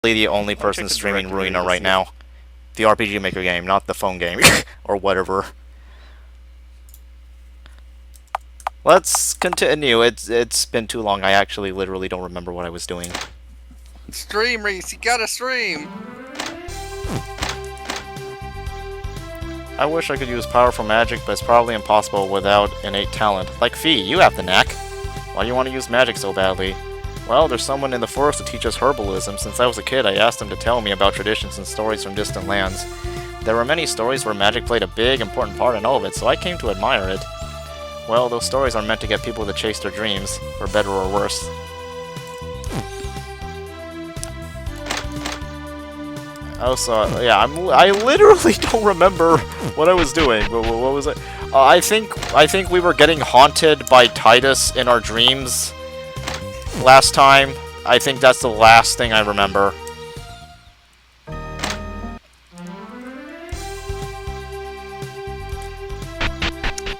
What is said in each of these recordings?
The only person streaming Ruina right now. The RPG Maker game, not the phone game. or whatever. Let's continue. It's been too long. I actually literally don't remember what I was doing. Stream, Reese. You gotta stream. I wish I could use powerful magic, but it's probably impossible without innate talent. Like Fee, you have the knack. Why do you want to use magic so badly? Well, there's someone in the forest to teach us herbalism. Since I was a kid, I asked him to tell me about traditions and stories from distant lands. There were many stories where magic played a big, important part in all of it, so I came to admire it. Well, those stories are meant to get people to chase their dreams, for better or worse. Also, yeah, I literally don't remember what I was doing. What was it? I think we were getting haunted by Titus in our dreams last time. I think that's the last thing I remember.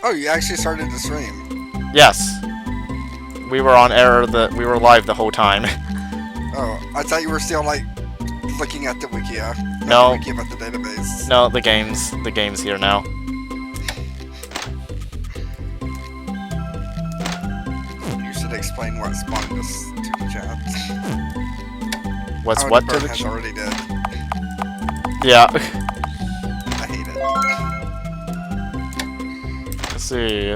Oh, you actually started the stream? Yes. We were on air. We were live the whole time. Oh, I thought you were still like looking at the wiki. No. The wiki about the database. No, the game's here now. You should explain what spawned this to the chat. What's what to the chat? Already did. Yeah. I hate it. Let's see.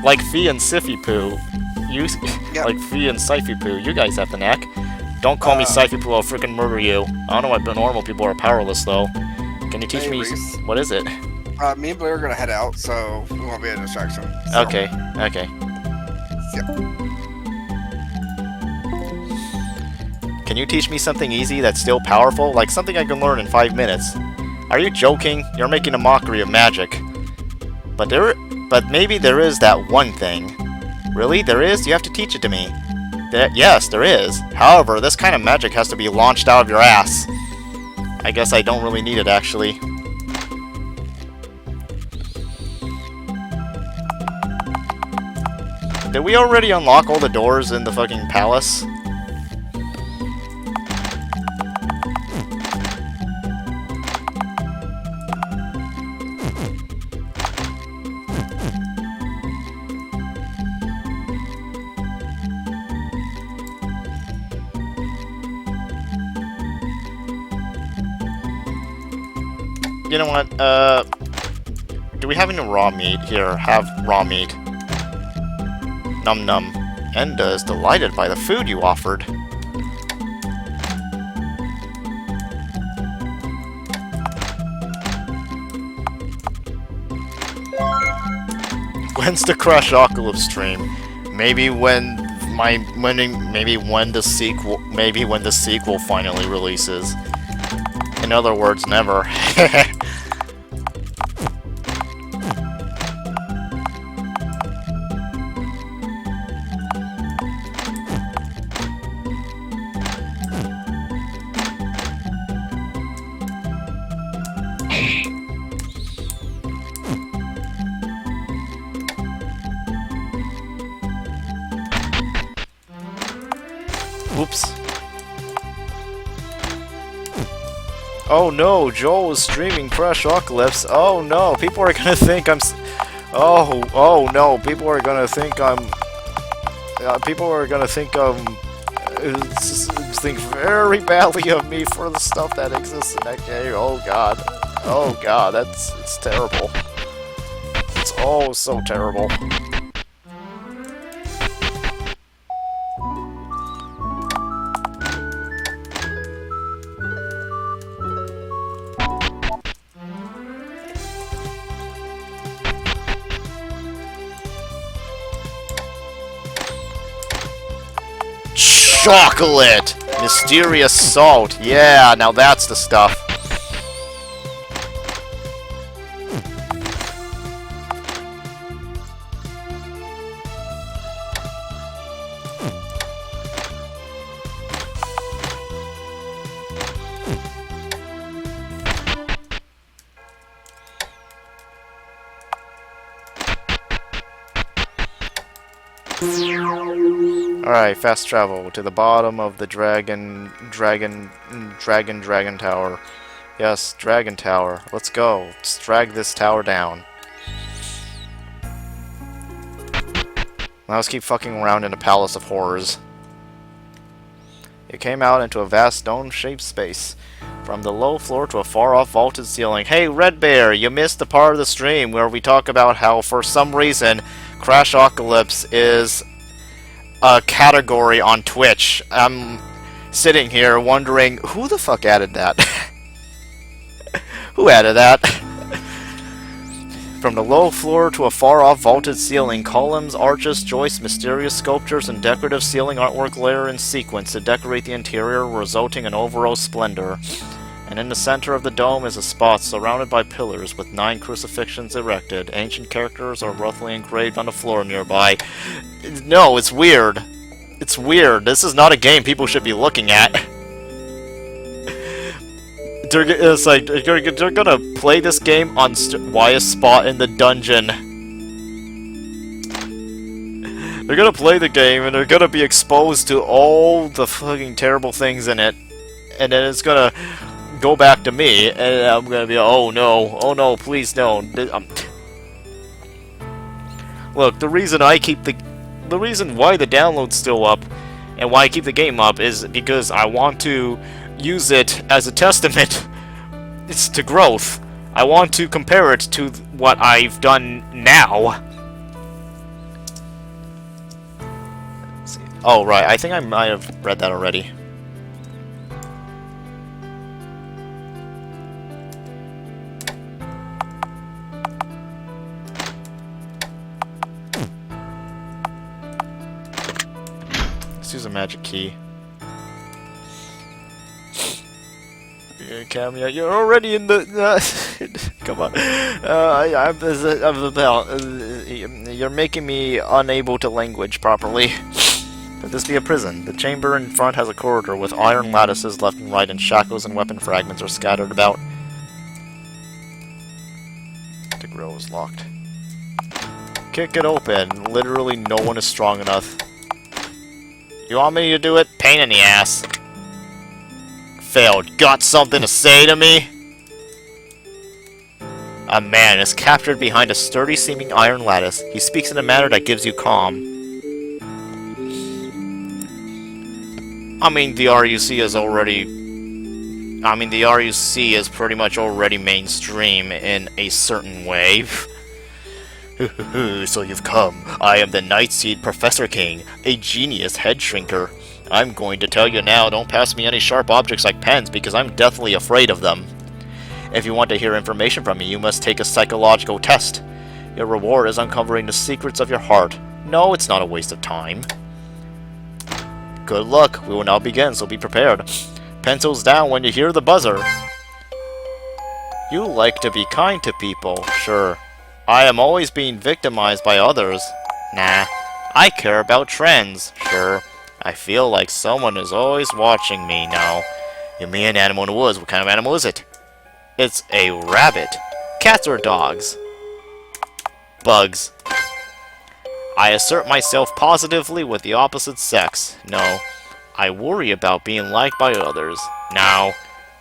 Like Fee and Siffy Poo. Yep. Like Fee and Siffy Poo. You guys have the knack. Don't call me Siffy Poo, I'll freaking murder you. I don't know why normal people are powerless, though. Can you teach me... Reese. What is it? Me and Blair are gonna head out, so we won't be a distraction. So. Okay, okay. Yep. Can you teach me something easy that's still powerful? Like something I can learn in 5 minutes? Are you joking? You're making a mockery of magic. But maybe there is that one thing. Really? There is? You have to teach it to me. Yes, there is. However, this kind of magic has to be launched out of your ass. I guess I don't really need it, actually. Did we already unlock all the doors in the fucking palace? You know what, do we have any raw meat? Here, have raw meat. Num num. Enda is delighted by the food you offered. When's the Crash Octolith stream? Maybe when the sequel finally releases. In other words, never. Oops. Oh no, Joel is streaming Crash Octoliths. Oh no, people are gonna think I'm oh no, people are gonna think think very badly of me for the stuff that exists in that game. Oh god, it's terrible. It's oh so terrible. Chocolate! Mysterious salt. Yeah, now that's the stuff. Alright, fast travel to the bottom of the Dragon Tower. Yes, Dragon Tower. Let's go. Let's drag this tower down. Now let's keep fucking around in a palace of horrors. It came out into a vast dome-shaped space. From the low floor to a far-off vaulted ceiling. Hey, Red Bear, you missed the part of the stream where we talk about how, for some reason, Crashocalypse is a category on Twitch. I'm sitting here wondering, who the fuck added that? Who added that? From the low floor to a far-off vaulted ceiling, columns, arches, joists, mysterious sculptures, and decorative ceiling artwork layer in sequence to decorate the interior, resulting in overall splendor. And in the center of the dome is a spot surrounded by pillars with 9 crucifixions erected. Ancient characters are roughly engraved on the floor nearby. No, it's weird. It's weird. This is not a game people should be looking at. It's like, they're gonna play this game on Wyeth spot in the dungeon. They're gonna play the game and they're gonna be exposed to all the fucking terrible things in it. And then it's gonna go back to me, and I'm gonna be, oh no, please no. Look, the reason why the download's still up, and why I keep the game up, is because I want to use it as a testament to growth. I want to compare it to what I've done now. Let's see. Oh, right, I think I might have read that already. Let's use a magic key. Cameo, you're already in the. Come on. You're making me unable to language properly. Could this be a prison? The chamber in front has a corridor with iron lattices left and right, and shackles and weapon fragments are scattered about. The grill is locked. Kick it open. Literally no one is strong enough. You want me to do it? Pain in the ass. Failed. Got something to say to me? A man is captured behind a sturdy-seeming iron lattice. He speaks in a manner that gives you calm. I mean, the RUC is pretty much already mainstream in a certain way. So you've come. I am the Nightseed Professor King, a genius head shrinker. I'm going to tell you now, don't pass me any sharp objects like pens, because I'm deathly afraid of them. If you want to hear information from me, you must take a psychological test. Your reward is uncovering the secrets of your heart. No, it's not a waste of time. Good luck. We will now begin, so be prepared. Pencils down when you hear the buzzer. You like to be kind to people. Sure. I am always being victimized by others. Nah. I care about trends. Sure. I feel like someone is always watching me now. You mean an animal in the woods. What kind of animal is it? It's a rabbit. Cats or dogs? Bugs. I assert myself positively with the opposite sex. No. I worry about being liked by others. No.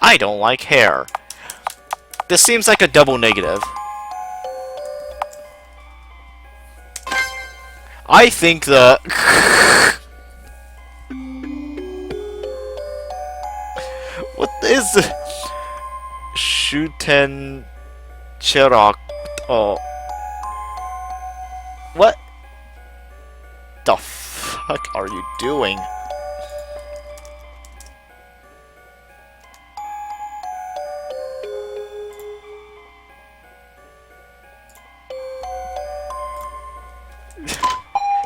I don't like hair. This seems like a double negative. I think the... What is... Shuten Chirok... Oh... What the fuck are you doing?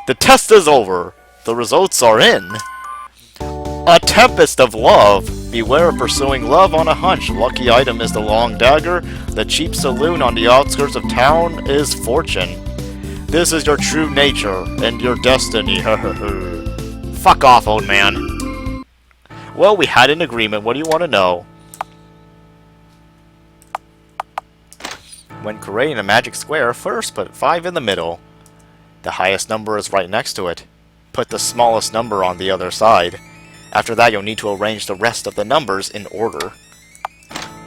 The test is over. The results are in. A tempest of love. Beware of pursuing love on a hunch. Lucky item is the long dagger. The cheap saloon on the outskirts of town is fortune. This is your true nature and your destiny. Fuck off, old man. Well, we had an agreement. What do you want to know? When creating a magic square, first put 5 in the middle. The highest number is right next to it. put the smallest number on the other side. After that, you'll need to arrange the rest of the numbers in order.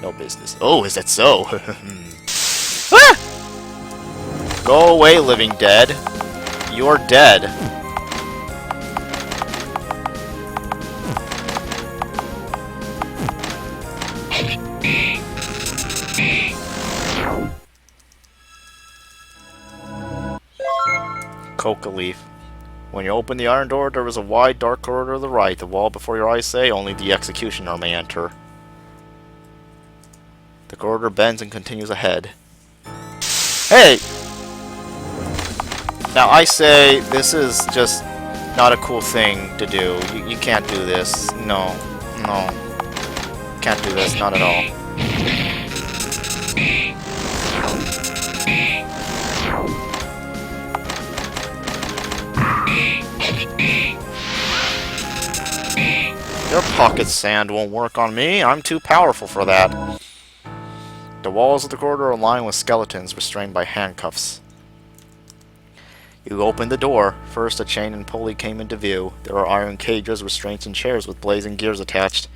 No business. Oh, is that so? Ah! Go away, living dead. You're dead. Coca leaf. When you open the iron door, there is a wide, dark corridor to the right. The wall before your eyes say only the executioner may enter. The corridor bends and continues ahead. Hey! Now I say this is just not a cool thing to do. You can't do this. No. No. Can't do this. Not at all. Your pocket sand won't work on me. I'm too powerful for that. The walls of the corridor are lined with skeletons restrained by handcuffs. You open the door. First, a chain and pulley came into view. There are iron cages, restraints, and chairs with blazing gears attached.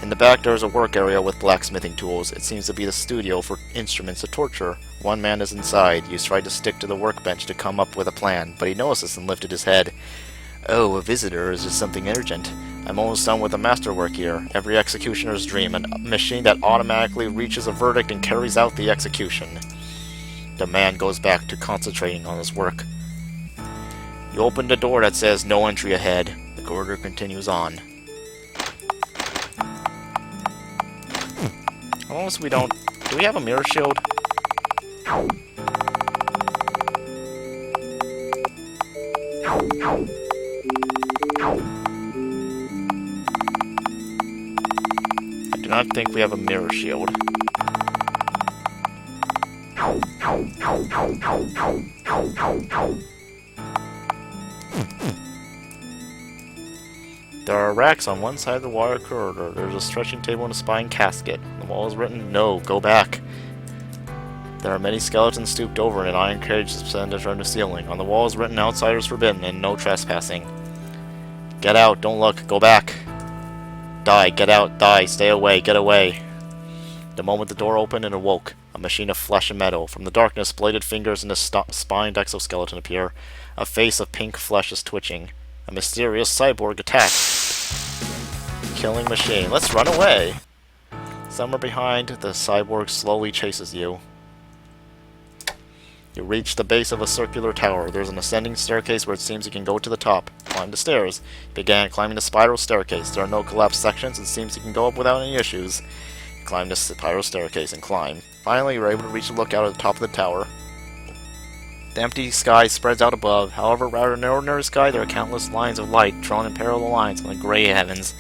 In the back, there is a work area with blacksmithing tools. It seems to be the studio for instruments of torture. One man is inside. You try to stick to the workbench to come up with a plan, but he notices and lifted his head. Oh, a visitor. Is this something urgent? I'm almost done with the masterwork here. Every executioner's dream, a machine that automatically reaches a verdict and carries out the execution. The man goes back to concentrating on his work. You open the door that says no entry ahead. The corridor continues on. Almost we don't... Do we have a mirror shield? I do not think we have a mirror shield. There are racks on one side of the wire corridor. There's a stretching table and a spine casket. On the wall is written, "No, go back." There are many skeletons stooped over and an iron cage suspended from the ceiling. On the wall is written, "Outsiders forbidden," and "No trespassing." Get out, don't look, go back. Die, get out, die, stay away, get away. The moment the door opened, it awoke. A machine of flesh and metal. From the darkness, bladed fingers and a spined exoskeleton appear. A face of pink flesh is twitching. A mysterious cyborg attacks. Killing machine. Let's run away. Somewhere behind, the cyborg slowly chases you. You reach the base of a circular tower. There's an ascending staircase where it seems you can go to the top. Climb the stairs. You began climbing the spiral staircase. There are no collapsed sections. It seems you can go up without any issues. You climb the spiral staircase and climb. Finally, you're able to reach the lookout at the top of the tower. The empty sky spreads out above. However, rather than an ordinary sky, there are countless lines of light drawn in parallel lines on the gray heavens.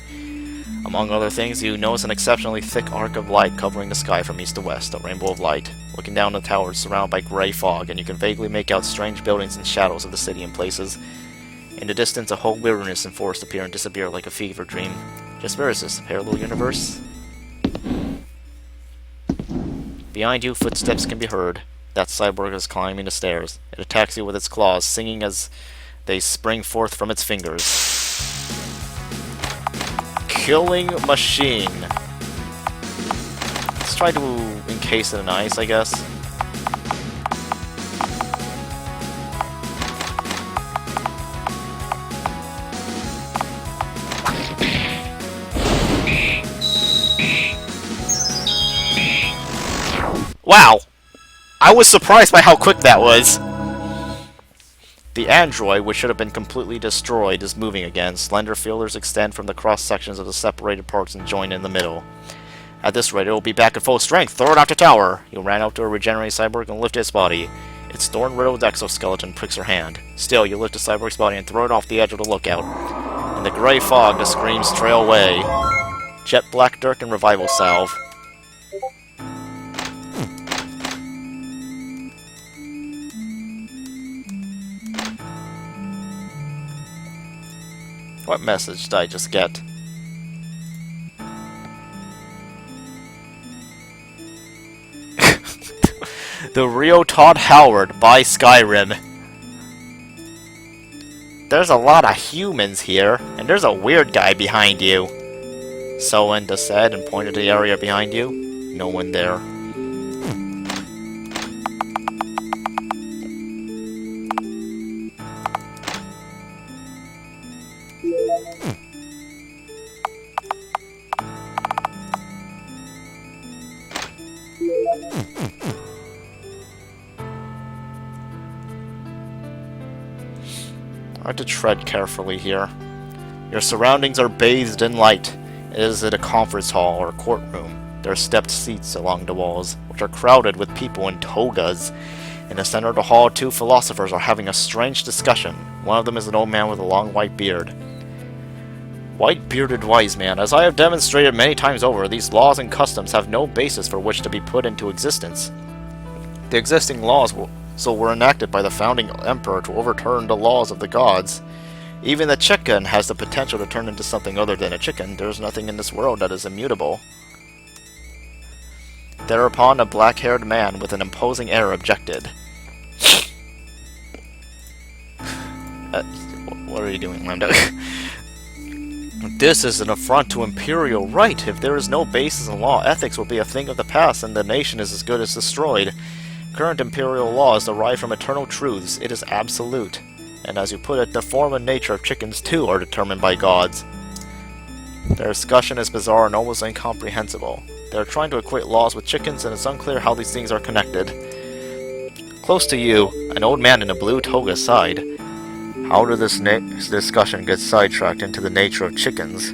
Among other things, you notice an exceptionally thick arc of light covering the sky from east to west, a rainbow of light. Looking down the tower is surrounded by gray fog, and you can vaguely make out strange buildings and shadows of the city in places. In the distance, a whole wilderness and forest appear and disappear like a fever dream. Just where is this? A parallel universe? Behind you, footsteps can be heard. That cyborg is climbing the stairs. It attacks you with its claws, singing as they spring forth from its fingers. Killing machine. Let's try to encase it in ice, I guess. Wow! I was surprised by how quick that was! The android, which should have been completely destroyed, is moving again. Slender feelers extend from the cross-sections of the separated parts and join in the middle. At this rate, it will be back at full strength. Throw it out the tower! You ran out to a regenerated cyborg and lift its body. Its thorn-riddled exoskeleton pricks her hand. Still, you lift the cyborg's body and throw it off the edge of the lookout. In the gray fog, the screams trail away. Jet black dirt and revival salve. What message did I just get? The real Todd Howard by Skyrim. there's a lot of humans here, and there's a weird guy behind you. Soenda said and pointed to the area behind you. No one there. I have to tread carefully here. Your surroundings are bathed in light. It is at a conference hall or courtroom. There are stepped seats along the walls, which are crowded with people in togas. In the center of the hall, two philosophers are having a strange discussion. One of them is an old man with a long white beard. White-bearded wise man, as I have demonstrated many times over, these laws and customs have no basis for which to be put into existence. The existing laws were enacted by the founding emperor to overturn the laws of the gods. Even the chicken has the potential to turn into something other than a chicken. There is nothing in this world that is immutable. Thereupon, a black-haired man with an imposing air objected. What are you doing, Lambda? This is an affront to imperial right. If there is no basis in law, ethics will be a thing of the past, and the nation is as good as destroyed. Current imperial laws derive from eternal truths. It is absolute. And as you put it, the form and nature of chickens too are determined by gods. Their discussion is bizarre and almost incomprehensible. They are trying to equate laws with chickens, and it's unclear how these things are connected. Close to you, an old man in a blue toga sighed. How did this discussion get sidetracked into the nature of chickens?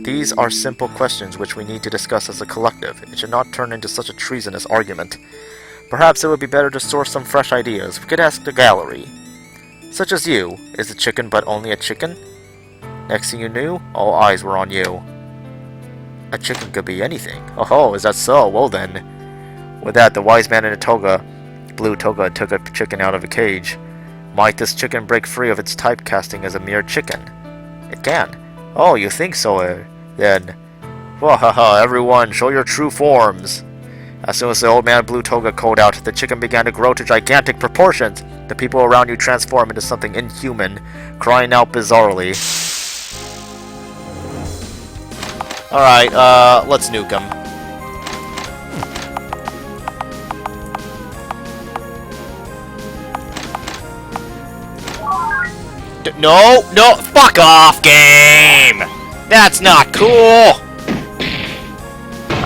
These are simple questions which we need to discuss as a collective. It should not turn into such a treasonous argument. Perhaps it would be better to source some fresh ideas. We could ask the gallery. Such as you, is a chicken but only a chicken? Next thing you knew, all eyes were on you. A chicken could be anything. Oh, is that so? Well then. With that, the wise man in a blue toga, took a chicken out of a cage. Might this chicken break free of its typecasting as a mere chicken? It can. Oh, you think so, then. Wahaha, everyone, show your true forms. As soon as the old man in blue toga called out, the chicken began to grow to gigantic proportions. The people around you transformed into something inhuman, crying out bizarrely. Alright, let's nuke him. No, fuck off, game! That's not cool!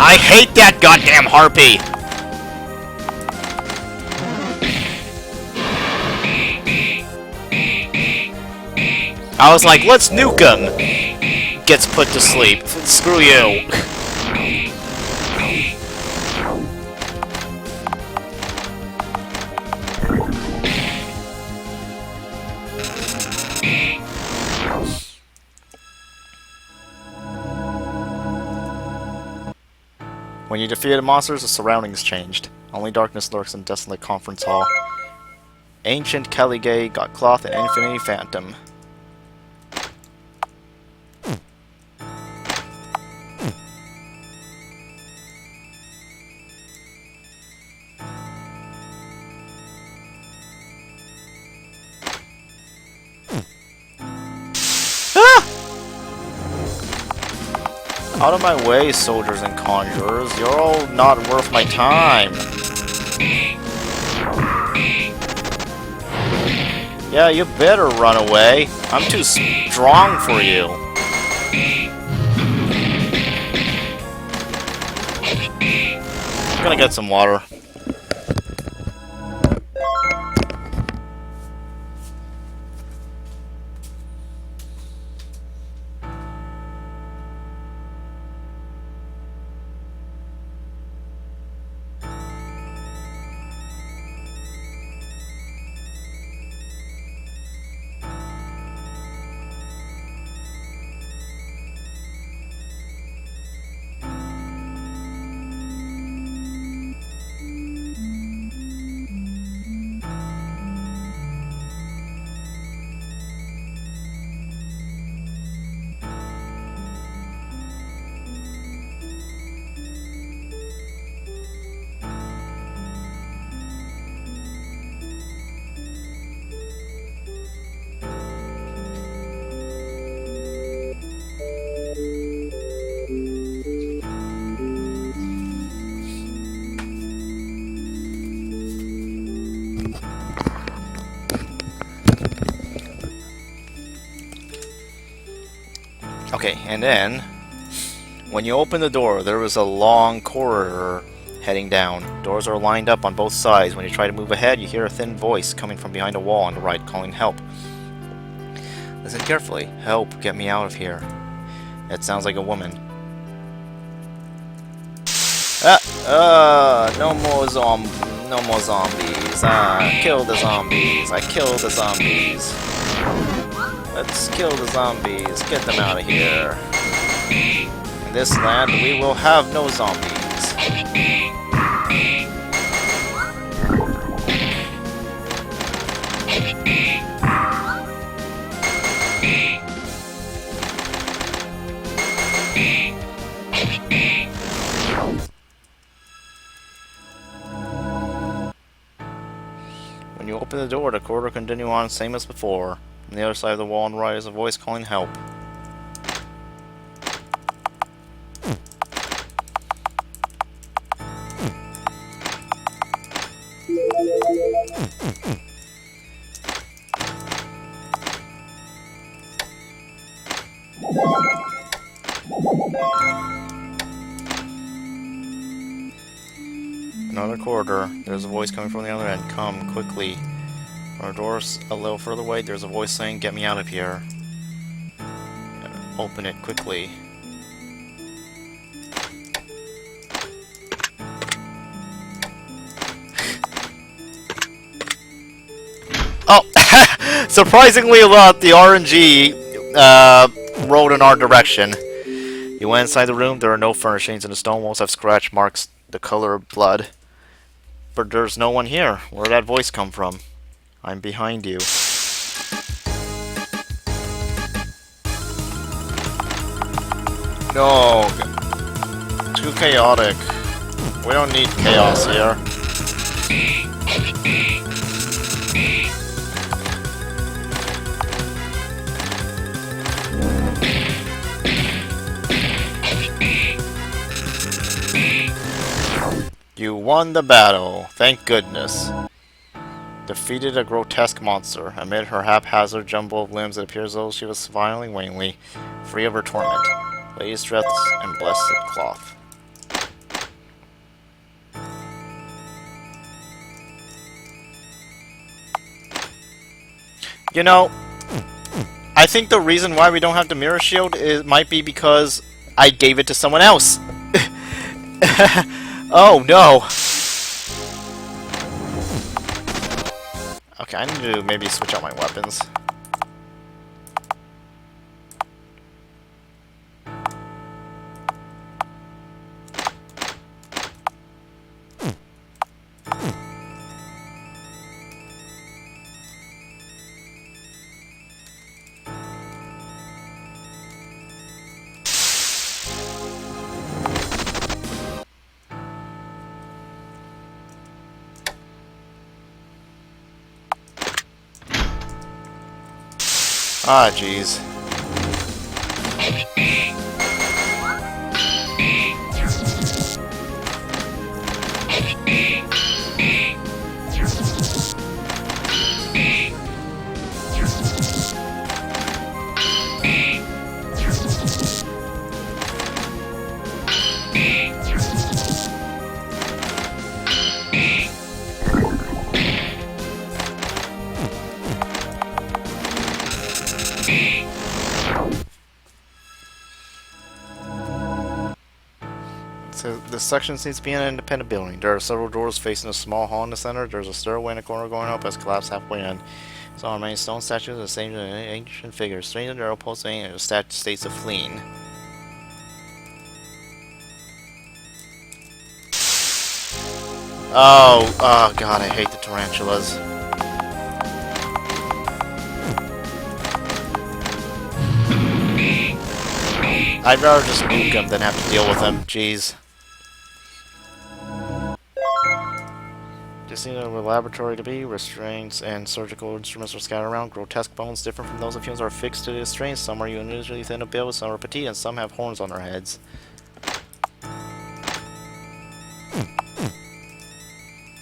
I hate that goddamn harpy! I was like, let's nuke him! Gets put to sleep. Screw you. When you defeated monsters, the surroundings changed. Only darkness lurks in desolate conference hall. Ancient Caligay got cloth and Infinity Phantom. Out of my way, soldiers and conjurers. You're all not worth my time. Yeah, you better run away. I'm too strong for you. I'm gonna get some water. Okay, and then when you open the door, there is a long corridor heading down. Doors are lined up on both sides. When you try to move ahead, you hear a thin voice coming from behind a wall on the right calling help. Listen carefully. Help, get me out of here. It sounds like a woman. No more zombies. Kill the zombies. I killed the zombies. Let's kill the zombies. Get them out of here. In this land, we will have no zombies. When you open the door, the corridor continues on same as before. On the other side of the wall on the right is a voice calling help. Another corridor. There's a voice coming from the other end. Come, quickly. Our door's a little further away. There's a voice saying, get me out of here. Open it quickly. Oh! Surprisingly a lot, the RNG rolled in our direction. You went inside the room. There are no furnishings, and the stone walls have scratch marks the color of blood. But there's no one here. Where did that voice come from? I'm behind you. No. Too chaotic. We don't need chaos here. You won the battle. Thank goodness. Defeated a grotesque monster. Amid her haphazard jumble of limbs, it appears as though she was smiling wanly, free of her torment. Lady's dress and blessed cloth. You know, I think the reason why we don't have the mirror shield might be because I gave it to someone else. Oh no! Okay, I need to maybe switch out my weapons. Ah, jeez. So this section seems to be an independent building. There are several doors facing a small hall in the center. There's a stairway in the corner going up as collapsed halfway in. Some remain stone statues of the same ancient figures. Strangely, there are opposing states of fleeing. Oh god, I hate the tarantulas. I'd rather just nuke them than have to deal with them. Jeez. Just need a laboratory to be. Restraints and surgical instruments are scattered around. Grotesque bones different from those of humans are fixed to the restraints. Some are unusually thin of build, some are petite, and some have horns on their heads.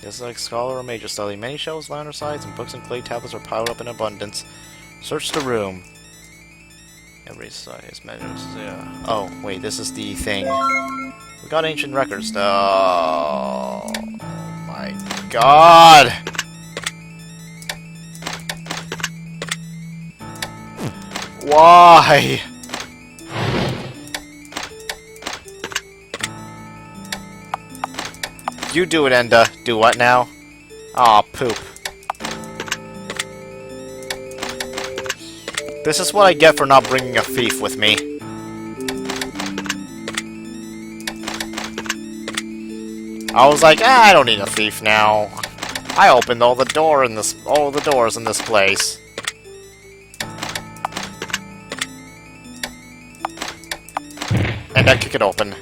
This is like scholar or major study. Many shelves line our sides, and books and clay tablets are piled up in abundance. Search the room. Every side is measures. Yeah. Oh, wait, this is the thing. We got ancient records. Oh my god! Why? You do it, Enda. Do what now? Aw, poop. This is what I get for not bringing a thief with me. I was like, I don't need a thief now. I opened all the doors in this place. And I kick it open.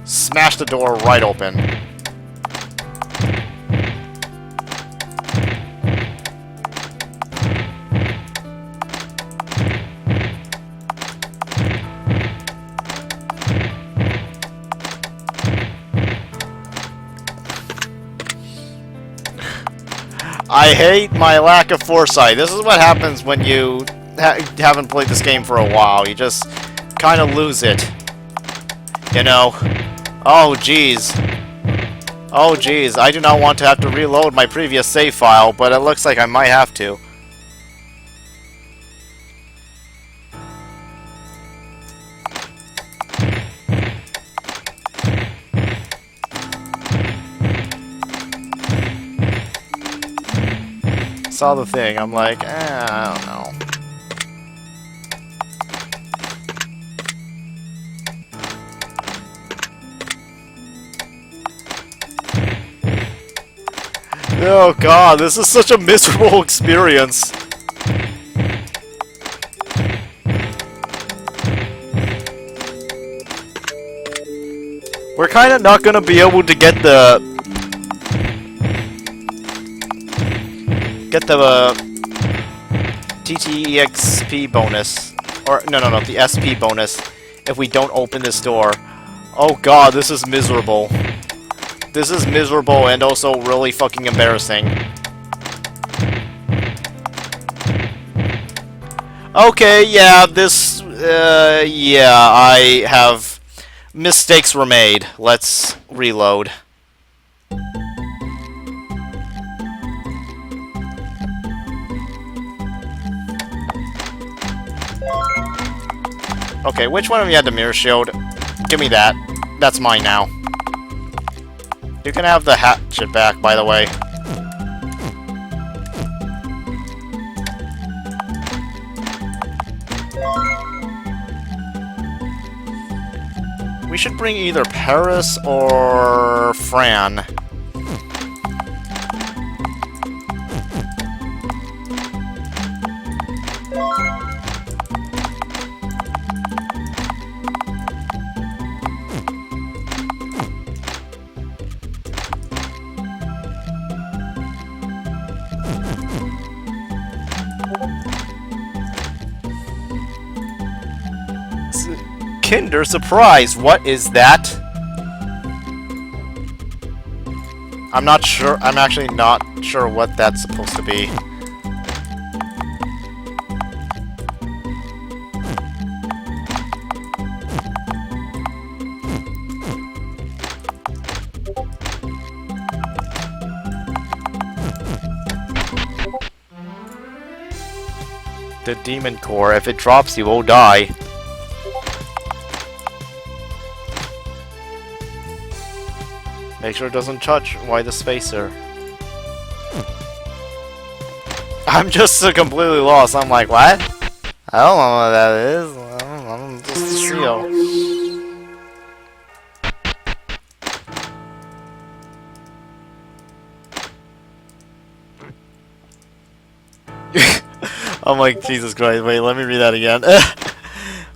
Smash the door right open. I hate my lack of foresight. This is what happens when you haven't played this game for a while. You just kind of lose it. You know? Oh, jeez. Oh, jeez. I do not want to have to reload my previous save file, but it looks like I might have to. Saw the thing, I'm like, I don't know. Oh god, this is such a miserable experience. We're kinda not gonna be able to get the TTEXP bonus, or no, the SP bonus, if we don't open this door. Oh god, this is miserable. This is miserable and also really fucking embarrassing. Okay, yeah, yeah, I have... mistakes were made. Let's reload. Okay, which one of you had the mirror shield? Give me that. That's mine now. You can have the hatchet back, by the way. We should bring either Paris or Fran. Kinder Surprise! What is that? I'm not sure. I'm actually not sure what that's supposed to be. The Demon Core. If it drops, you will die. Make sure it doesn't touch. Why the spacer? I'm just completely lost. I'm like, what? I don't know what that is. I'm just a seal. I'm like, Jesus Christ. Wait, let me read that again.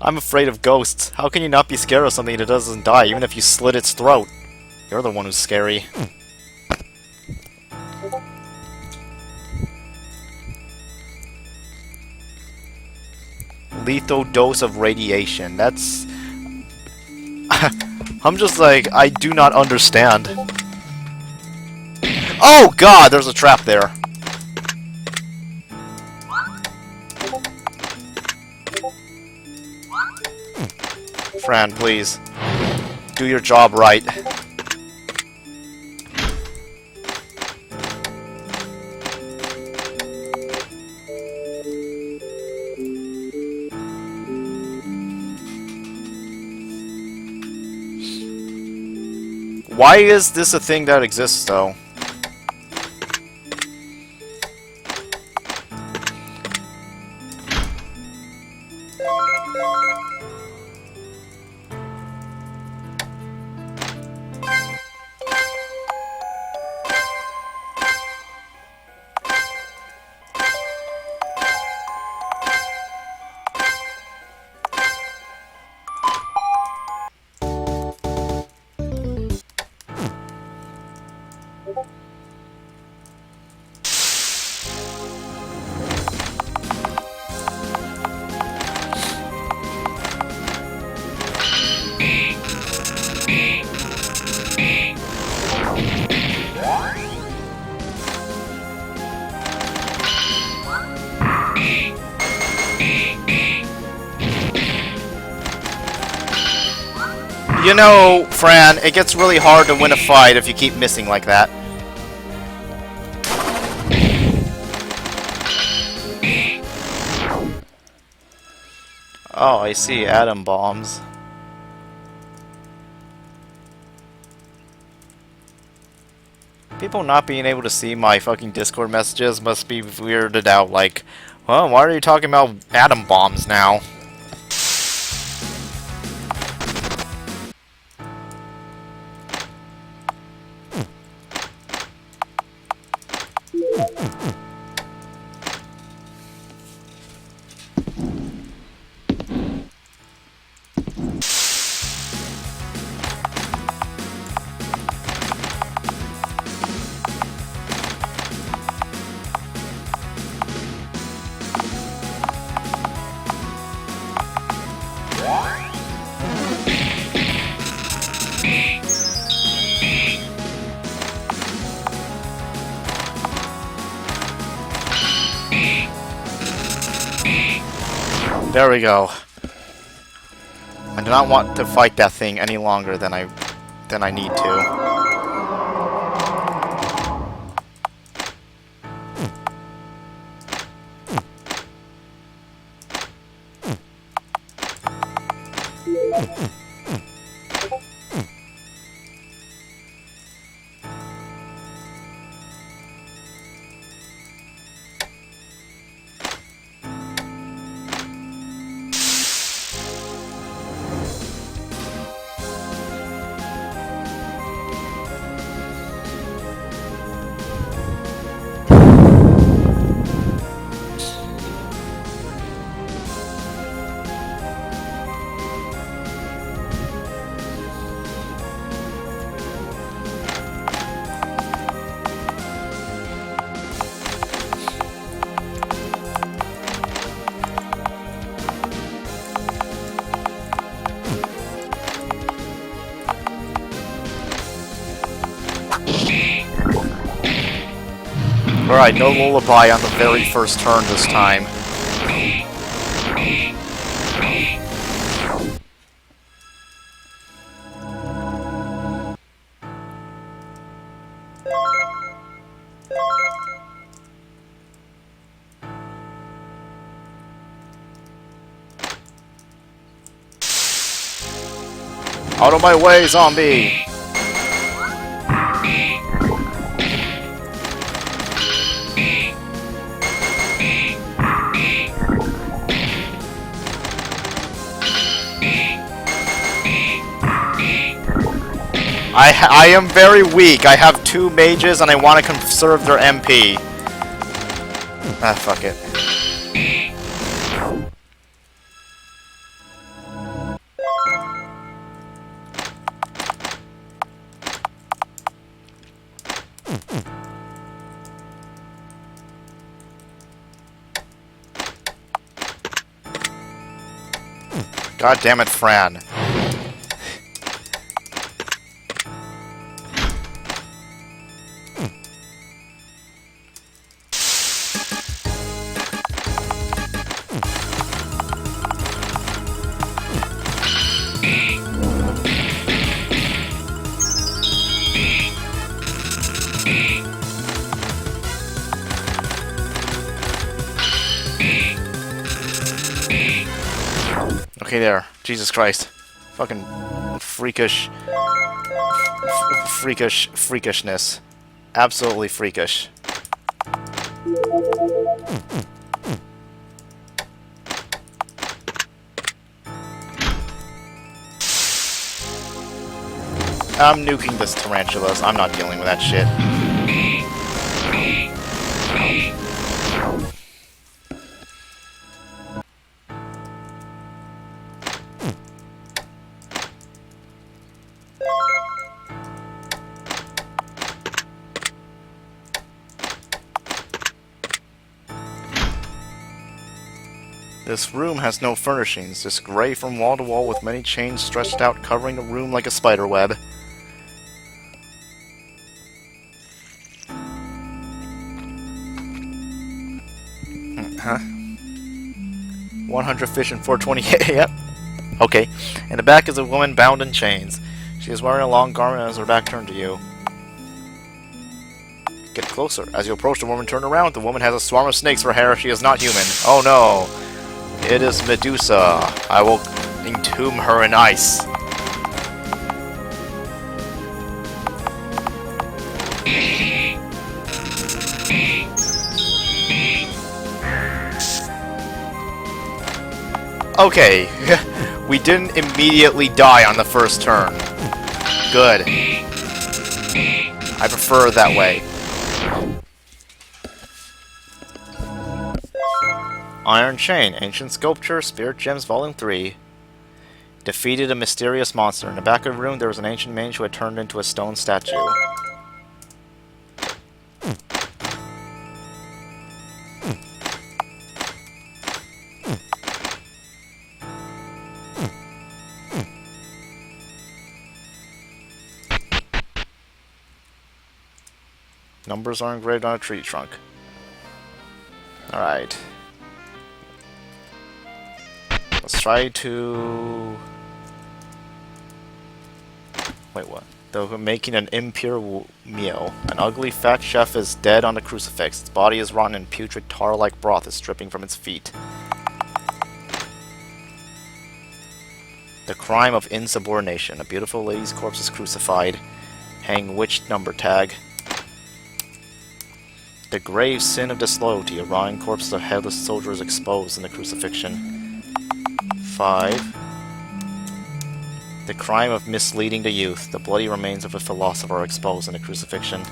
I'm afraid of ghosts. How can you not be scared of something that doesn't die, even if you slit its throat? You're the one who's scary. Lethal dose of radiation. That's... I'm just like, I do not understand. Oh god, there's a trap there. Fran, please. Do your job right. Why is this a thing that exists, though? You know, Fran, it gets really hard to win a fight if you keep missing like that. Oh, I see. Atom bombs. People not being able to see my fucking Discord messages must be weirded out, like, well, why are you talking about atom bombs now? There we go. I do not want to fight that thing any longer than I need to. Alright, no lullaby on the very first turn this time. Out of my way, zombie! I am very weak. I have 2 mages and I want to conserve their MP. Ah, fuck it. God damn it, Fran. Okay, there. Jesus Christ. Fucking freakishness. Absolutely freakish. I'm nuking this tarantulas. I'm not dealing with that shit. This room has no furnishings, just gray from wall to wall with many chains stretched out covering the room like a spider web. Huh? 100 fish and 420. Yep. Okay. In the back is a woman bound in chains. She is wearing a long garment and has her back turned to you. Get closer. As you approach the woman, turn around. The woman has a swarm of snakes for hair. She is not human. Oh no. It is Medusa. I will entomb her in ice. Okay, we didn't immediately die on the first turn. Good. I prefer it that way. Iron Chain, Ancient Sculpture, Spirit Gems, Volume 3. Defeated a mysterious monster. In the back of the room, there was an ancient mage who had turned into a stone statue. Numbers are engraved on a tree trunk. Alright. Let's try to... Wait, what? Though making an impure meal. An ugly fat chef is dead on the crucifix. Its body is rotten and putrid tar-like broth is dripping from its feet. The crime of insubordination. A beautiful lady's corpse is crucified. Hang witch number tag. The grave sin of disloyalty. A rotting corpse of a headless soldier is exposed in the crucifixion. 5. The crime of misleading the youth. The bloody remains of a philosopher are exposed in the crucifixion.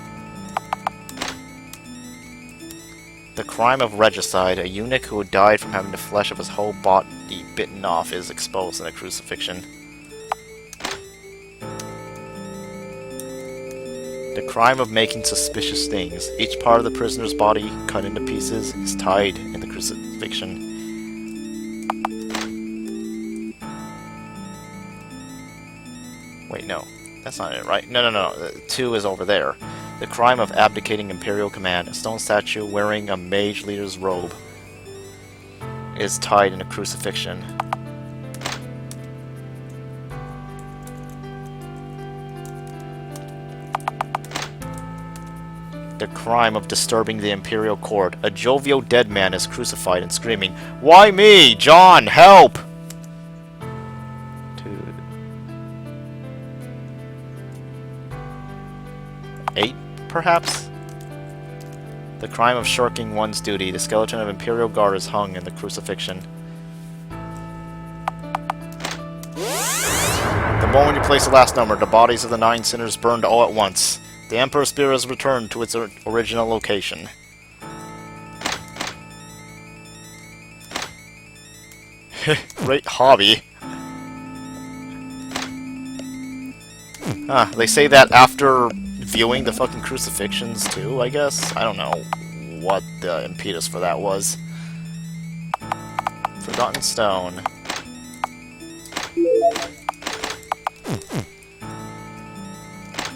The crime of regicide. A eunuch who died from having the flesh of his whole body bitten off is exposed in the crucifixion. The crime of making suspicious things. Each part of the prisoner's body, cut into pieces, is tied in the crucifixion. Wait, no. That's not it, right? No. 2 is over there. The crime of abdicating imperial command. A stone statue wearing a mage leader's robe is tied in a crucifixion. The crime of disturbing the imperial court. A jovial dead man is crucified and screaming, "Why me? John, help!" 8, perhaps? The crime of shirking one's duty. The skeleton of Imperial Guard is hung in the crucifixion. The moment you place the last number, the bodies of the 9 sinners burned all at once. The Emperor's Spear is returned to its original location. Great hobby. They say that after viewing the fucking crucifixions too, I guess? I don't know what the impetus for that was. Forgotten Stone.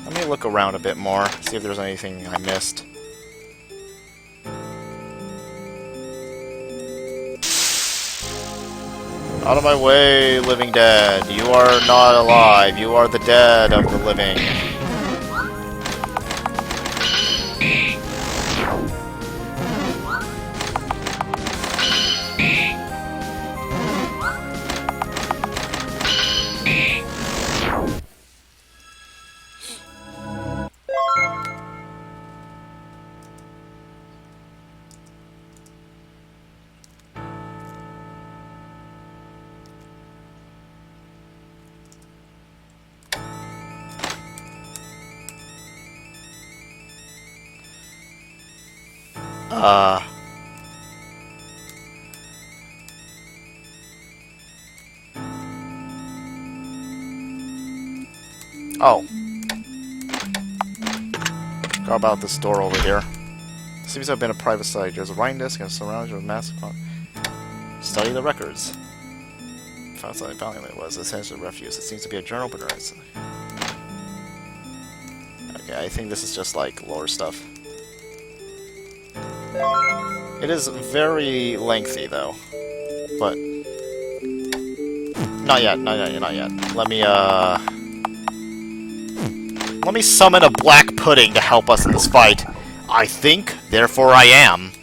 Let me look around a bit more, see if there's anything I missed. Out of my way, living dead. You are not alive. You are the dead of the living. Oh. How about this door over here? Seems to have been a private site. There's a writing desk and surrounded with massive... Study the records. Found something apparently it was essential refuse. It seems to be a journal, but it's... Okay, I think this is just like lore stuff. It is very lengthy though. But not yet, not yet, not yet. Let me summon a black pudding to help us in this fight. I think, therefore I am.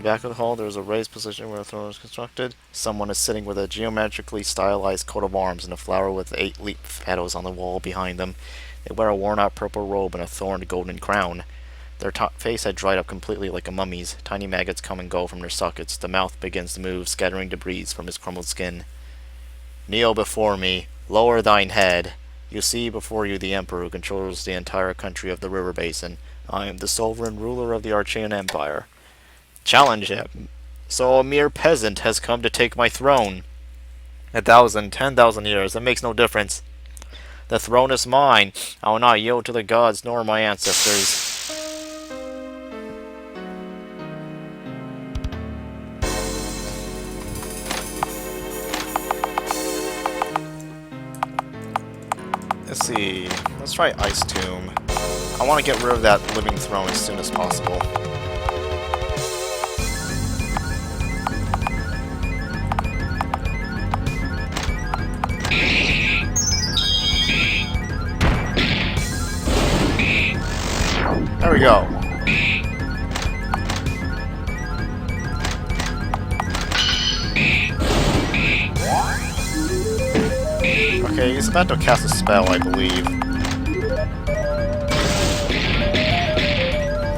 Back of the hall, there is a raised position where a throne is constructed. Someone is sitting with a geometrically stylized coat of arms and a flower with 8 leaf petals on the wall behind them. They wear a worn-out purple robe and a thorned golden crown. Their face had dried up completely like a mummy's. Tiny maggots come and go from their sockets. The mouth begins to move, scattering debris from his crumbled skin. Kneel before me. Lower thine head. You see before you the emperor who controls the entire country of the river basin. I am the sovereign ruler of the Archean Empire. Challenge him. So a mere peasant has come to take my throne. 1,000, 10,000 years, that makes no difference. The throne is mine. I will not yield to the gods nor my ancestors. Let's see. Let's try Ice Tomb. I want to get rid of that living throne as soon as possible. There we go. Okay, he's about to cast a spell, I believe.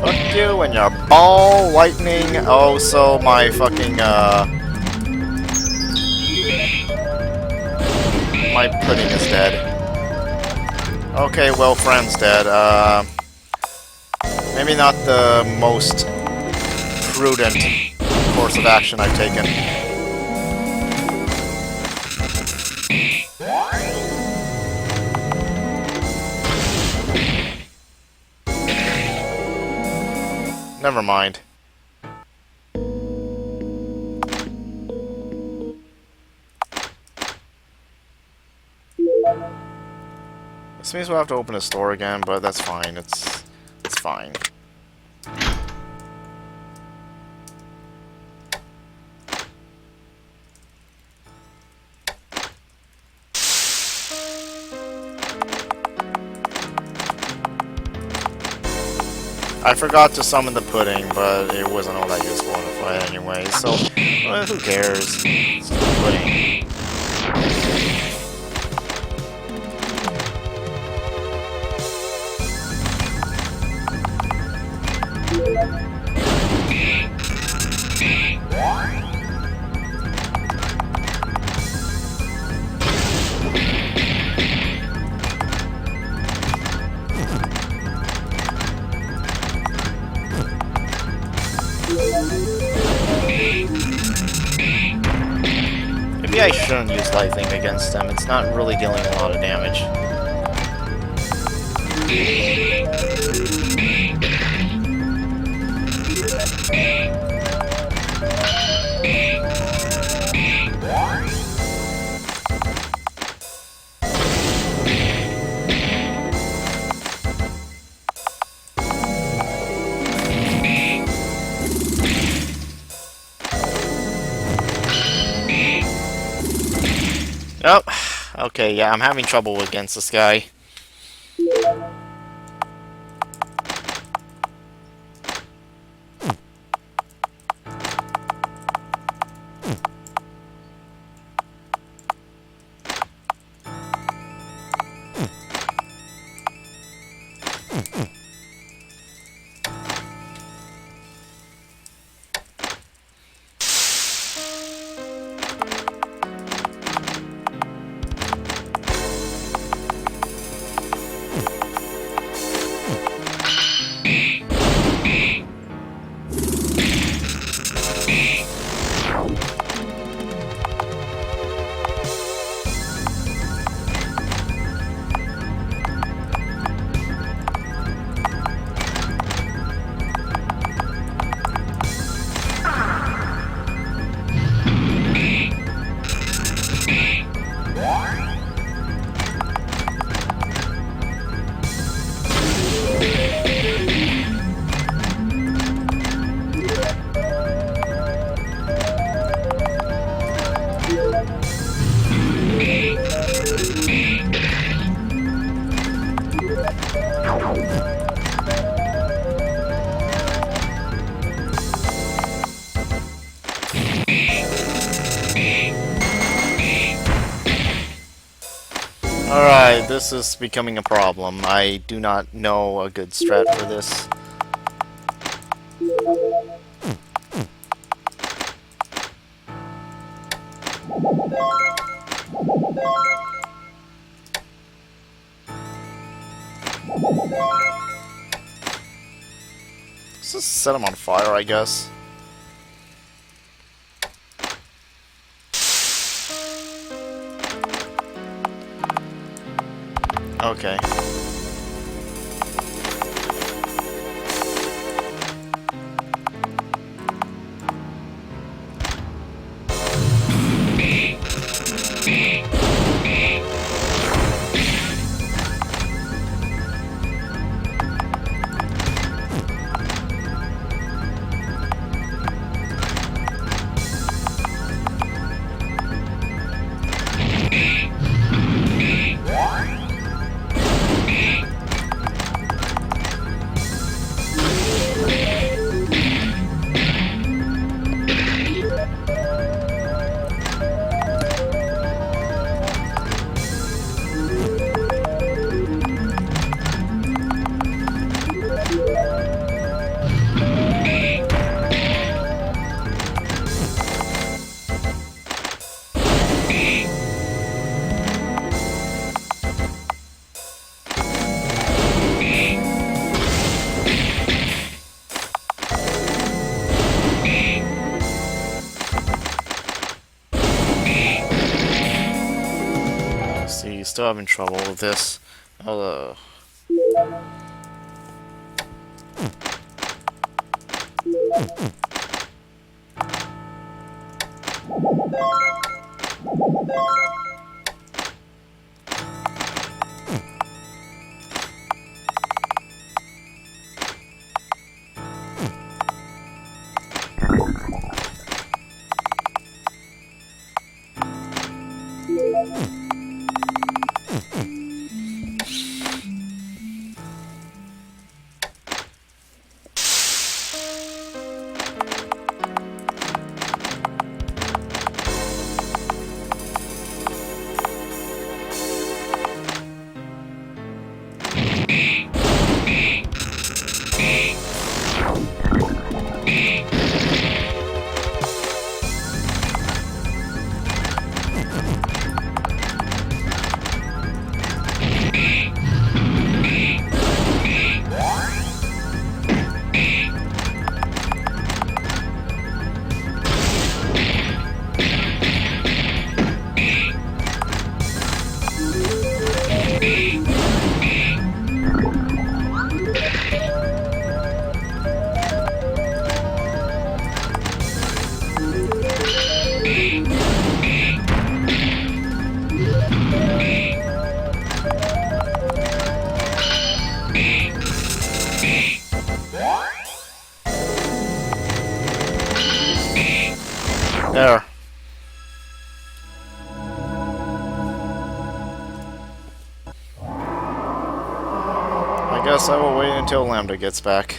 Fuck you and your ball lightning. Oh, so my fucking, my pudding is dead. Okay, well, friend's dead. Maybe not the most prudent course of action I've taken. Never mind. This means we'll have to open a store again, but that's fine. It's fine. I forgot to summon the pudding, but it wasn't all that useful in the fight anyway, so well, who cares? It's the pudding. Maybe I shouldn't use Lightning against them. It's not really dealing a lot of damage. Oh, okay, yeah, I'm having trouble against this guy. Alright, this is becoming a problem. I do not know a good strat for this. Let's just set him on fire, I guess. Okay. See, still having trouble with this. Oh, there. I guess I will wait until Lambda gets back.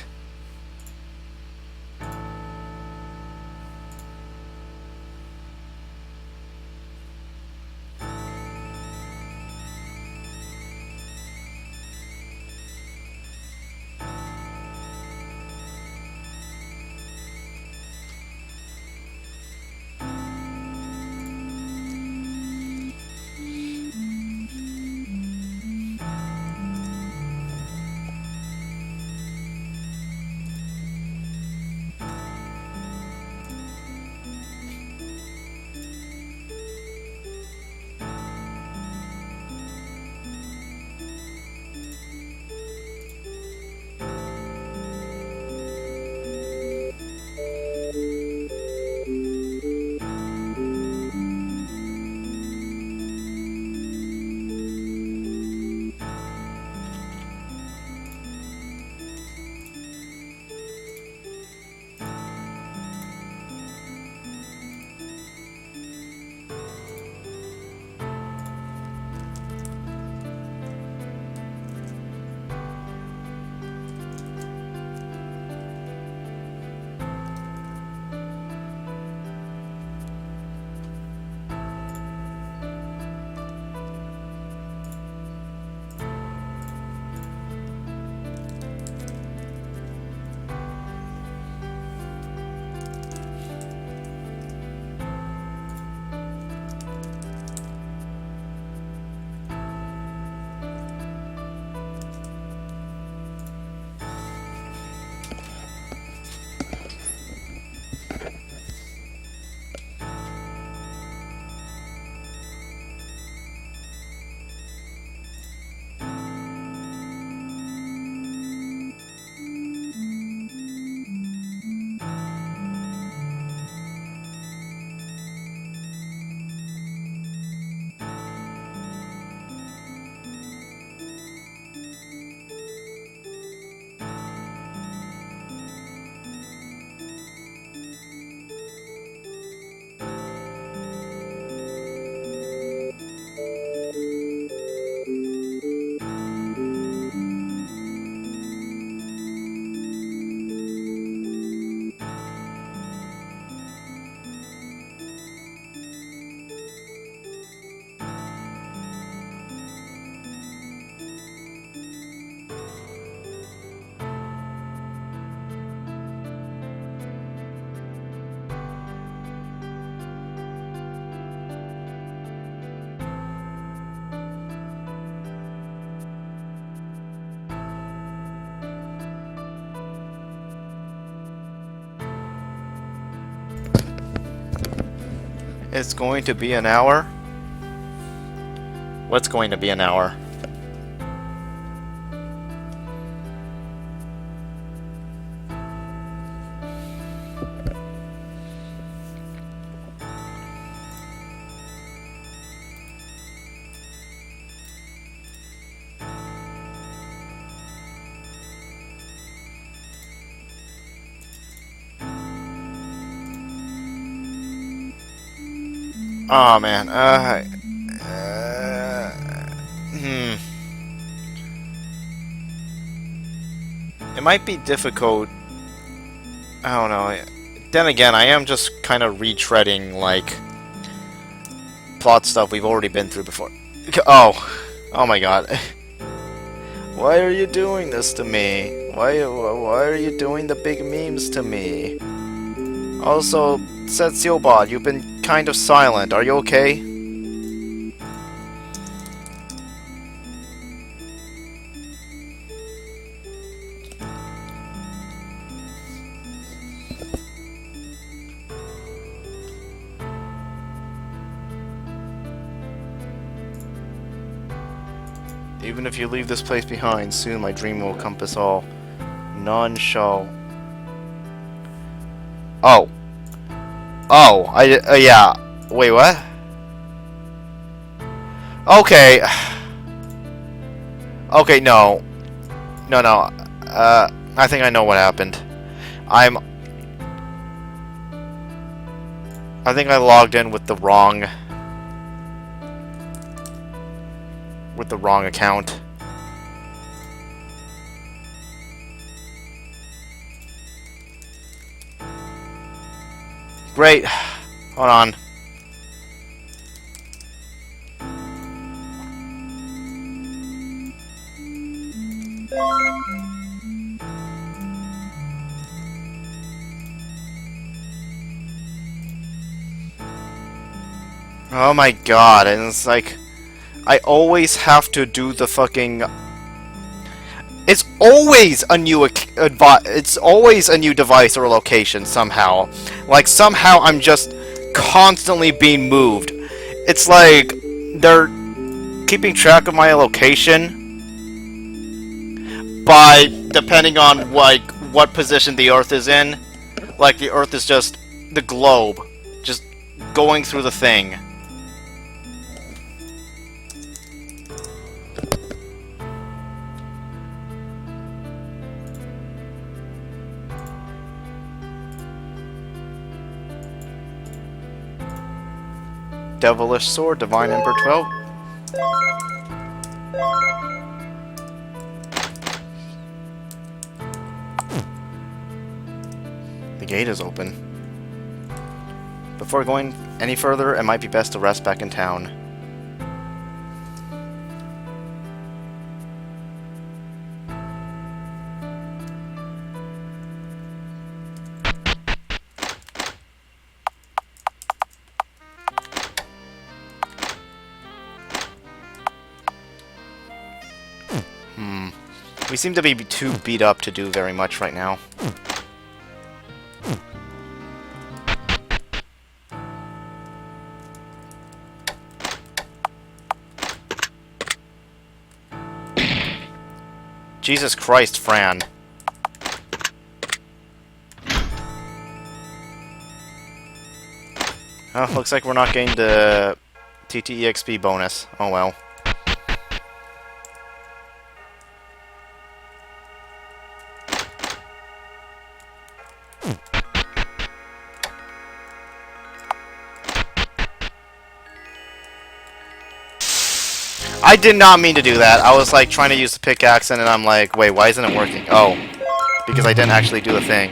It's going to be an hour? What's going to be an hour? Oh man, It might be difficult. I don't know. Then again, I am just kind of retreading, like, plot stuff we've already been through before. Oh. Oh my god. Why are you doing this to me? Why are you doing the big memes to me? Also, Setsiobot, you've been kind of silent. Are you okay? Even if you leave this place behind, soon my dream will encompass all. None shall... Oh. Oh, yeah. Wait, what? Okay. Okay, no. No. I think I know what happened. I think I logged in with the wrong... account. Great. Hold on. Oh my god, and it's like... I always have to do the fucking... It's always a new it's always a new device or location somehow. Like somehow I'm just constantly being moved. It's like they're keeping track of my location by depending on like what position the Earth is in. Like the Earth is just the globe, just going through the thing. Devilish Sword, Divine Emperor 12. The gate is open. Before going any further, it might be best to rest back in town. We seem to be too beat up to do very much right now. Jesus Christ, Fran. Oh, looks like we're not getting the TTEXP bonus. Oh well. I did not mean to do that. I was like trying to use the pickaxe and then I'm like, wait, why isn't it working? Oh, because I didn't actually do the thing.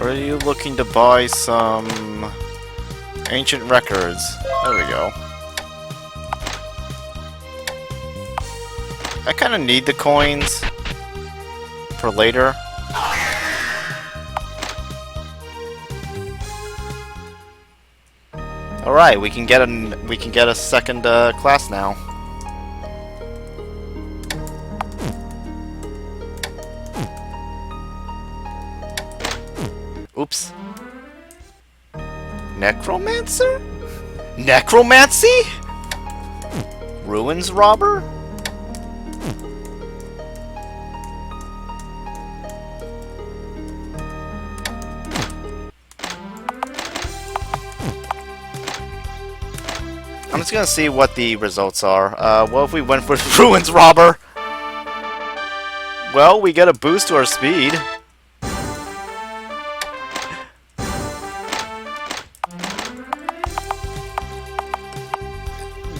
Or are you looking to buy some ancient records? There we go. I kind of need the coins for later. All right, we can get a second class now. Oops. Necromancer? Necromancy? Ruins robber? I'm just gonna see what the results are. Well, if we went for Ruins robber, well, we get a boost to our speed.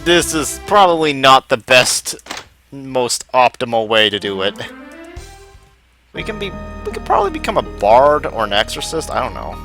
This is probably not the best, most optimal way to do it. We could probably become a bard or an exorcist, I don't know.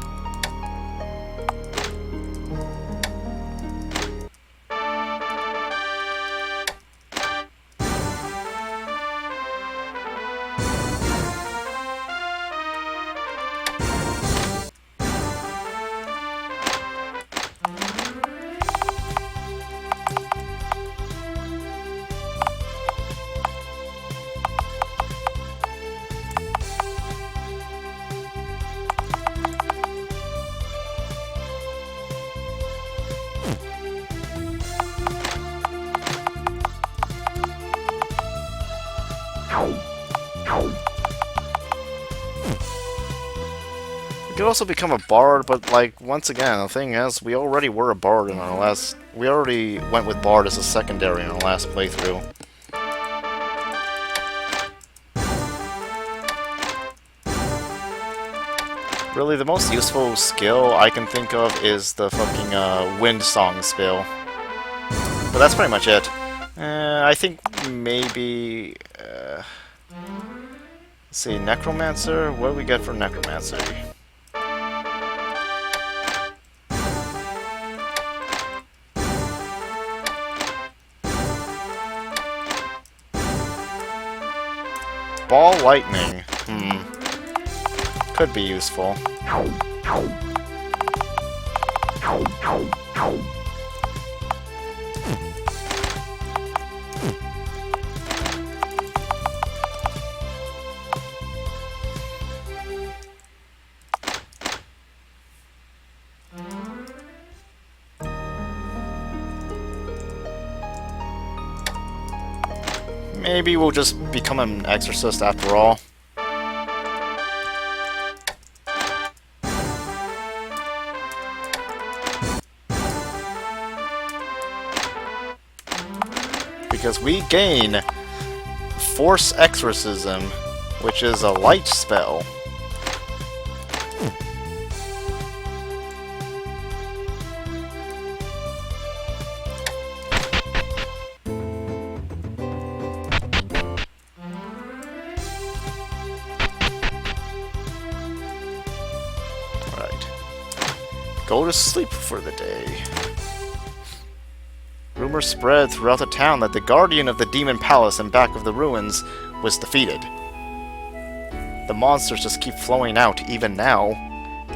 We could also become a bard, but like once again, the thing is, we already were a bard in our last. We already went with bard as a secondary in our last playthrough. Really, the most useful skill I can think of is the fucking wind song spell. But that's pretty much it. I think maybe. Let's see, Necromancer. What do we get for Necromancer? Ball lightning. Could be useful. Maybe we'll just become an exorcist after all. Because we gain Force Exorcism, which is a light spell. Go to sleep for the day. Rumors spread throughout the town that the guardian of the Demon Palace and back of the ruins was defeated. The monsters just keep flowing out even now.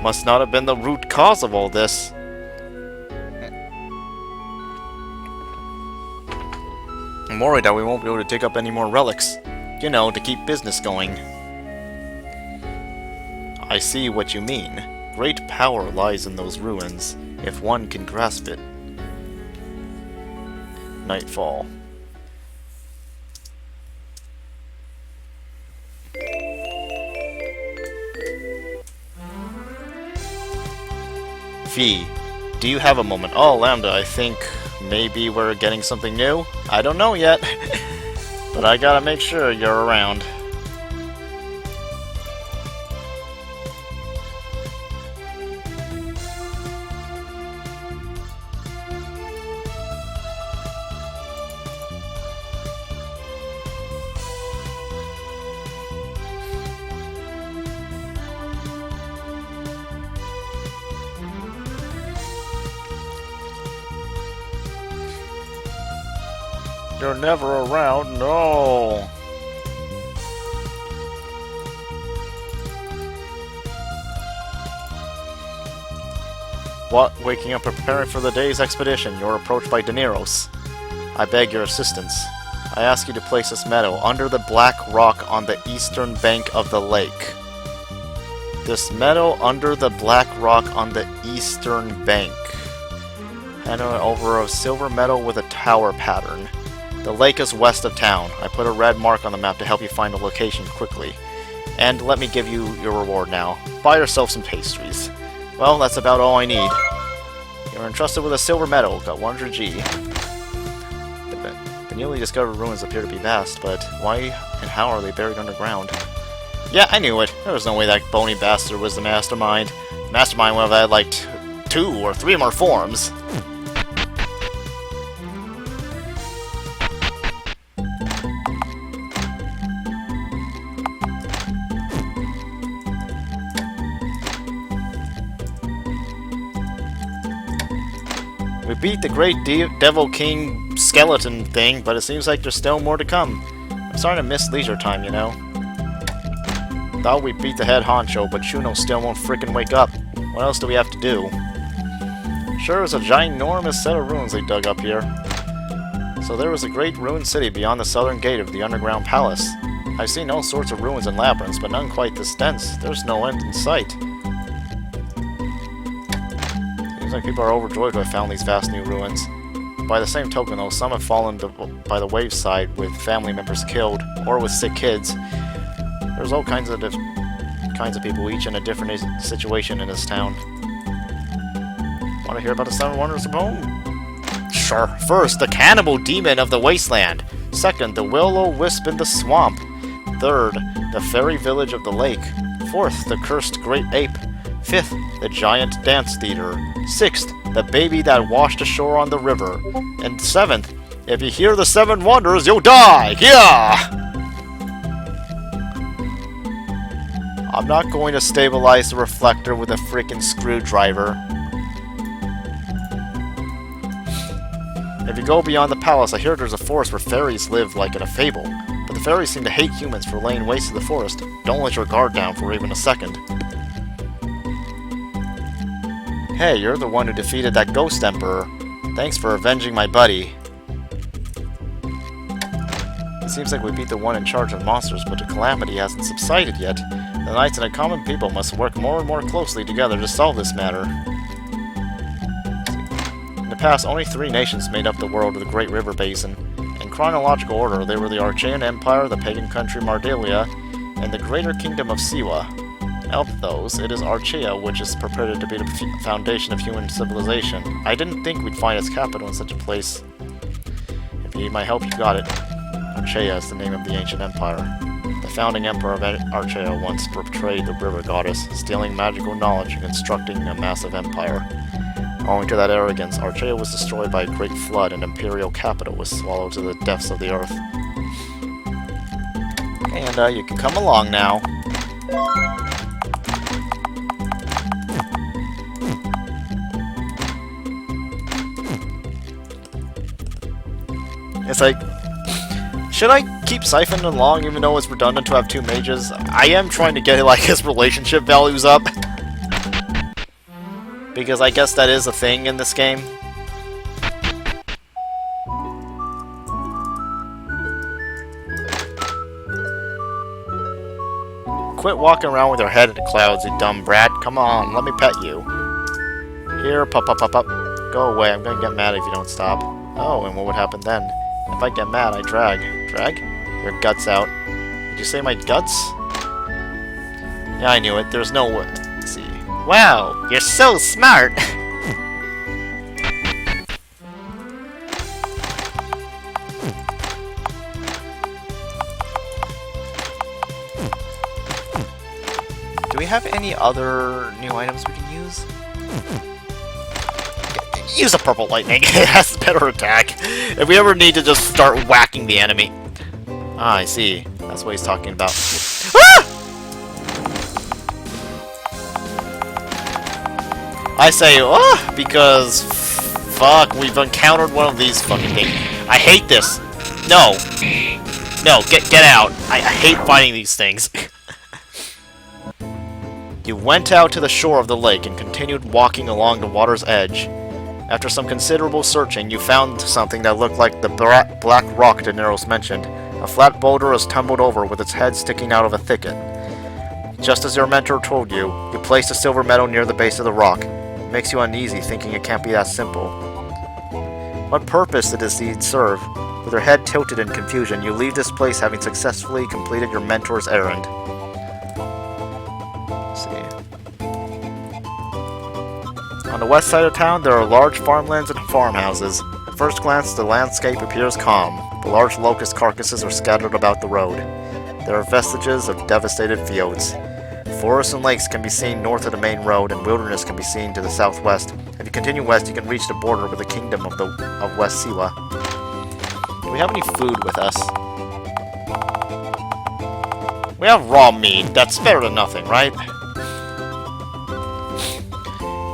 Must not have been the root cause of all this. I'm worried that we won't be able to dig up any more relics. You know, to keep business going. I see what you mean. Great power lies in those ruins, if one can grasp it. Nightfall. V, do you have a moment? Oh, Lambda, I think maybe we're getting something new? I don't know yet, but I gotta make sure you're around. You're never around, no! What? Waking up preparing for the day's expedition, you're approached by Daneros. I beg your assistance. I ask you to place this meadow under the black rock on the eastern bank of the lake. This meadow under the black rock on the eastern bank. Hand it over a silver meadow with a tower pattern. The lake is west of town. I put a red mark on the map to help you find the location quickly. And let me give you your reward now. Buy yourself some pastries. Well, that's about all I need. You're entrusted with a silver medal. Got 100 G. The newly discovered ruins appear to be vast, but why and how are they buried underground? Yeah, I knew it. There was no way that bony bastard was the mastermind. The mastermind would have had like 2 or 3 more forms. We beat the great Devil King skeleton thing, but it seems like there's still more to come. I'm starting to miss leisure time, you know. Thought we beat the head honcho, but Shuno still won't frickin' wake up. What else do we have to do? Sure is a ginormous set of ruins they dug up here. So there was a great ruined city beyond the southern gate of the underground palace. I've seen all sorts of ruins and labyrinths, but none quite this dense. There's no end in sight. Seems like people are overjoyed to have found these vast new ruins. By the same token, though, some have fallen by the wayside with family members killed, or with sick kids. There's all kinds of people, each in a different situation in this town. Want to hear about the 7 wonders of home? Sure. First, the cannibal demon of the wasteland. Second, the will-o-wisp in the swamp. Third, the fairy village of the lake. Fourth, the cursed great ape. Fifth, the giant dance theater. Sixth, the baby that washed ashore on the river. And seventh, if you hear the 7 wonders, you'll die! Yeah! I'm not going to stabilize the reflector with a frickin' screwdriver. If you go beyond the palace, I hear there's a forest where fairies live like in a fable. But the fairies seem to hate humans for laying waste to the forest. Don't let your guard down for even a second. Hey, you're the one who defeated that ghost emperor. Thanks for avenging my buddy. It seems like we beat the one in charge of monsters, but the calamity hasn't subsided yet. The knights and the common people must work more and more closely together to solve this matter. In the past, only 3 nations made up the world of the Great River Basin. In chronological order, they were the Archean Empire, the pagan country Mardalia, and the Greater Kingdom of Siwa. Of those, it is Archaea which is purported to be the foundation of human civilization. I didn't think we'd find its capital in such a place. If you need my help, you got it. Archaea is the name of the ancient empire. The founding emperor of Archaea once betrayed the river goddess, stealing magical knowledge and constructing a massive empire. Owing to that arrogance, Archaea was destroyed by a great flood and imperial capital was swallowed to the depths of the earth. And you can come along now. It's like, should I keep siphoning along even though it's redundant to have 2 mages? I am trying to get like his relationship values up. Because I guess that is a thing in this game. Quit walking around with your head in the clouds, you dumb brat. Come on, let me pet you. Here, pup. Go away, I'm gonna get mad if you don't stop. Oh, and what would happen then? If I get mad, I drag. Drag? Your guts out. Did you say my guts? Yeah, I knew it. There's no way. Let's see. Wow, you're so smart! Do we have any other new items we can use? Use a purple lightning. It has better attack. If we ever need to just start whacking the enemy. Ah, I see. That's what he's talking about. Ah! I say, because fuck, we've encountered one of these fucking things. I hate this. No! No, get out. I hate fighting these things. You went out to the shore of the lake and continued walking along the water's edge. After some considerable searching, you found something that looked like the black rock Daenerys mentioned. A flat boulder was tumbled over with its head sticking out of a thicket. Just as your mentor told you, you placed a silver medal near the base of the rock. It makes you uneasy, thinking it can't be that simple. What purpose did this deed serve? With your head tilted in confusion, you leave this place having successfully completed your mentor's errand. Let's see. On the west side of town, there are large farmlands and farmhouses. At first glance, the landscape appears calm. The large locust carcasses are scattered about the road. There are vestiges of devastated fields. Forests and lakes can be seen north of the main road, and wilderness can be seen to the southwest. If you continue west, you can reach the border with the kingdom of West Siwa. Do we have any food with us? We have raw meat. That's better than nothing, right?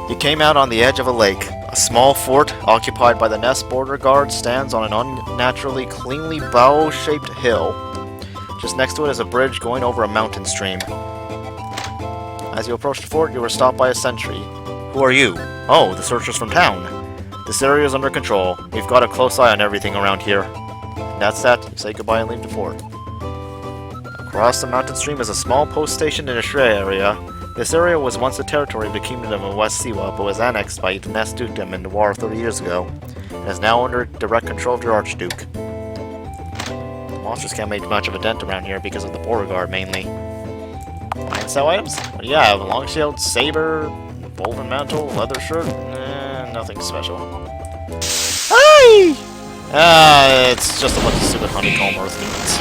You came out on the edge of a lake. A small fort, occupied by the Nest border guard, stands on an unnaturally cleanly bow-shaped hill. Just next to it is a bridge going over a mountain stream. As you approach the fort, you were stopped by a sentry. Who are you? Oh, the searchers from town. This area is under control. We've got a close eye on everything around here. And that's that. You say goodbye and leave the fort. Across the mountain stream is a small post station in a Shrey area. This area was once the territory of the Kingdom of West Siwa, but was annexed by the Nest Dukedom in the war 30 years ago, and is now under direct control of your Archduke. The monsters can't make much of a dent around here because of the border guard, mainly. Buy and sell items? What do you have? A long shield, saber, golden mantle, leather shirt? Nothing special. Hi! It's just a bunch of stupid honeycomb earth demons.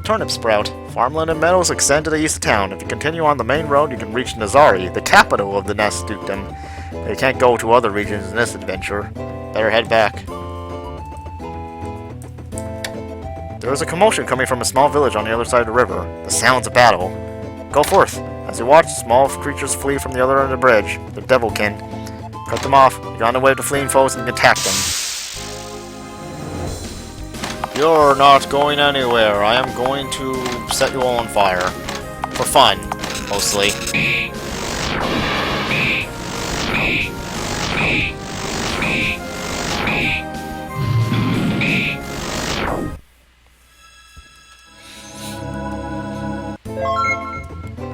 Turnip Sprout. Farmland and meadows extend to the east of town. If you continue on the main road, you can reach Nazari, the capital of the Nest Dukedom. But you can't go to other regions in this adventure. Better head back. There is a commotion coming from a small village on the other side of the river. The sounds of battle. Go forth. As you watch, small creatures flee from the other end of the bridge. The devilkin. Cut them off. You're on the way to fleeing foes and you can attack them. You're not going anywhere. I am going to set you all on fire. For fun, mostly.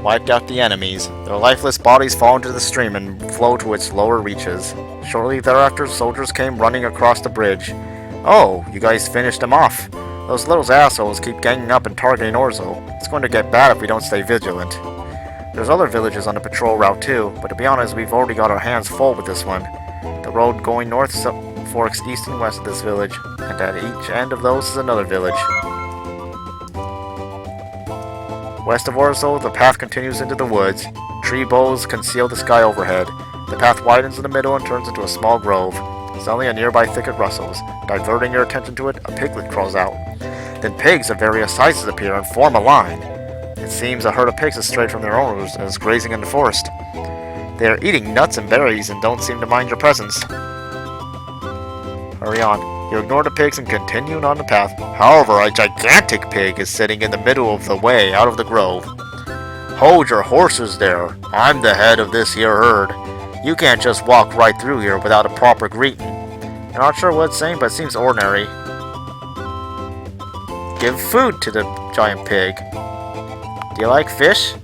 Wiped out the enemies. Their lifeless bodies fall into the stream and flow to its lower reaches. Shortly thereafter, soldiers came running across the bridge. Oh, you guys finished them off. Those little assholes keep ganging up and targeting Orzo. It's going to get bad if we don't stay vigilant. There's other villages on the patrol route too, but to be honest, we've already got our hands full with this one. The road going north forks east and west of this village, and at each end of those is another village. West of Orzo, the path continues into the woods. Tree boughs conceal the sky overhead. The path widens in the middle and turns into a small grove. Suddenly a nearby thicket rustles. Diverting your attention to it, a piglet crawls out. Then pigs of various sizes appear and form a line. It seems a herd of pigs has strayed from their owners and is grazing in the forest. They are eating nuts and berries and don't seem to mind your presence. Hurry on. You ignore the pigs and continue on the path. However, a gigantic pig is sitting in the middle of the way out of the grove. Hold your horses there. I'm the head of this here herd. You can't just walk right through here without a proper greeting. You're not sure what it's saying, but it seems ordinary. Give food to the giant pig. Do you like fish?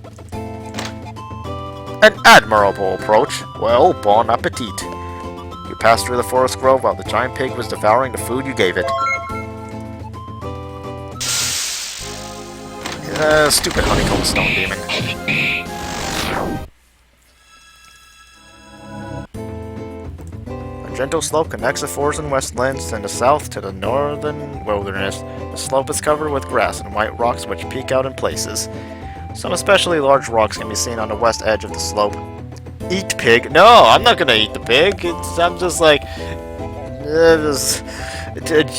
An admirable approach. Well, bon appetit. You passed through the forest grove while the giant pig was devouring the food you gave it. Stupid honeycomb stone demon. A gentle slope connects the forest and westlands and the south to the northern wilderness. The slope is covered with grass and white rocks which peek out in places. Some especially large rocks can be seen on the west edge of the slope. Eat pig? No, I'm not gonna eat the pig. I'm just like...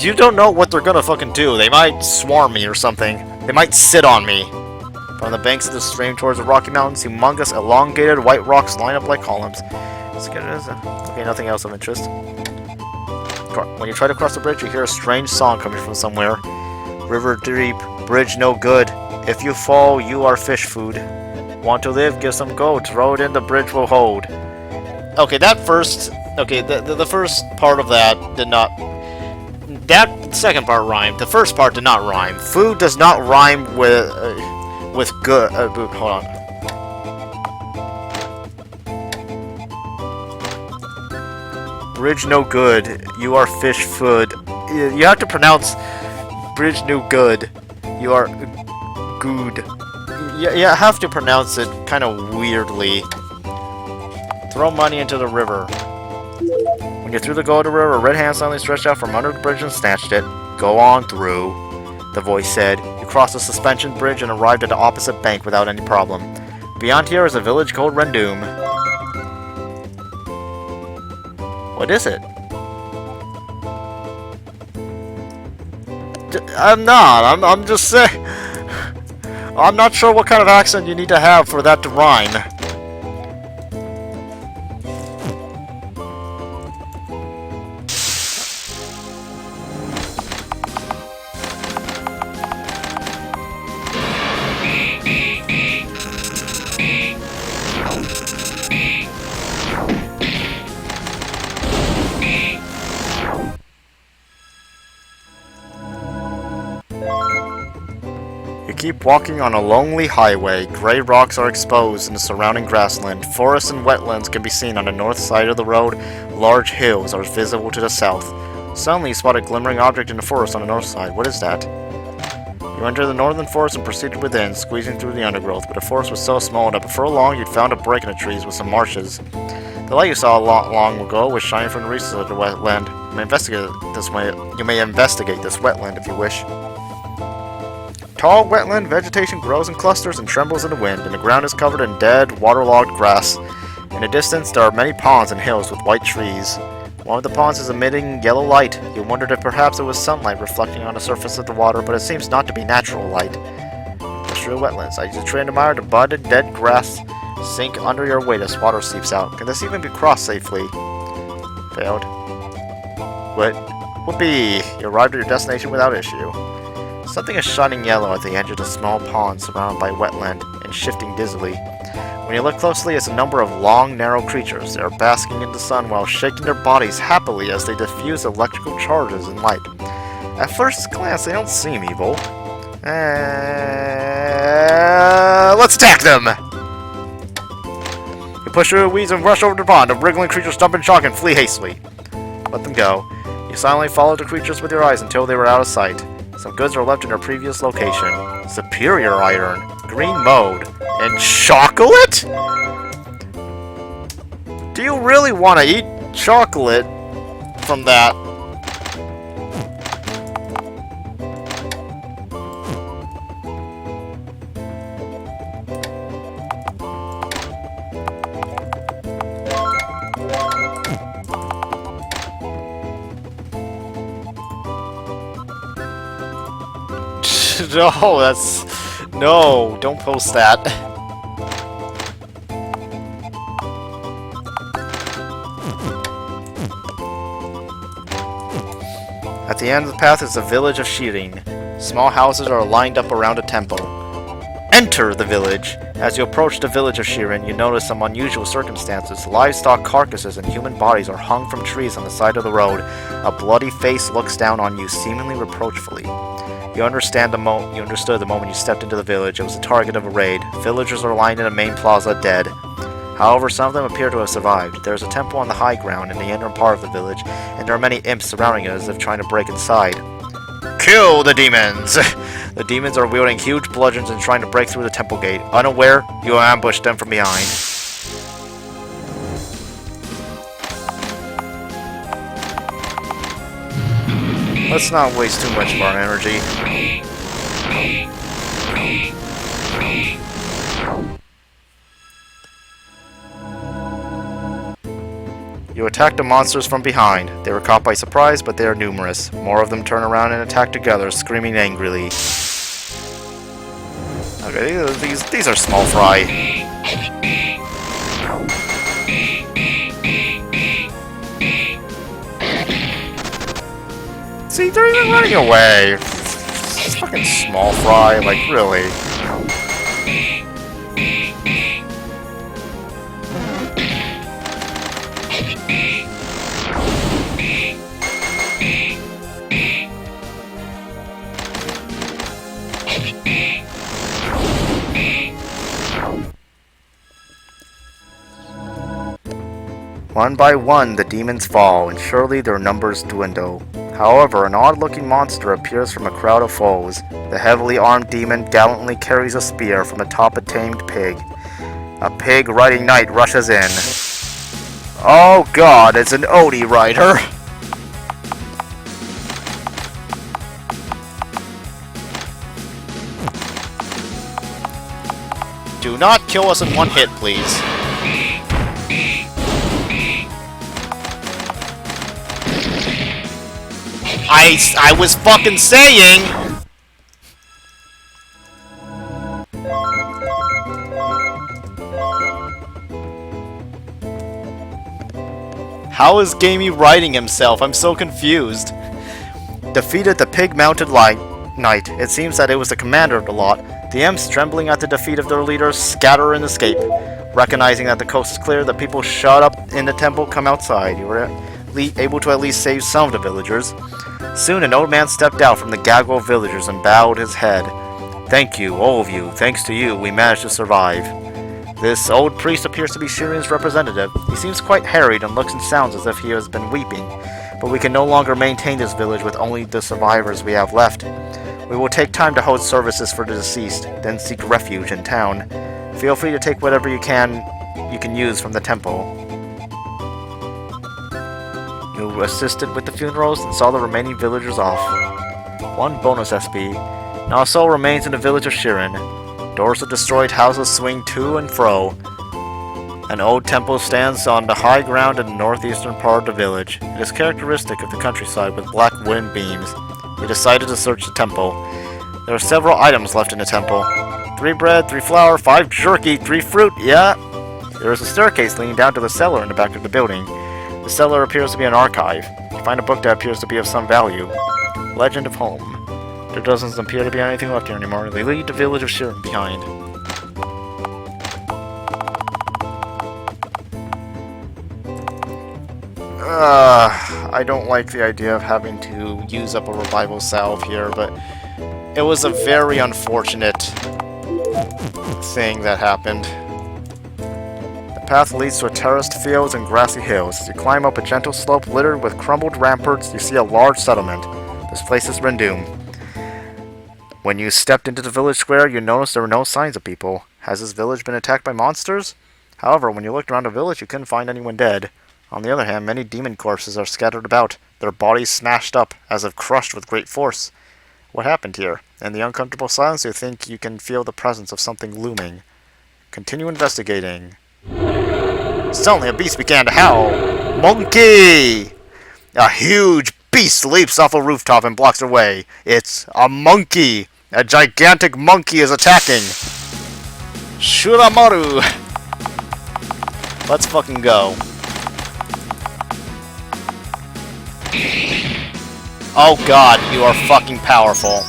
you don't know what they're gonna fucking do. They might swarm me or something. They might sit on me. From the banks of the stream towards the Rocky Mountains, humongous, elongated white rocks line up like columns. Okay, nothing else of interest. When you try to cross the bridge, you hear a strange song coming from somewhere. River deep, bridge no good. If you fall, you are fish food. Want to live? Give some gold. Throw it in, the bridge will hold. Okay, that first... Okay, the first part of that did not... That second part rhymed. The first part did not rhyme. Food does not rhyme with good... hold on. Bridge no good. You are fish food. You have to pronounce bridge no good. You are good. You have to pronounce it kind of weirdly. Throw money into the river. When you threw the gold into the river, a red hand suddenly stretched out from under the bridge and snatched it. Go on through, the voice said. You crossed the suspension bridge and arrived at the opposite bank without any problem. Beyond here is a village called Rendoom. What is it? I'm just saying. I'm not sure what kind of accent you need to have for that to rhyme. Keep walking on a lonely highway. Gray rocks are exposed in the surrounding grassland. Forests and wetlands can be seen on the north side of the road. Large hills are visible to the south. Suddenly you spot a glimmering object in the forest on the north side. What is that? You enter the northern forest and proceeded within, squeezing through the undergrowth, but the forest was so small that before long you'd found a break in the trees with some marshes. The light you saw long ago was shining from the recesses of the wetland. You may investigate this wetland if you wish. Tall wetland vegetation grows in clusters and trembles in the wind, and the ground is covered in dead, waterlogged grass. In the distance, there are many ponds and hills with white trees. One of the ponds is emitting yellow light. You wondered if perhaps it was sunlight reflecting on the surface of the water, but it seems not to be natural light. Industrial wetlands. As you try and admire the budded, dead grass sink under your weight as water seeps out. Can this even be crossed safely? Failed. What? Whoopee! You arrived at your destination without issue. Something is shining yellow at the edge of the small pond surrounded by wetland and shifting dizzily. When you look closely, it's a number of long, narrow creatures. They are basking in the sun while shaking their bodies happily as they diffuse electrical charges and light. At first glance, they don't seem evil. Let's attack them! You push through the weeds and rush over the pond. The wriggling creatures stump and shock and flee hastily. Let them go. You silently followed the creatures with your eyes until they were out of sight. Some goods are left in their previous location. Superior iron, green mode, and chocolate? Do you really want to eat chocolate from that? No, no, don't post that. At the end of the path is the village of Shirin. Small houses are lined up around a temple. Enter the village. As you approach the village of Shirin, you notice some unusual circumstances. Livestock carcasses and human bodies are hung from trees on the side of the road. A bloody face looks down on you, seemingly reproachfully. You understood the moment you stepped into the village. It was the target of a raid. Villagers are lying in the main plaza, dead. However, some of them appear to have survived. There is a temple on the high ground in the inner part of the village, and there are many imps surrounding it as if trying to break inside. Kill the demons! The demons are wielding huge bludgeons and trying to break through the temple gate. Unaware, you ambush them from behind. Let's not waste too much of our energy. You attack the monsters from behind. They were caught by surprise, but they are numerous. More of them turn around and attack together, screaming angrily. Okay, these are small fry. See, they're even running away. It's fucking small fry, like, really. One by one, the demons fall, and surely their numbers dwindle. However, an odd-looking monster appears from a crowd of foes. The heavily armed demon gallantly carries a spear from atop a tamed pig. A pig riding knight rushes in. Oh god, it's an Odie rider! Do not kill us in one hit, please. I was fucking saying! How is Gamey riding himself? I'm so confused. Defeated the pig-mounted knight. It seems that it was the commander of the lot. The imps, trembling at the defeat of their leaders, scatter and escape. Recognizing that the coast is clear, the people shut up in the temple come outside. You were able to at least save some of the villagers. Soon an old man stepped out from the gaggle of villagers and bowed his head. Thank you, all of you. Thanks to you, we managed to survive. This old priest appears to be Shirin's representative. He seems quite harried and looks and sounds as if he has been weeping. But we can no longer maintain this village with only the survivors we have left. We will take time to hold services for the deceased, then seek refuge in town. Feel free to take whatever you can use from the temple. You assisted with the funerals and saw the remaining villagers off. 1 bonus SP. Now a soul remains in the village of Shirin. Doors of destroyed houses swing to and fro. An old temple stands on the high ground in the northeastern part of the village. It is characteristic of the countryside with black wooden beams. We decided to search the temple. There are several items left in the temple. 3 bread, 3 flour, 5 jerky, 3 fruit, yeah! There is a staircase leading down to the cellar in the back of the building. The cellar appears to be an archive. You find a book that appears to be of some value. Legend of Home. There doesn't appear to be anything left here anymore. They leave the village of Shirin behind. I don't like the idea of having to use up a revival salve here, but it was a very unfortunate thing that happened. The path leads to a terraced fields and grassy hills. As you climb up a gentle slope littered with crumbled ramparts, you see a large settlement. This place is Rendum. When you stepped into the village square, you noticed there were no signs of people. Has this village been attacked by monsters? However, when you looked around the village, you couldn't find anyone dead. On the other hand, many demon corpses are scattered about, their bodies smashed up, as if crushed with great force. What happened here? In the uncomfortable silence, you think you can feel the presence of something looming. Continue investigating. Suddenly, a beast began to howl. Monkey! A huge beast leaps off a rooftop and blocks their way. It's a monkey! A gigantic monkey is attacking! Shuramaru! Let's fucking go. Oh god, you are fucking powerful.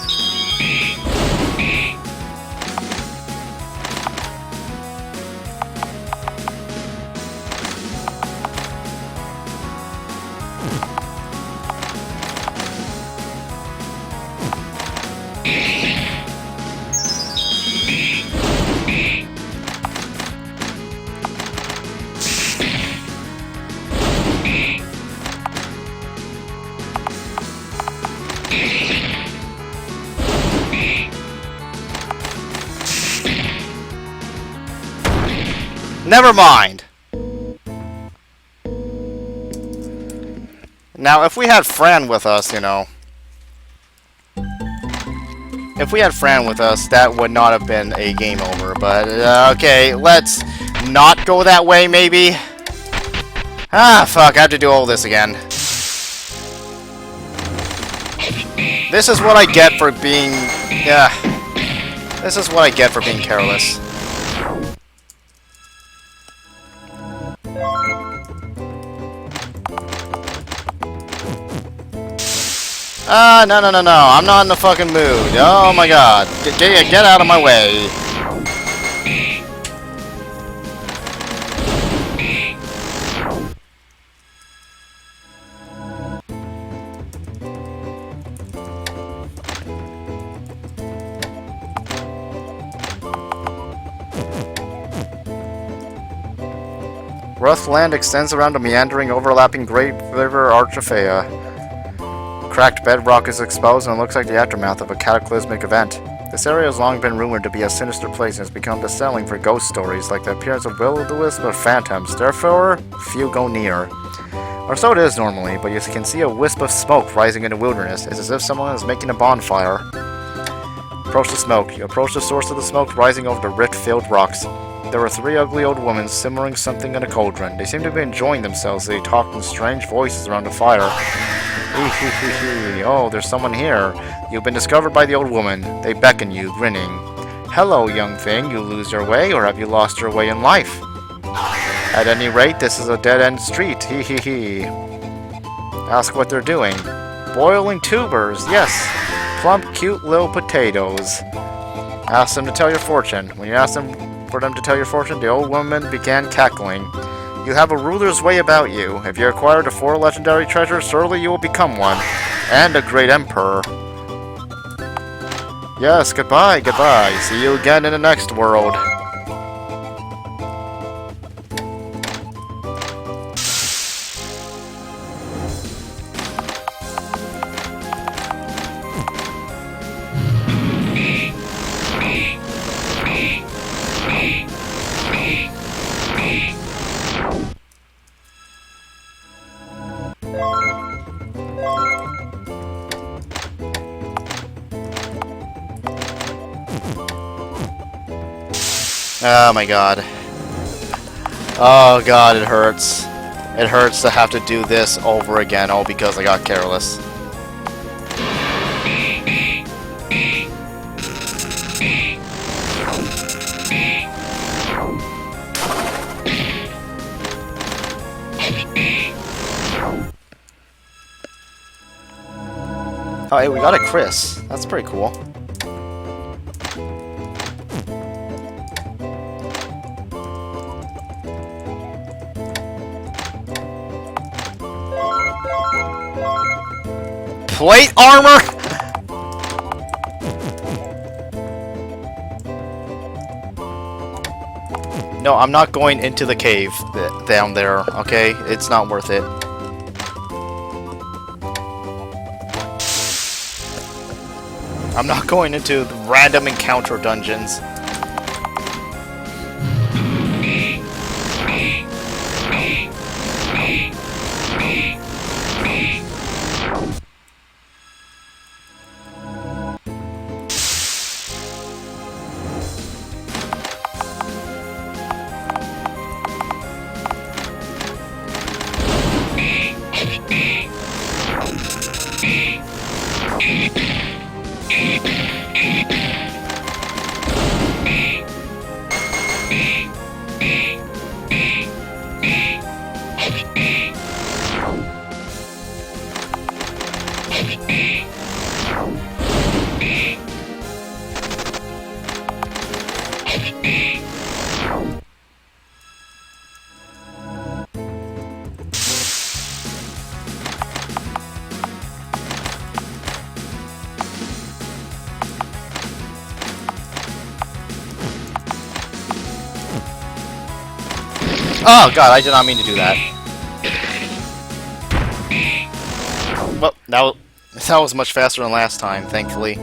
Never mind. Now, if we had Fran with us, you know. If we had Fran with us, that would not have been a game over. But, okay, let's not go that way, maybe. Ah, fuck, I have to do all this again. This is what I get for being... This is what I get for being careless. Ah, no, no, no, no. I'm not in the fucking mood. Oh my god. Get out of my way. Rough land extends around a meandering, overlapping Great River Archifea. Cracked bedrock is exposed and looks like the aftermath of a cataclysmic event. This area has long been rumored to be a sinister place and has become the setting for ghost stories like the appearance of will-o'-the-wisp or phantoms. Therefore, few go near. Or so it is normally, but you can see a wisp of smoke rising in the wilderness. It's as if someone is making a bonfire. Approach the smoke. You approach the source of the smoke rising over the rift-filled rocks. There were 3 ugly old women simmering something in a cauldron. They seemed to be enjoying themselves as they talked in strange voices around the fire. Oh, there's someone here. You've been discovered by the old woman. They beckon you, grinning. Hello, young thing. You lose your way, or have you lost your way in life? At any rate, this is a dead-end street. Ask what they're doing. Boiling tubers, yes. Plump, cute little potatoes. Ask them to tell your fortune. When you ask them for them to tell your fortune, the old woman began cackling. You have a ruler's way about you. If you acquire the 4 legendary treasures, surely you will become one. And a great emperor. Yes, goodbye, goodbye. See you again in the next world. Oh my god. Oh god, it hurts. It hurts to have to do this over again, all because I got careless. Oh, hey, we got a Chris. That's pretty cool. Plate armor? No, I'm not going into the cave down there, okay? It's not worth it. I'm not going into the random encounter dungeons. Oh god, I did not mean to do that. Well, that was much faster than last time, thankfully.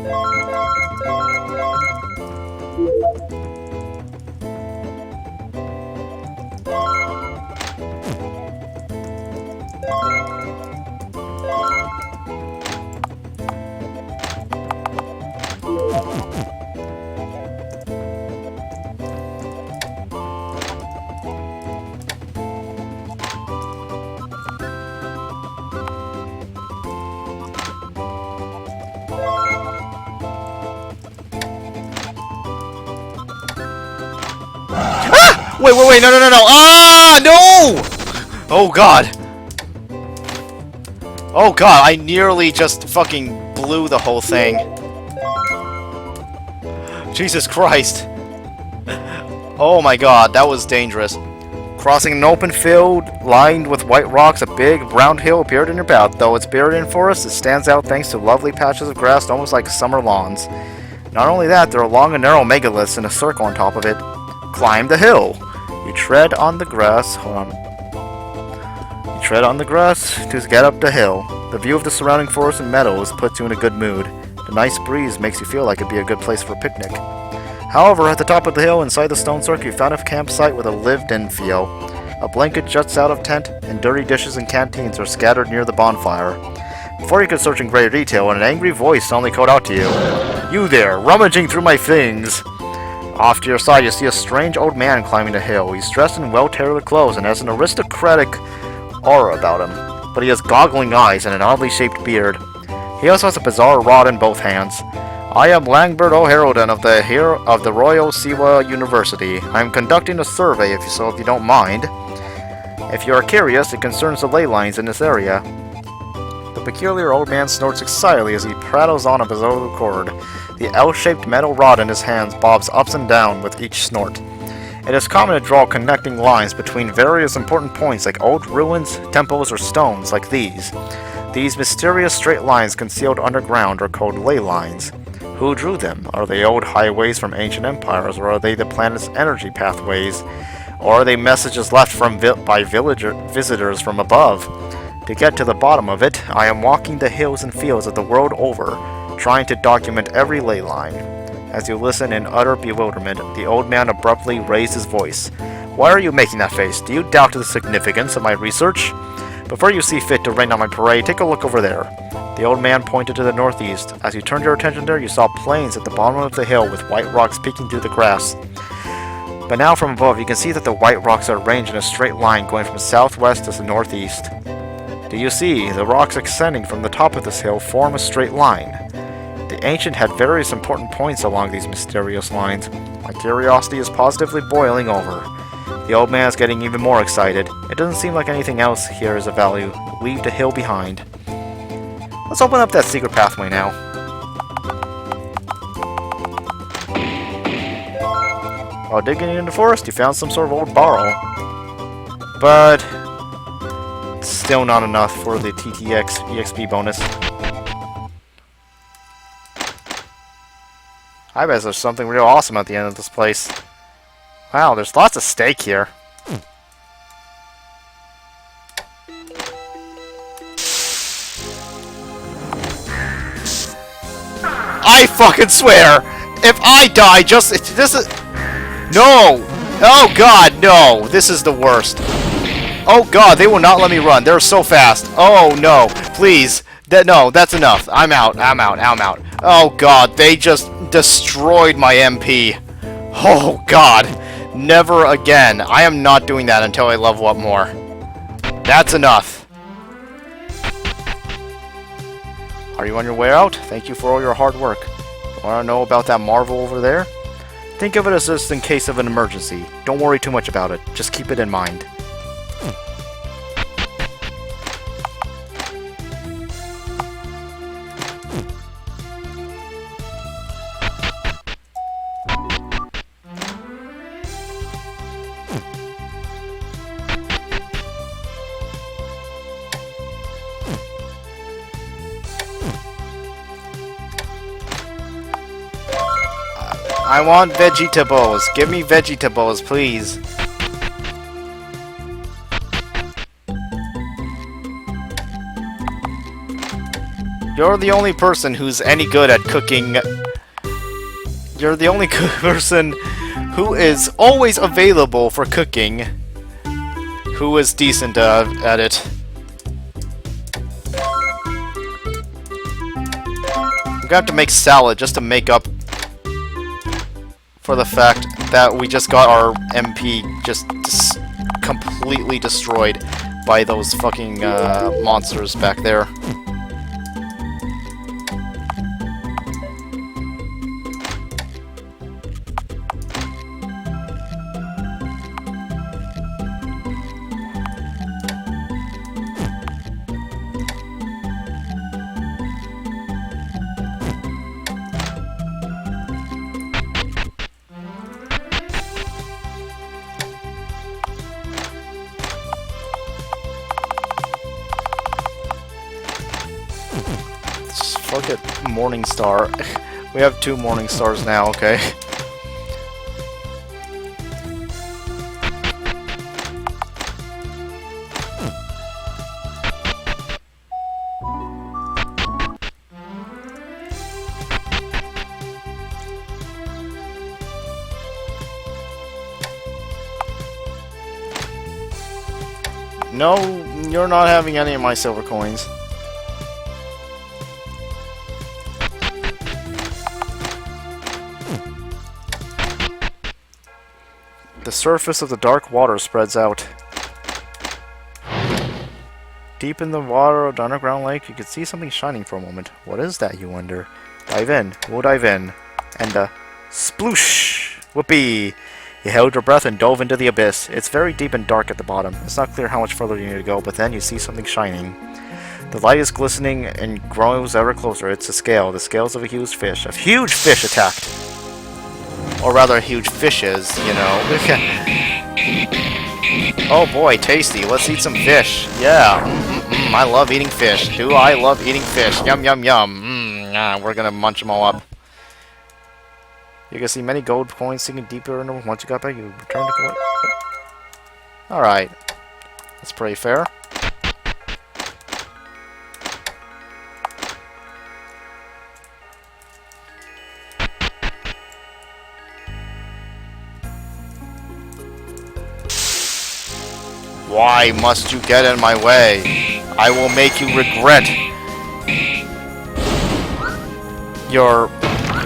wait, no, no, no, no! Ah, no! Oh god. Oh god, I nearly just fucking blew the whole thing. Jesus Christ. Oh my god, that was dangerous. Crossing an open field lined with white rocks, a big round hill appeared in your path. Though it's buried in forest, it stands out thanks to lovely patches of grass almost like summer lawns. Not only that, there are long and narrow megaliths in a circle on top of it. Climb the hill. You tread on the grass. Hold on. You tread on the grass to get up the hill. The view of the surrounding forest and meadows puts you in a good mood. The nice breeze makes you feel like it'd be a good place for a picnic. However, at the top of the hill, inside the stone circle, you found a campsite with a lived-in feel. A blanket juts out of tent, and dirty dishes and canteens are scattered near the bonfire. Before you could search in greater detail, an angry voice suddenly called out to you. You there, rummaging through my things! Off to your side, you see a strange old man climbing the hill. He's dressed in well-tailored clothes and has an aristocratic aura about him, but he has goggling eyes and an oddly shaped beard. He also has a bizarre rod in both hands. I am Langbert O'Harroden of the Royal Siwa University. I am conducting a survey, if you don't mind. If you are curious, it concerns the ley lines in this area. The peculiar old man snorts excitedly as he prattles on of his own accord. The L-shaped metal rod in his hands bobs up and down with each snort. It is common to draw connecting lines between various important points like old ruins, temples, or stones like these. These mysterious straight lines concealed underground are called ley lines. Who drew them? Are they old highways from ancient empires, or are they the planet's energy pathways? Or are they messages left by visitors from above? To get to the bottom of it, I am walking the hills and fields of the world over, trying to document every ley line. As you listen in utter bewilderment, the old man abruptly raised his voice. Why are you making that face? Do you doubt the significance of my research? Before you see fit to rain on my parade, take a look over there. The old man pointed to the northeast. As you turned your attention there, you saw plains at the bottom of the hill with white rocks peeking through the grass. But now from above, you can see that the white rocks are arranged in a straight line going from southwest to the northeast. Do you see? The rocks extending from the top of this hill form a straight line. The ancient had various important points along these mysterious lines. My curiosity is positively boiling over. The old man is getting even more excited. It doesn't seem like anything else here is of value. Leave the hill behind. Let's open up that secret pathway now. While digging in the forest, you found some sort of old barrel. But still not enough for the TTX EXP bonus. I bet there's something real awesome at the end of this place. Wow, there's lots of steak here. I fucking swear! If I die, this is... No! Oh god, no! This is the worst. Oh god, they will not let me run. They're so fast. Oh no, please. No, that's enough. I'm out. Oh god, they just destroyed my MP. Oh god. Never again. I am not doing that until I level up more. That's enough. Are you on your way out? Thank you for all your hard work. Want to know about that marvel over there? Think of it as just in case of an emergency. Don't worry too much about it. Just keep it in mind. I want vegetables. Give me vegetables, please. You're the only person who's any good at cooking. You're the only person who is always available for cooking. Who is decent at it. I'm gonna have to make salad just to make up for the fact that we just got our MP just completely destroyed by those fucking monsters back there. Fuck it, Morning Star. We have 2 Morning Stars now, okay? No, you're not having any of my silver coins. The surface of the dark water spreads out. Deep in the water of the underground lake, you can see something shining for a moment. What is that, you wonder? Dive in. We'll dive in. And, sploosh! Whoopee! You held your breath and dove into the abyss. It's very deep and dark at the bottom. It's not clear how much further you need to go, but then you see something shining. The light is glistening and grows ever closer. It's a scale. The scales of a huge fish. A huge fish attacked! Or rather, huge fishes, you know. Oh boy, tasty. Let's eat some fish. Yeah. I love eating fish. Do I love eating fish? Yum, yum, yum. We're gonna munch them all up. You can see many gold coins sinking deeper into once you got back, you return to collect. Alright. That's pretty fair. Why must you get in my way? I will make you regret your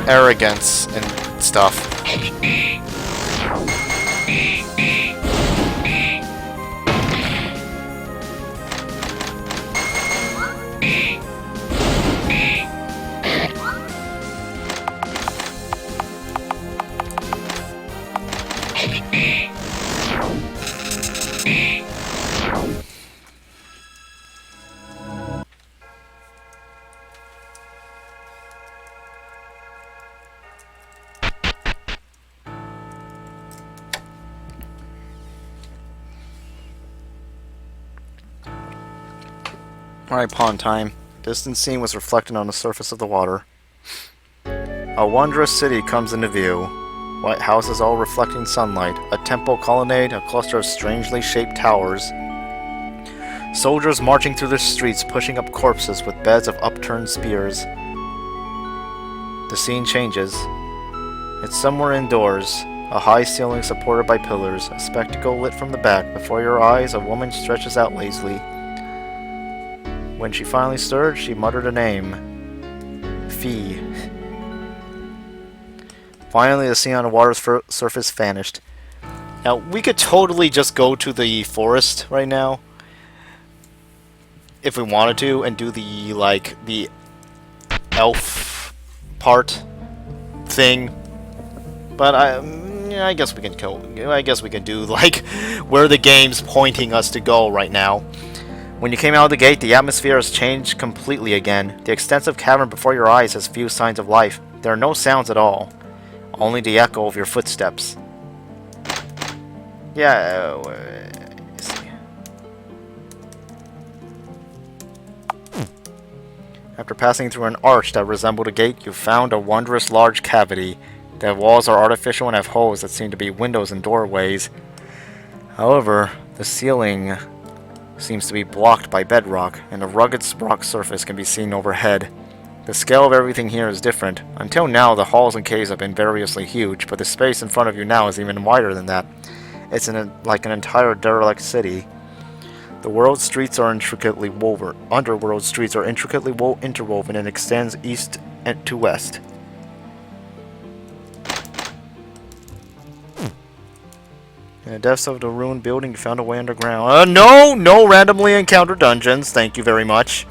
arrogance and stuff. Alright, pawn time. Distant scene was reflected on the surface of the water. A wondrous city comes into view. White houses all reflecting sunlight. A temple colonnade, a cluster of strangely shaped towers. Soldiers marching through the streets, pushing up corpses with beds of upturned spears. The scene changes. It's somewhere indoors. A high ceiling supported by pillars. A spectacle lit from the back. Before your eyes, a woman stretches out lazily. When she finally stirred, she muttered a name. Fee. Finally, the scene on the water's surface vanished. Now, we could totally just go to the forest right now. If we wanted to, and do the, like, the elf part thing. But I guess we can do, like, where the game's pointing us to go right now. When you came out of the gate, the atmosphere has changed completely again. The extensive cavern before your eyes has few signs of life. There are no sounds at all. Only the echo of your footsteps. Yeah, let's see. After passing through an arch that resembled a gate, you found a wondrous large cavity. The walls are artificial and have holes that seem to be windows and doorways. However, the ceiling seems to be blocked by bedrock, and a rugged rock surface can be seen overhead. The scale of everything here is different. Until now, the halls and caves have been variously huge, but the space in front of you now is even wider than that. It's like an entire derelict city. The world streets are intricately woven. Underworld streets are intricately interwoven and extends east to west. In the depths of the ruined building, you found a way underground. No randomly encountered dungeons. Thank you very much.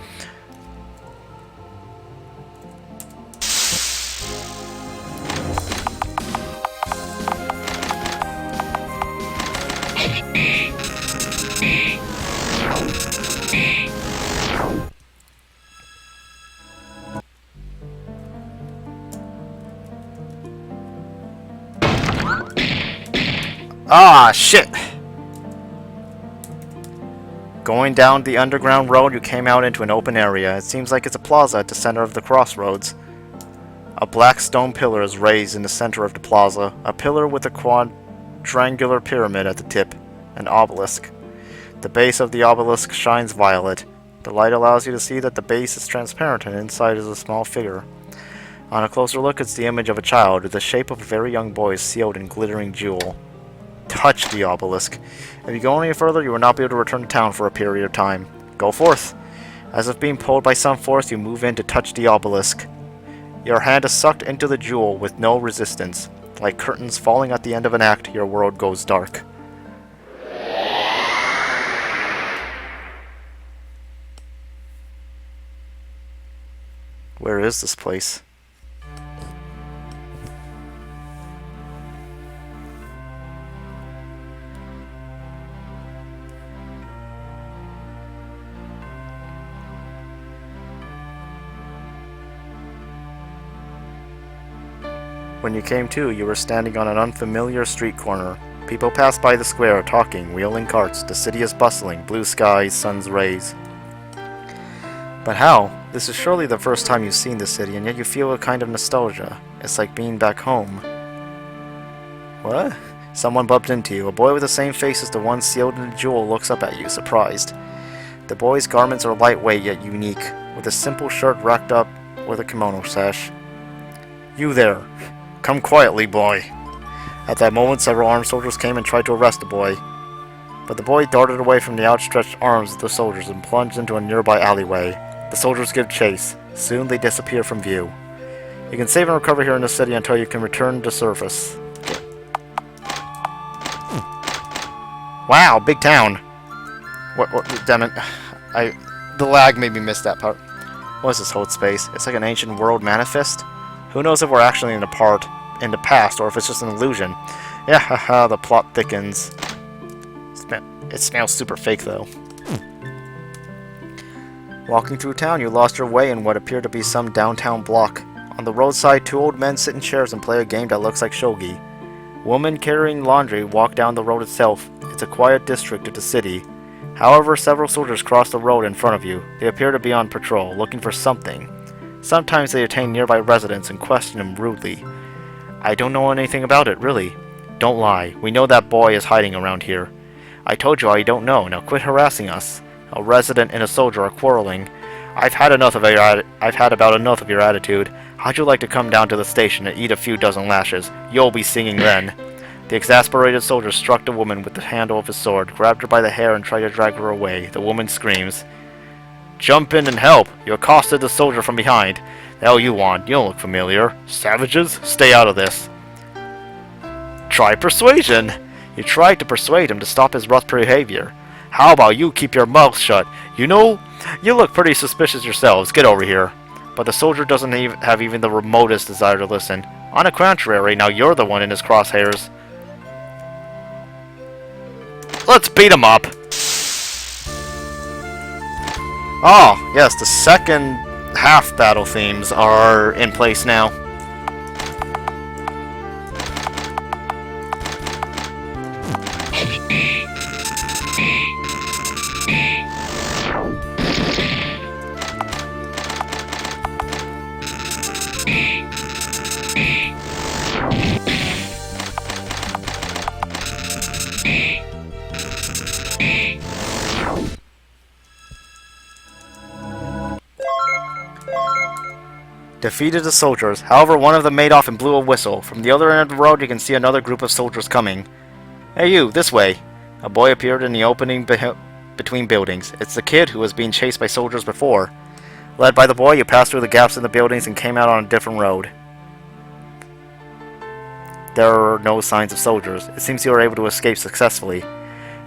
Ah, shit! Going down the underground road, you came out into an open area. It seems like it's a plaza at the center of the crossroads. A black stone pillar is raised in the center of the plaza, a pillar with a quadrangular pyramid at the tip, an obelisk. The base of the obelisk shines violet. The light allows you to see that the base is transparent and inside is a small figure. On a closer look, it's the image of a child, with the shape of a very young boy sealed in glittering jewel. Touch the obelisk. If you go any further, you will not be able to return to town for a period of time. Go forth. As if being pulled by some force, you move in to touch the obelisk. Your hand is sucked into the jewel with no resistance. Like curtains falling at the end of an act, your world goes dark. Where is this place? When you came to, you were standing on an unfamiliar street corner. People passed by the square, talking, wheeling carts. The city is bustling, blue skies, sun's rays. But how? This is surely the first time you've seen the city, and yet you feel a kind of nostalgia. It's like being back home. What? Someone bumped into you. A boy with the same face as the one sealed in the jewel looks up at you, surprised. The boy's garments are lightweight yet unique, with a simple shirt racked up with a kimono sash. You there. Come quietly, boy. At that moment, several armed soldiers came and tried to arrest the boy. But the boy darted away from the outstretched arms of the soldiers and plunged into a nearby alleyway. The soldiers give chase. Soon they disappear from view. You can save and recover here in the city until you can return to surface. Wow, big town. What, damn it. The lag made me miss that part. What is this hold space? It's like an ancient world manifest? Who knows if we're actually in the past, or if it's just an illusion. Yeah, haha, the plot thickens. It smells super fake, though. Walking through town, you lost your way in what appeared to be some downtown block. On the roadside, two old men sit in chairs and play a game that looks like shogi. Women carrying laundry walk down the road itself. It's a quiet district of the city. However, several soldiers cross the road in front of you. They appear to be on patrol, looking for something. Sometimes they detain nearby residents and question them rudely. I don't know anything about it, really. Don't lie. We know that boy is hiding around here. I told you I don't know. Now quit harassing us. A resident and a soldier are quarreling. I've had about enough of your attitude. How'd you like to come down to the station and eat a few dozen lashes? You'll be singing then. The exasperated soldier struck the woman with the handle of his sword, grabbed her by the hair and tried to drag her away. The woman screams. Jump in and help! You accosted the soldier from behind. The hell you want? You don't look familiar. Savages? Stay out of this. Try persuasion! You tried to persuade him to stop his rough behavior. How about you keep your mouth shut? You know, you look pretty suspicious yourselves. Get over here. But the soldier doesn't have even the remotest desire to listen. On the contrary, now you're the one in his crosshairs. Let's beat him up! Oh, yes, the second half battle themes are in place now. Defeated the soldiers. However, one of them made off and blew a whistle. From the other end of the road, you can see another group of soldiers coming. Hey you, this way. A boy appeared in the opening between buildings. It's the kid who was being chased by soldiers before. Led by the boy, you passed through the gaps in the buildings and came out on a different road. There are no signs of soldiers. It seems you were able to escape successfully.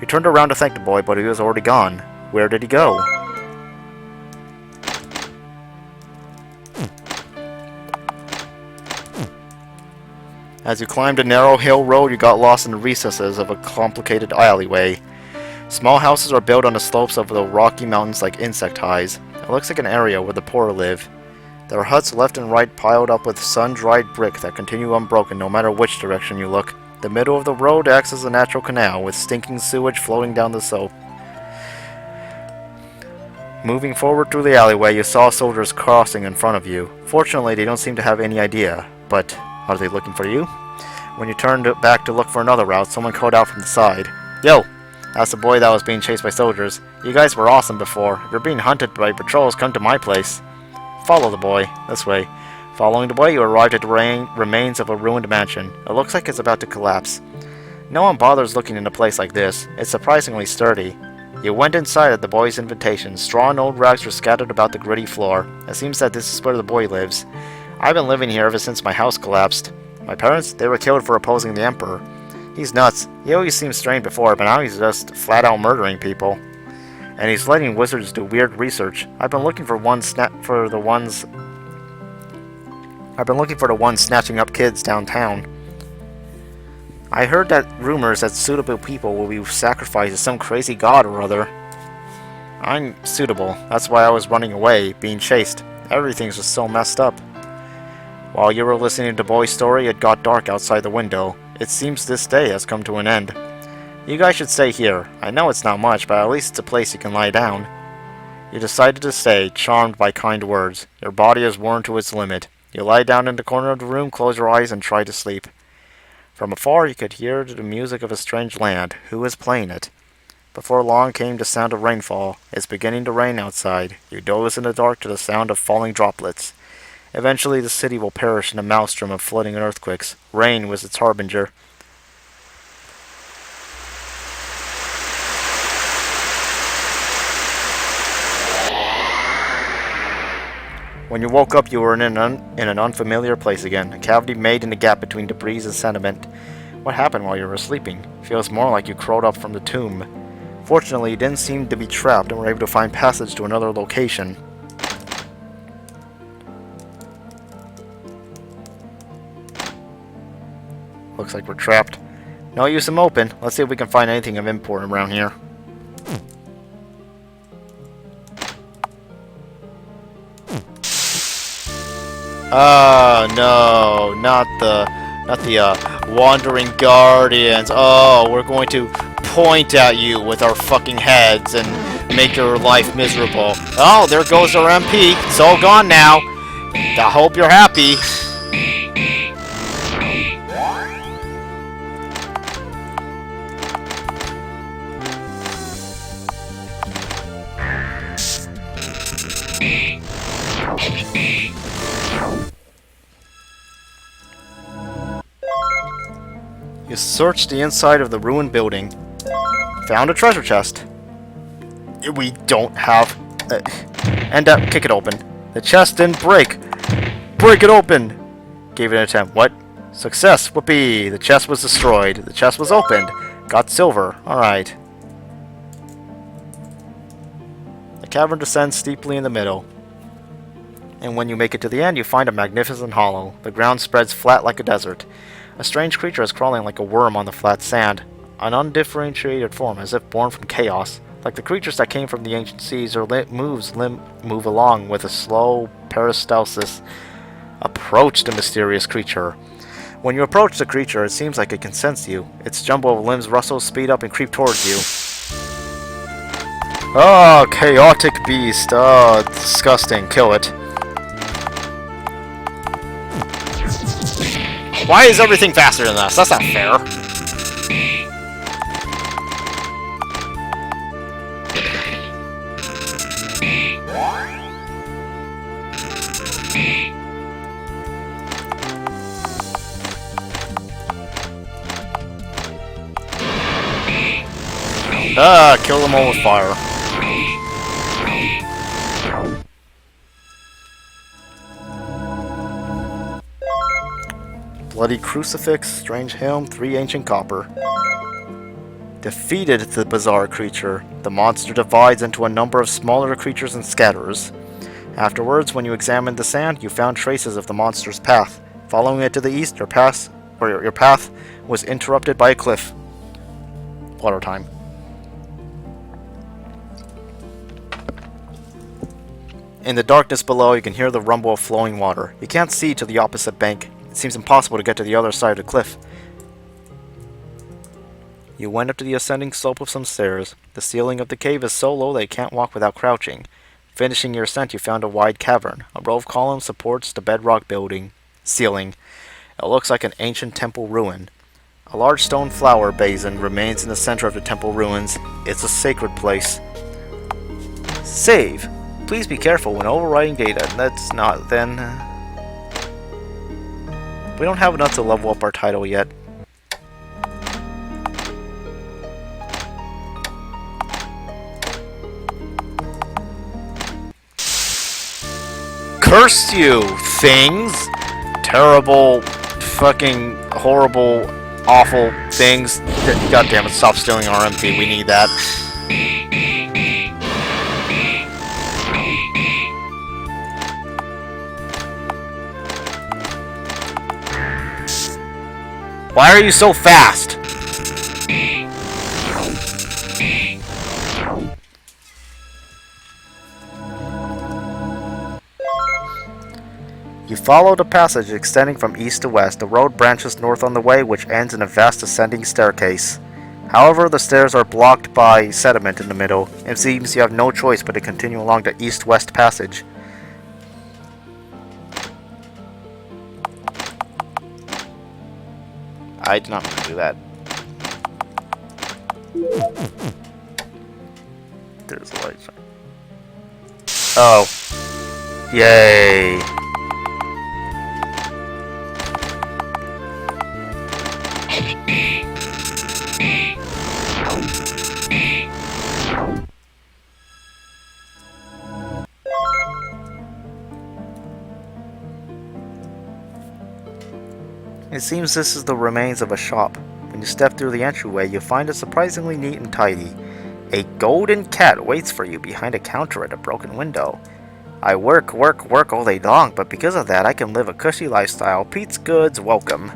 You turned around to thank the boy, but he was already gone. Where did he go? As you climbed a narrow hill road, you got lost in the recesses of a complicated alleyway. Small houses are built on the slopes of the rocky mountains like insect hives. It looks like an area where the poor live. There are huts left and right piled up with sun-dried brick that continue unbroken no matter which direction you look. The middle of the road acts as a natural canal with stinking sewage flowing down the slope. Moving forward through the alleyway, you saw soldiers crossing in front of you. Fortunately, they don't seem to have any idea, but are they looking for you? When you turned back to look for another route, someone called out from the side. Yo! That's the boy that was being chased by soldiers. You guys were awesome before. If you're being hunted by patrols, come to my place. Follow the boy. This way. Following the boy, you arrived at the remains of a ruined mansion. It looks like it's about to collapse. No one bothers looking in a place like this. It's surprisingly sturdy. You went inside at the boy's invitation. Straw and old rags were scattered about the gritty floor. It seems that this is where the boy lives. I've been living here ever since my house collapsed. My parents, they were killed for opposing the Emperor. He's nuts. He always seemed strange before, but now he's just flat out murdering people. And he's letting wizards do weird research. I've been looking for the ones snatching up kids downtown. I heard that rumors that suitable people will be sacrificed to some crazy god or other. I'm suitable. That's why I was running away, being chased. Everything's just so messed up. While you were listening to the boy's story, it got dark outside the window. It seems this day has come to an end. You guys should stay here. I know it's not much, but at least it's a place you can lie down. You decided to stay, charmed by kind words. Your body is worn to its limit. You lie down in the corner of the room, close your eyes, and try to sleep. From afar you could hear the music of a strange land. Who is playing it? Before long came the sound of rainfall. It's beginning to rain outside. You doze in the dark to the sound of falling droplets. Eventually the city will perish in a maelstrom of flooding and earthquakes. Rain was its harbinger. When you woke up, you were in an unfamiliar place again, a cavity made in the gap between debris and sediment. What happened while you were sleeping? Feels more like you crawled up from the tomb. Fortunately, you didn't seem to be trapped and were able to find passage to another location. Looks like we're trapped. No use in moping. Let's see if we can find anything of import around here. No, not the wandering guardians. Oh, we're going to point at you with our fucking heads and make your life miserable. Oh, there goes our MP. It's all gone now. I hope you're happy. You searched the inside of the ruined building. Found a treasure chest. We don't have... kick it open. The chest didn't break. Break it open! Gave it an attempt. What? Success! Whoopee! The chest was destroyed. The chest was opened. Got silver. Alright. The cavern descends steeply in the middle. And when you make it to the end, you find a magnificent hollow. The ground spreads flat like a desert. A strange creature is crawling like a worm on the flat sand. An undifferentiated form, as if born from chaos. Like the creatures that came from the ancient seas, or move along with a slow peristalsis. Approach the mysterious creature. When you approach the creature, it seems like it can sense you. Its jumble of limbs rustle, speed up, and creep towards you. Oh, chaotic beast. Oh, disgusting. Kill it. Why is everything faster than us? That's not fair. Kill them all with fire. Bloody crucifix, strange helm, 3 ancient copper. Defeated the bizarre creature. The monster divides into a number of smaller creatures and scatters. Afterwards, when you examined the sand, you found traces of the monster's path. Following it to the east, your path was interrupted by a cliff. Water time. In the darkness below, you can hear the rumble of flowing water. You can't see to the opposite bank. It seems impossible to get to the other side of the cliff. You went up to the ascending slope of some stairs. The ceiling of the cave is so low that you can't walk without crouching. Finishing your ascent, you found a wide cavern. A row of columns supports the bedrock building ceiling. It looks like an ancient temple ruin. A large stone flower basin remains in the center of the temple ruins. It's a sacred place. Save. Please be careful when overwriting data. That's not then. We don't have enough to level up our title yet. Curse you, things! Terrible, fucking, horrible, awful things. God damn it, stop stealing our MP, we need that. Why are you so fast? You follow the passage extending from east to west. The road branches north on the way, which ends in a vast ascending staircase. However, the stairs are blocked by sediment in the middle. It seems you have no choice but to continue along the east-west passage. I did not mean to do that. There's a light. Oh. Yay. It seems this is the remains of a shop. When you step through the entryway, you find it surprisingly neat and tidy. A golden cat waits for you behind a counter at a broken window. I work all day long, but because of that, I can live a cushy lifestyle. Pete's Goods, welcome.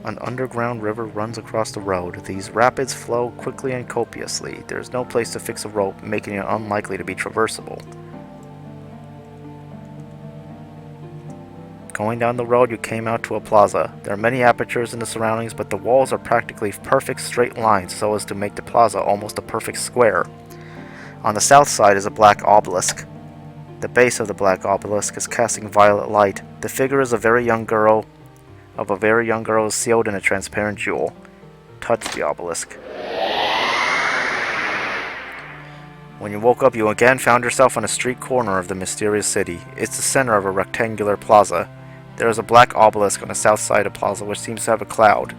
An underground river runs across the road. These rapids flow quickly and copiously. There is no place to fix a rope, making it unlikely to be traversable. Going down the road, you came out to a plaza. There are many apertures in the surroundings, but the walls are practically perfect straight lines so as to make the plaza almost a perfect square. On the south side is a black obelisk. The base of the black obelisk is casting violet light. The figure is a very young girl is sealed in a transparent jewel. Touch the obelisk. When you woke up, you again found yourself on a street corner of the mysterious city. It's the center of a rectangular plaza. There is a black obelisk on the south side of the plaza which seems to have a crowd.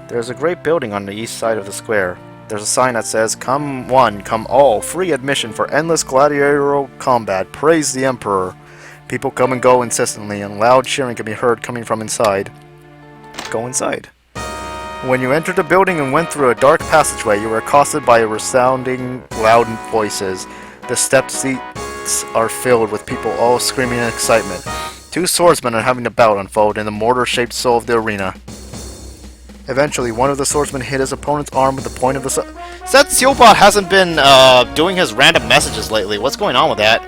There's a great building on the east side of the square. There's a sign that says, "Come one, come all, free admission for endless gladiatorial combat, praise the Emperor." People come and go incessantly, and loud cheering can be heard coming from inside. Go inside. When you entered the building and went through a dark passageway, you were accosted by resounding, loud voices. The stepped seats are filled with people all screaming in excitement. Two swordsmen are having a bout unfold in the mortar-shaped soul of the arena. Eventually, one of the swordsmen hit his opponent's arm with the point of the sword. Said Sealbot hasn't been doing his random messages lately. What's going on with that?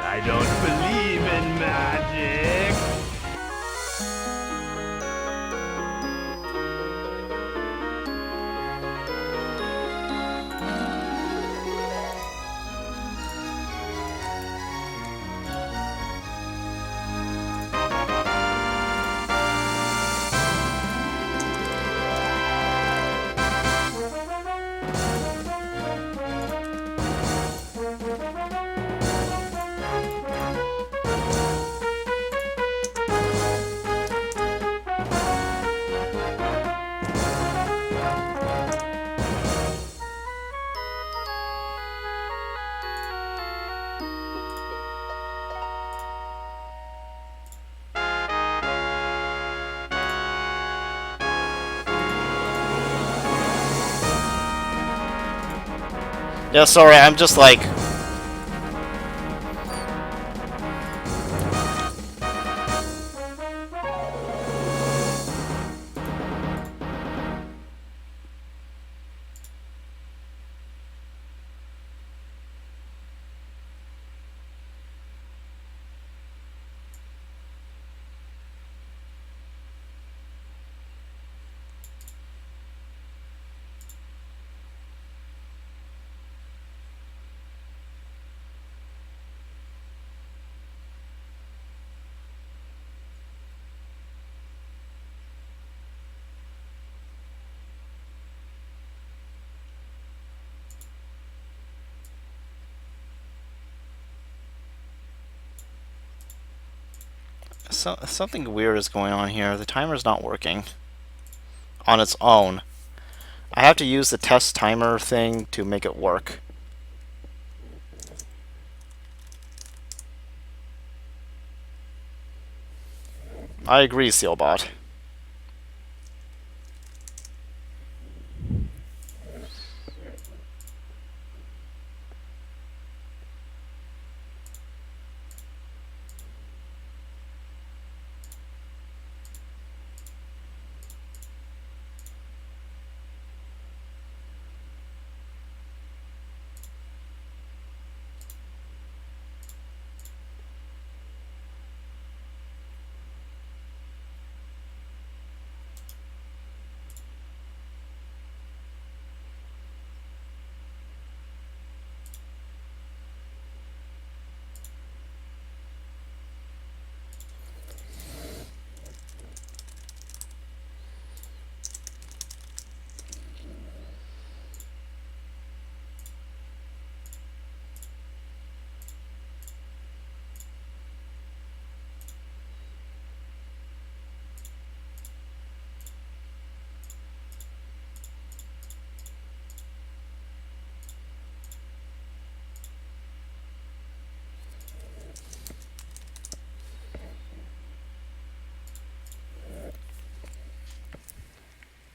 I don't believe in magic. Yeah, sorry, I'm just like... something weird is going on here. The timer's not working on its own. I have to use the test timer thing to make it work. I agree, Sealbot.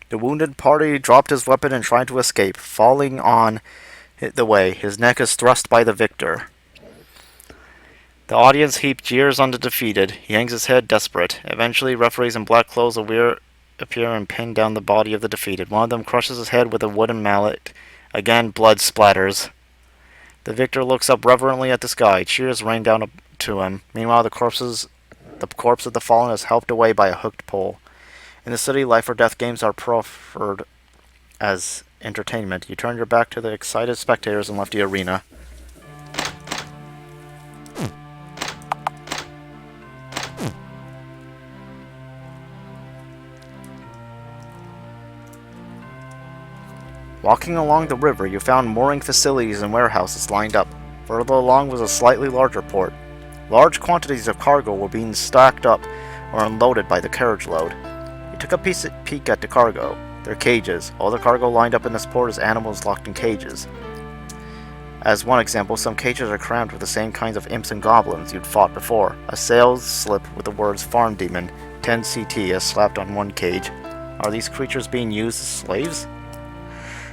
The wounded party dropped his weapon and tried to escape, falling on the way. His neck is thrust by the victor. The audience heaped jeers on the defeated. He hangs his head, desperate. Eventually, referees in black clothes appear and pin down the body of the defeated. One of them crushes his head with a wooden mallet. Again, blood splatters. The victor looks up reverently at the sky. Cheers rain down to him. Meanwhile, the corpse of the fallen is helped away by a hooked pole. In the city, life or death games are proffered as entertainment. You turn your back to the excited spectators and left the arena. Walking along the river, you found mooring facilities and warehouses lined up. Further along was a slightly larger port. Large quantities of cargo were being stacked up or unloaded by the carriage load. You took a peek at the cargo. They're cages. All the cargo lined up in this port is animals locked in cages. As one example, some cages are crammed with the same kinds of imps and goblins you'd fought before. A sales slip with the words Farm Demon 10 CT is slapped on one cage. Are these creatures being used as slaves?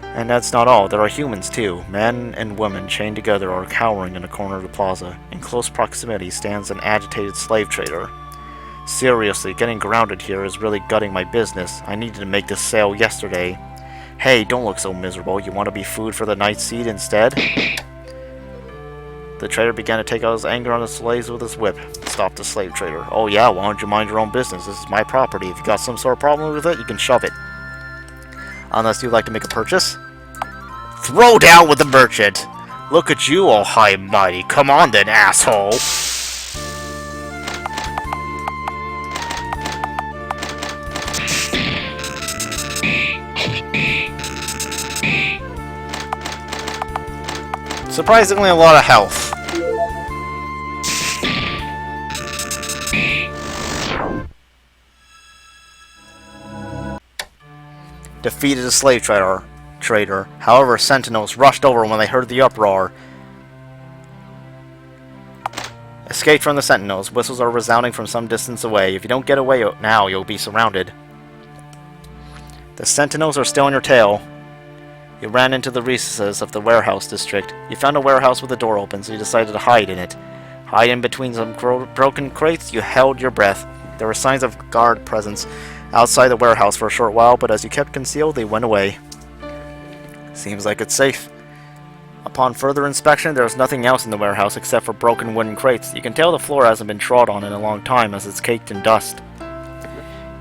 And that's not all. There are humans too. Men and women chained together or cowering in a corner of the plaza. In close proximity stands an agitated slave trader. Seriously, getting grounded here is really gutting my business. I needed to make this sale yesterday. Hey, don't look so miserable. You want to be food for the night seed instead? The trader began to take out his anger on the slaves with his whip. Stopped the slave trader. Oh yeah, why don't you mind your own business? This is my property. If you got some sort of problem with it, you can shove it. Unless you'd like to make a purchase? Throw down with the merchant! Look at you, all high and mighty. Come on then, asshole! Surprisingly, a lot of health. Defeated a slave trader. However, sentinels rushed over when they heard the uproar. Escaped from the sentinels. Whistles are resounding from some distance away. If you don't get away now, you'll be surrounded. The sentinels are still on your tail. You ran into the recesses of the warehouse district. You found a warehouse with a door open, so you decided to hide in it. Hide in between some broken crates, you held your breath. There were signs of guard presence outside the warehouse for a short while, but as you kept concealed, they went away. Seems like it's safe. Upon further inspection, there was nothing else in the warehouse except for broken wooden crates. You can tell the floor hasn't been trod on in a long time as it's caked in dust.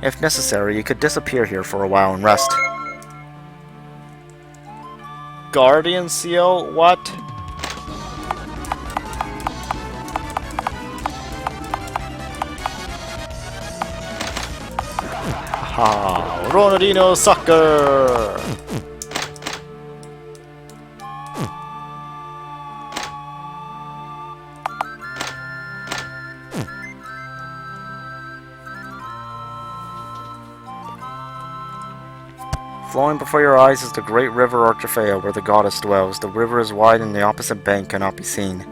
If necessary, you could disappear here for a while and rest. Guardian seal? What? Ha! Ronaldinho soccer! Flowing before your eyes is the great river Orchifea, where the goddess dwells. The river is wide and the opposite bank cannot be seen.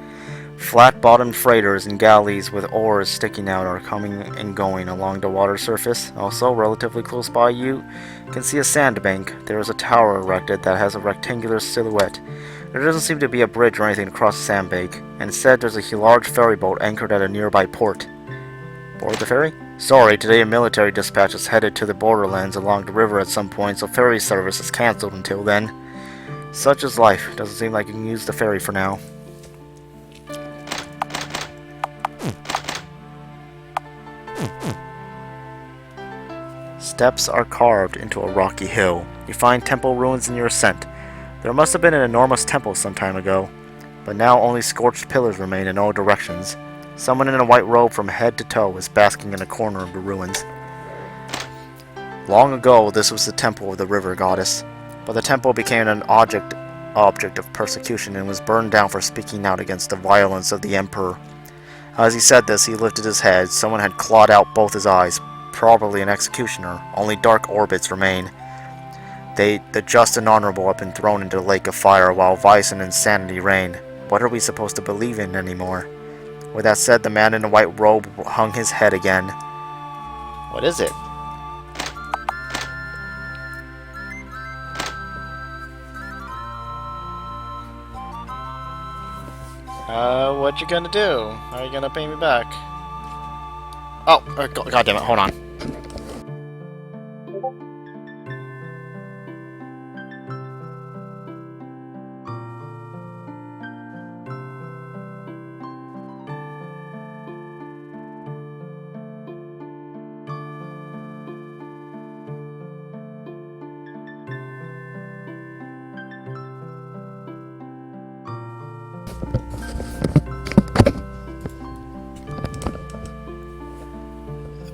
Flat-bottomed freighters and galleys with oars sticking out are coming and going along the water surface. Also, relatively close by you can see a sandbank. There is a tower erected that has a rectangular silhouette. There doesn't seem to be a bridge or anything across the sandbank. Instead, there's a large ferry boat anchored at a nearby port. Board the ferry? Sorry, today a military dispatch is headed to the borderlands along the river at some point, so ferry service is cancelled until then. Such is life. Doesn't seem like you can use the ferry for now. Steps are carved into a rocky hill. You find temple ruins in your ascent. There must have been an enormous temple some time ago, but now only scorched pillars remain in all directions. Someone in a white robe from head to toe is basking in a corner of the ruins. Long ago, this was the temple of the river goddess, but the temple became an object of persecution and was burned down for speaking out against the violence of the emperor. As he said this, he lifted his head. Someone had clawed out both his eyes, probably an executioner. Only dark orbits remain. The just and honorable have been thrown into the lake of fire, while vice and insanity reign. What are we supposed to believe in anymore? With that said, the man in the white robe hung his head again. What is it? What you gonna do? Are you gonna pay me back? Oh, God damn it, hold on.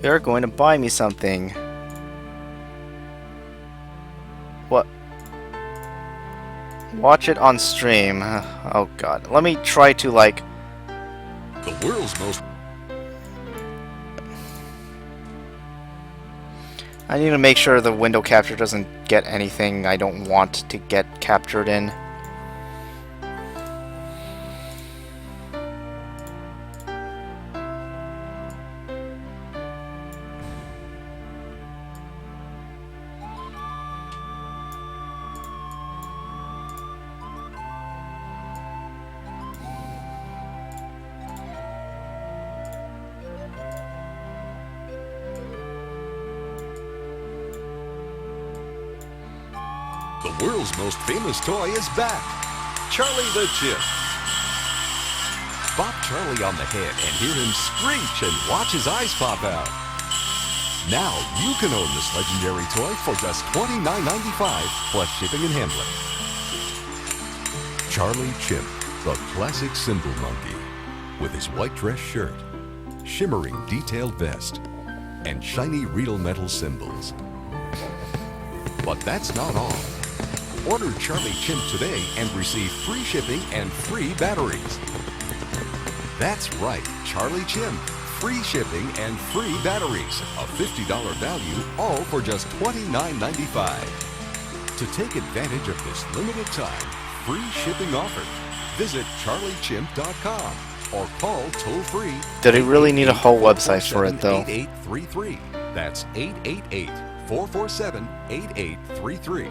They're going to buy me something. What? Watch it on stream. Oh god. Let me try to like... The world's most... I need to make sure the window capture doesn't get anything I don't want to get captured in. The world's most famous toy is back. Charlie the Chimp. Bop Charlie on the head and hear him screech and watch his eyes pop out. Now you can own this legendary toy for just $29.95 plus shipping and handling. Charlie Chimp, the classic symbol monkey, with his white dress shirt, shimmering detailed vest, and shiny real metal symbols. But that's not all. Order Charlie Chimp today and receive free shipping and free batteries. That's right, Charlie Chimp. Free shipping and free batteries. A $50 value, all for just $29.95. To take advantage of this limited time free shipping offer, visit charliechimp.com or call toll-free. Did he really need a whole website for it, though? 8833. That's 888-447-8833.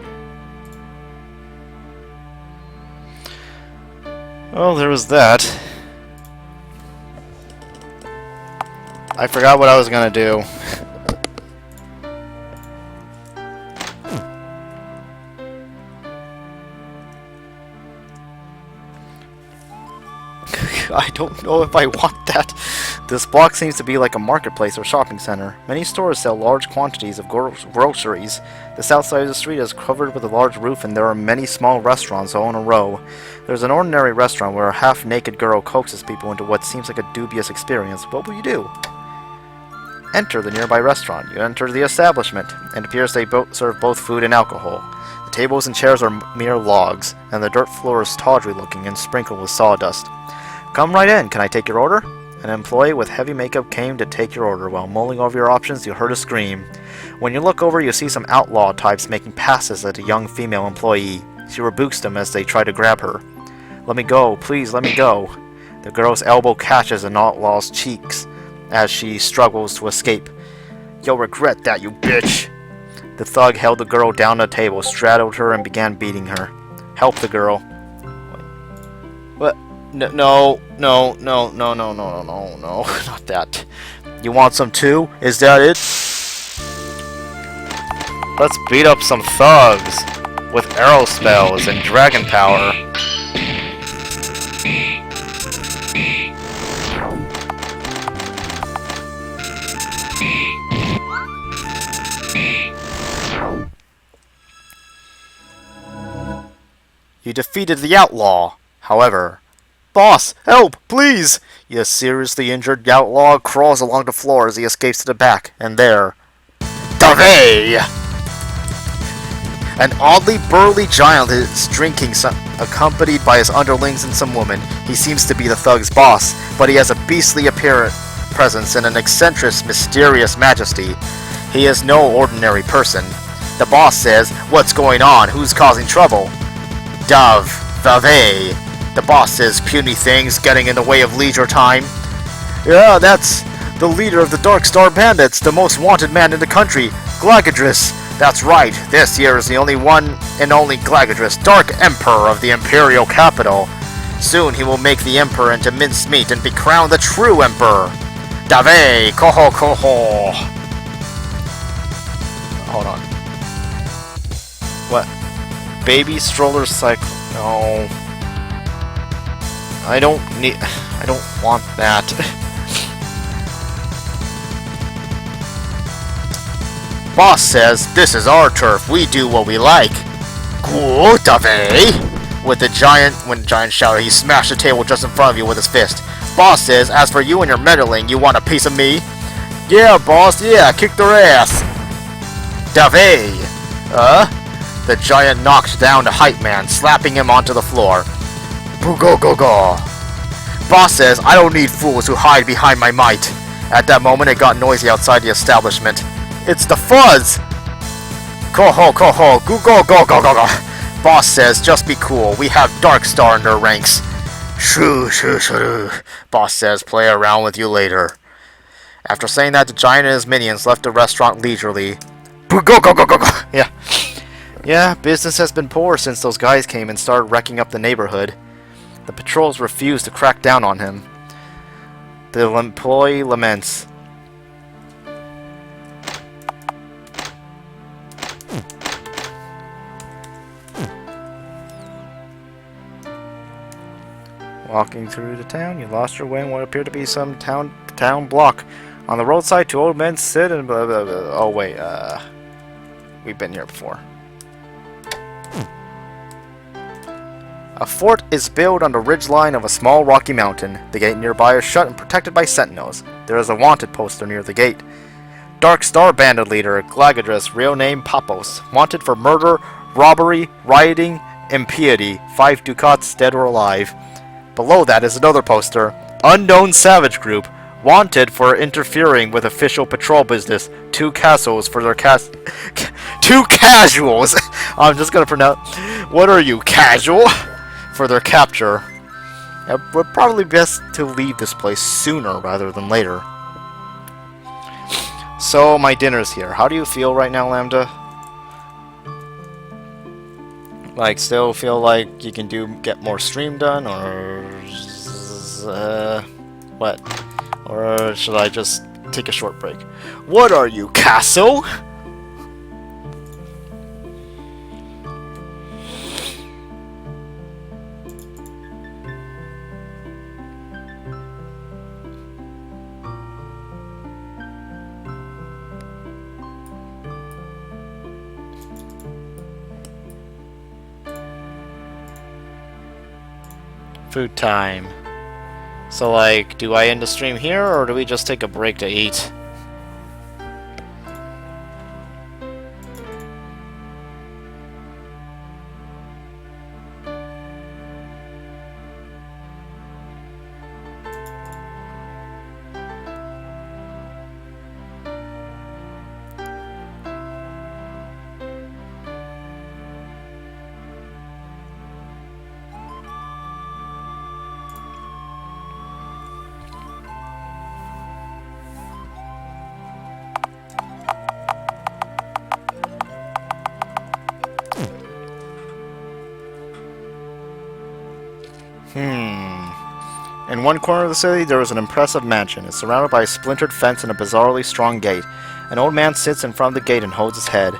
Well, there was that. I forgot what I was gonna do. I don't know if I want that. This block seems to be like a marketplace or shopping center. Many stores sell large quantities of groceries. The south side of the street is covered with a large roof, and there are many small restaurants all in a row. There's an ordinary restaurant where a half-naked girl coaxes people into what seems like a dubious experience. What will you do? Enter the nearby restaurant. You enter the establishment. It appears they serve both food and alcohol. The tables and chairs are mere logs, and the dirt floor is tawdry looking and sprinkled with sawdust. Come right in. Can I take your order? An employee with heavy makeup came to take your order. While mulling over your options, you heard a scream. When you look over, you see some outlaw types making passes at a young female employee. She rebukes them as they try to grab her. Let me go. Please, let me go. The girl's elbow catches an outlaw's cheeks as she struggles to escape. You'll regret that, you bitch. The thug held the girl down the table, straddled her, and began beating her. Help the girl. What? No, not that. You want some too? Is that it? Let's beat up some thugs with arrow spells and dragon power. You defeated the outlaw. However, boss, help, please! The seriously injured outlaw crawls along the floor as he escapes to the back, and there... Davey! An oddly burly giant is drinking accompanied by his underlings and some woman. He seems to be the thug's boss, but he has a beastly presence and an eccentric, mysterious majesty. He is no ordinary person. The boss says, "What's going on? Who's causing trouble?" Davey. The boss says, "Puny things getting in the way of leisure time." Yeah, that's the leader of the Dark Star Bandits, the most wanted man in the country, Glagadris. That's right, this year is the only one and only Glagadris, Dark Emperor of the Imperial Capital. Soon he will make the Emperor into mincemeat and be crowned the true Emperor. Davey, koho. Hold on. What? Baby stroller cycle? No. I don't want that. Boss says, "This is our turf. We do what we like." Cool, Davey. When the giant shouted, he smashed the table just in front of you with his fist. Boss says, "As for you and your meddling, you want a piece of me?" Yeah, boss. Yeah, kick their ass. Davey. The giant knocked down the hype man, slapping him onto the floor. Go. Boss says, "I don't need fools who hide behind my might." At that moment, it got noisy outside the establishment. It's the Fuzz! Koho, go. Boss says, "Just be cool. We have Dark Star in their ranks." Shoo. Boss says, "Play around with you later." After saying that, the giant and his minions left the restaurant leisurely. Go. Yeah, business has been poor since those guys came and started wrecking up the neighborhood. The patrols refuse to crack down on him. The employee laments. Walking through the town, you lost your way in what appeared to be some town block. On the roadside, two old men sit and blah, blah, blah. Oh wait, we've been here before. A fort is built on the ridgeline of a small rocky mountain. The gate nearby is shut and protected by sentinels. There is a wanted poster near the gate. Dark Star Bandit leader Glagadris, real name Papos, wanted for murder, robbery, rioting, impiety. 5 ducats, dead or alive. Below that is another poster. Unknown Savage Group, wanted for interfering with official patrol business. 2 castles for their 2 casuals! I'm just gonna pronounce... What are you, casual? For their capture. It would probably be best to leave this place sooner rather than later. So, my dinner's here. How do you feel right now, Lambda? Like, still feel like you can get more stream done, or what? Or should I just take a short break? What are you, Castle? Food time. So, like, do I end the stream here, or do we just take a break to eat? In one corner of the city, there is an impressive mansion. It's surrounded by a splintered fence and a bizarrely strong gate. An old man sits in front of the gate and holds his head.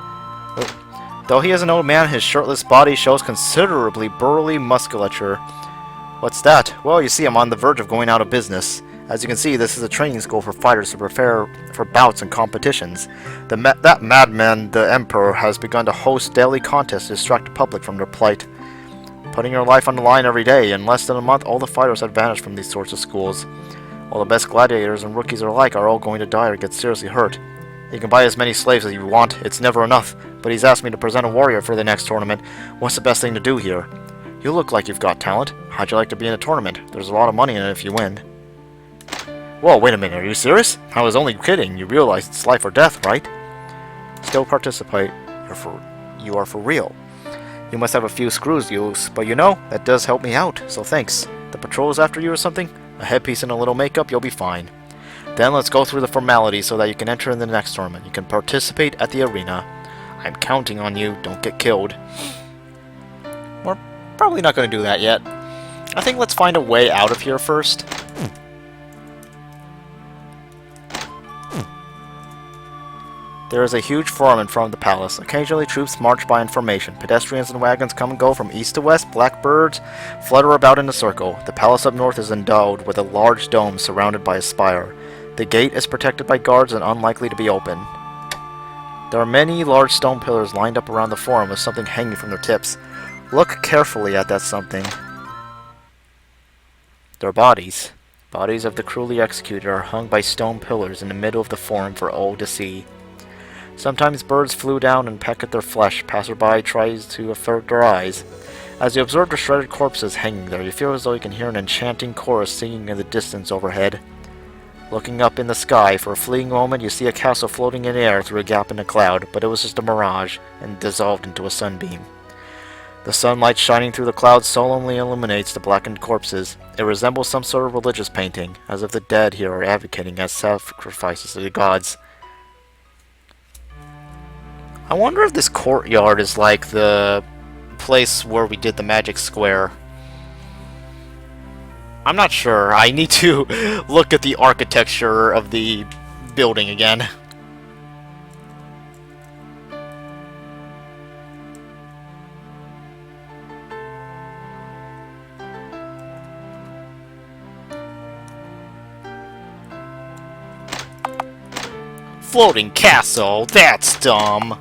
Though he is an old man, his shirtless body shows considerably burly musculature. What's that? Well, you see, I'm on the verge of going out of business. As you can see, this is a training school for fighters to prepare for bouts and competitions. That madman, the Emperor, has begun to host daily contests to distract the public from their plight. Putting your life on the line every day. In less than a month, all the fighters have vanished from these sorts of schools. All the best gladiators and rookies alike are all going to die or get seriously hurt. You can buy as many slaves as you want. It's never enough. But he's asked me to present a warrior for the next tournament. What's the best thing to do here? You look like you've got talent. How'd you like to be in a tournament? There's a lot of money in it if you win. Whoa, wait a minute. Are you serious? I was only kidding. You realize it's life or death, right? Still participate. You are for real. You must have a few screws loose, but you know, that does help me out, so thanks. The patrol's after you or something? A headpiece and a little makeup, you'll be fine. Then let's go through the formalities so that you can enter in the next tournament. You can participate at the arena. I'm counting on you, don't get killed. We're probably not going to do that yet. I think let's find a way out of here first. There is a huge forum in front of the palace. Occasionally troops march by in formation. Pedestrians and wagons come and go from east to west. Blackbirds flutter about in a circle. The palace up north is endowed with a large dome surrounded by a spire. The gate is protected by guards and unlikely to be open. There are many large stone pillars lined up around the forum with something hanging from their tips. Look carefully at that something. They're bodies. Bodies of the cruelly executed are hung by stone pillars in the middle of the forum for all to see. Sometimes birds flew down and peck at their flesh. Passerby tries to avert their eyes. As you observe the shredded corpses hanging there, you feel as though you can hear an enchanting chorus singing in the distance overhead. Looking up in the sky, for a fleeting moment you see a castle floating in the air through a gap in the cloud, but it was just a mirage, and dissolved into a sunbeam. The sunlight shining through the clouds solemnly illuminates the blackened corpses. It resembles some sort of religious painting, as if the dead here are advocating as sacrifices to the gods. I wonder if this courtyard is like the place where we did the magic square. I'm not sure. I need to look at the architecture of the building again. Floating castle? That's dumb.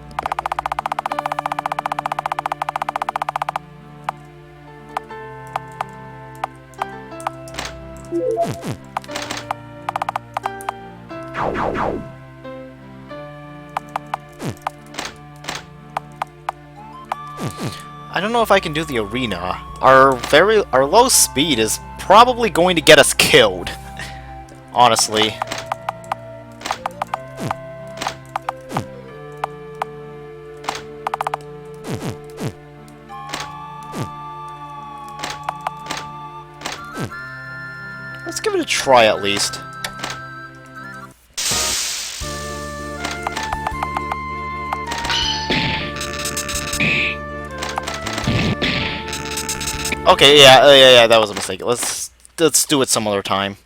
I don't know if I can do the arena. Our low speed is probably going to get us killed. Honestly. Let's give it a try at least. Okay, yeah, that was a mistake. Let's do it some other time.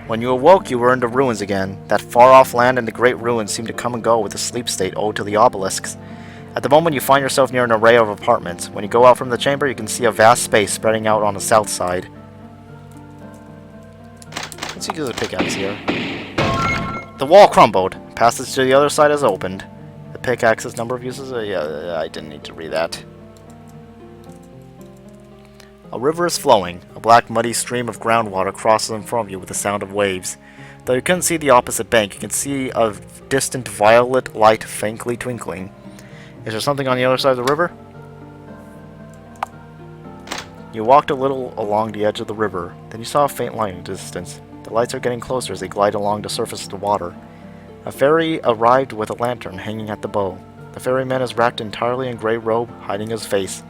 When you awoke, you were in the ruins again. That far-off land and the great ruins seemed to come and go with the sleep state owed to the obelisks. At the moment, you find yourself near an array of apartments. When you go out from the chamber, you can see a vast space spreading out on the south side. Let's use a pickaxe here. The wall crumbled. Passage to the other side is opened. The pickaxe's number of uses? Yeah, I didn't need to read that. A river is flowing. A black, muddy stream of groundwater crosses in front of you with the sound of waves. Though you couldn't see the opposite bank, you can see a distant violet light faintly twinkling. Is there something on the other side of the river? You walked a little along the edge of the river. Then you saw a faint light in the distance. The lights are getting closer as they glide along the surface of the water. A fairy arrived with a lantern hanging at the bow. The ferryman is wrapped entirely in grey robe, hiding his face.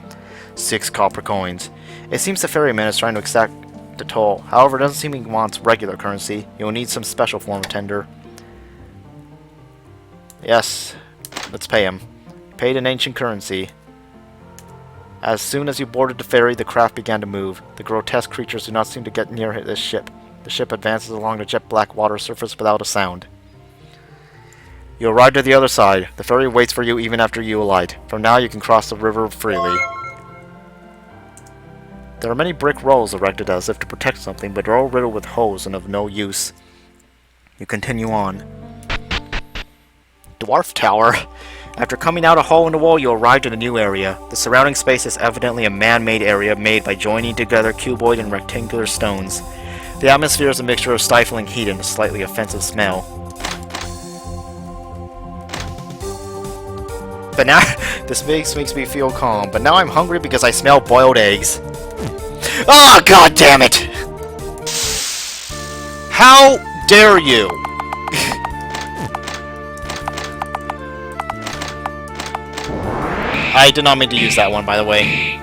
6 copper coins. It seems the ferryman is trying to exact the toll. However, it doesn't seem he wants regular currency. You'll need some special form of tender. Yes, let's pay him. Paid in ancient currency. As soon as you boarded the ferry, the craft began to move. The grotesque creatures do not seem to get near this ship. The ship advances along the jet-black water surface without a sound. You arrived at the other side. The ferry waits for you even after you alight. From now, you can cross the river freely. There are many brick walls erected as if to protect something, but they're all riddled with holes and of no use. You continue on. Dwarf Tower. After coming out a hole in the wall, you arrived in a new area. The surrounding space is evidently a man-made area made by joining together cuboid and rectangular stones. The atmosphere is a mixture of stifling heat and a slightly offensive smell. But now, this makes me feel calm, but now I'm hungry because I smell boiled eggs. Oh, god damn it! How dare you! I did not mean to use that one, by the way.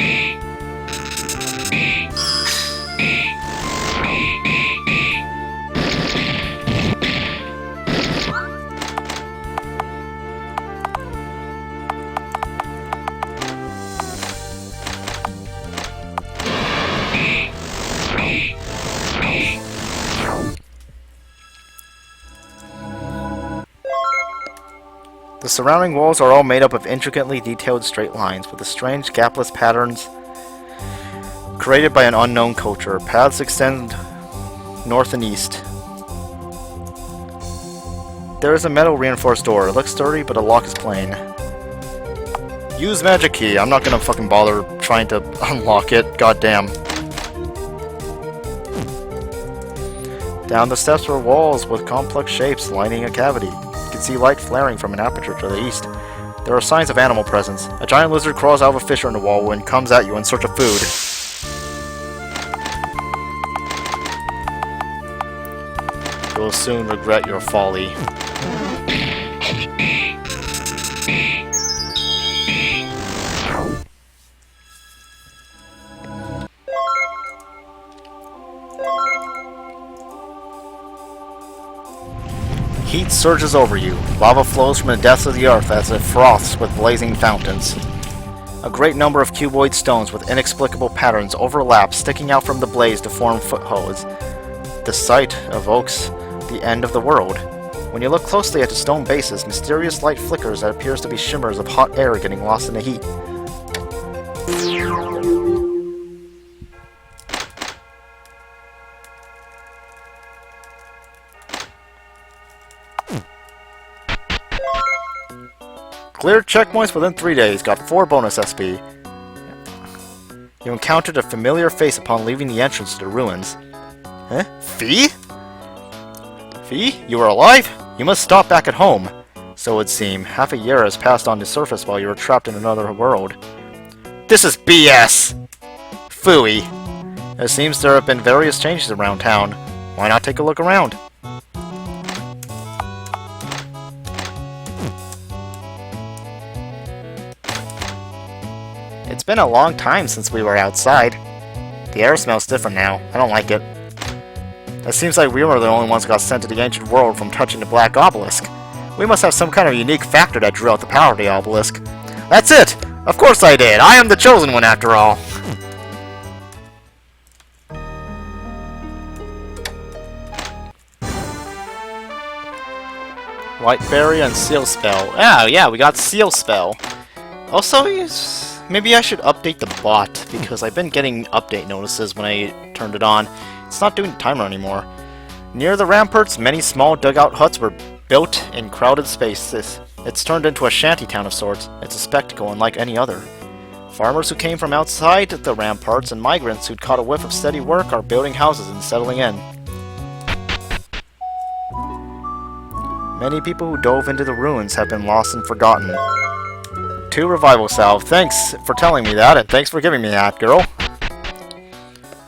The surrounding walls are all made up of intricately detailed straight lines, with the strange gapless patterns created by an unknown culture. Paths extend north and east. There is a metal reinforced door. It looks sturdy, but the lock is plain. Use magic key. I'm not gonna fucking bother trying to unlock it. Goddamn. Down the steps were walls with complex shapes lining a cavity. You can see light flaring from an aperture to the east. There are signs of animal presence. A giant lizard crawls out of a fissure in the wall and comes at you in search of food. You will soon regret your folly. Heat surges over you. Lava flows from the depths of the earth as it froths with blazing fountains. A great number of cuboid stones with inexplicable patterns overlap, sticking out from the blaze to form footholds. The sight evokes the end of the world. When you look closely at the stone bases, mysterious light flickers that appears to be shimmers of hot air getting lost in the heat. Cleared checkpoints within 3 days, got 4 bonus SP. You encountered a familiar face upon leaving the entrance to the ruins. Huh? Fee? Fee? You are alive? You must stop back at home. So it would seem. Half a year has passed on the surface while you were trapped in another world. This is BS! Phooey. It seems there have been various changes around town. Why not take a look around? It's been a long time since we were outside. The air smells different now. I don't like it. It seems like we were the only ones who got sent to the ancient world from touching the black obelisk. We must have some kind of unique factor that drew out the power of the obelisk. That's it! Of course I did! I am the chosen one after all! White Berry and Seal Spell. Oh yeah, we got Seal Spell. Also, maybe I should update the bot, because I've been getting update notices when I turned it on. It's not doing the timer anymore. Near the ramparts, many small dugout huts were built in crowded spaces. It's turned into a shanty town of sorts. It's a spectacle unlike any other. Farmers who came from outside the ramparts and migrants who'd caught a whiff of steady work are building houses and settling in. Many people who dove into the ruins have been lost and forgotten. 2 revival salve. Thanks for telling me that, and thanks for giving me that, girl.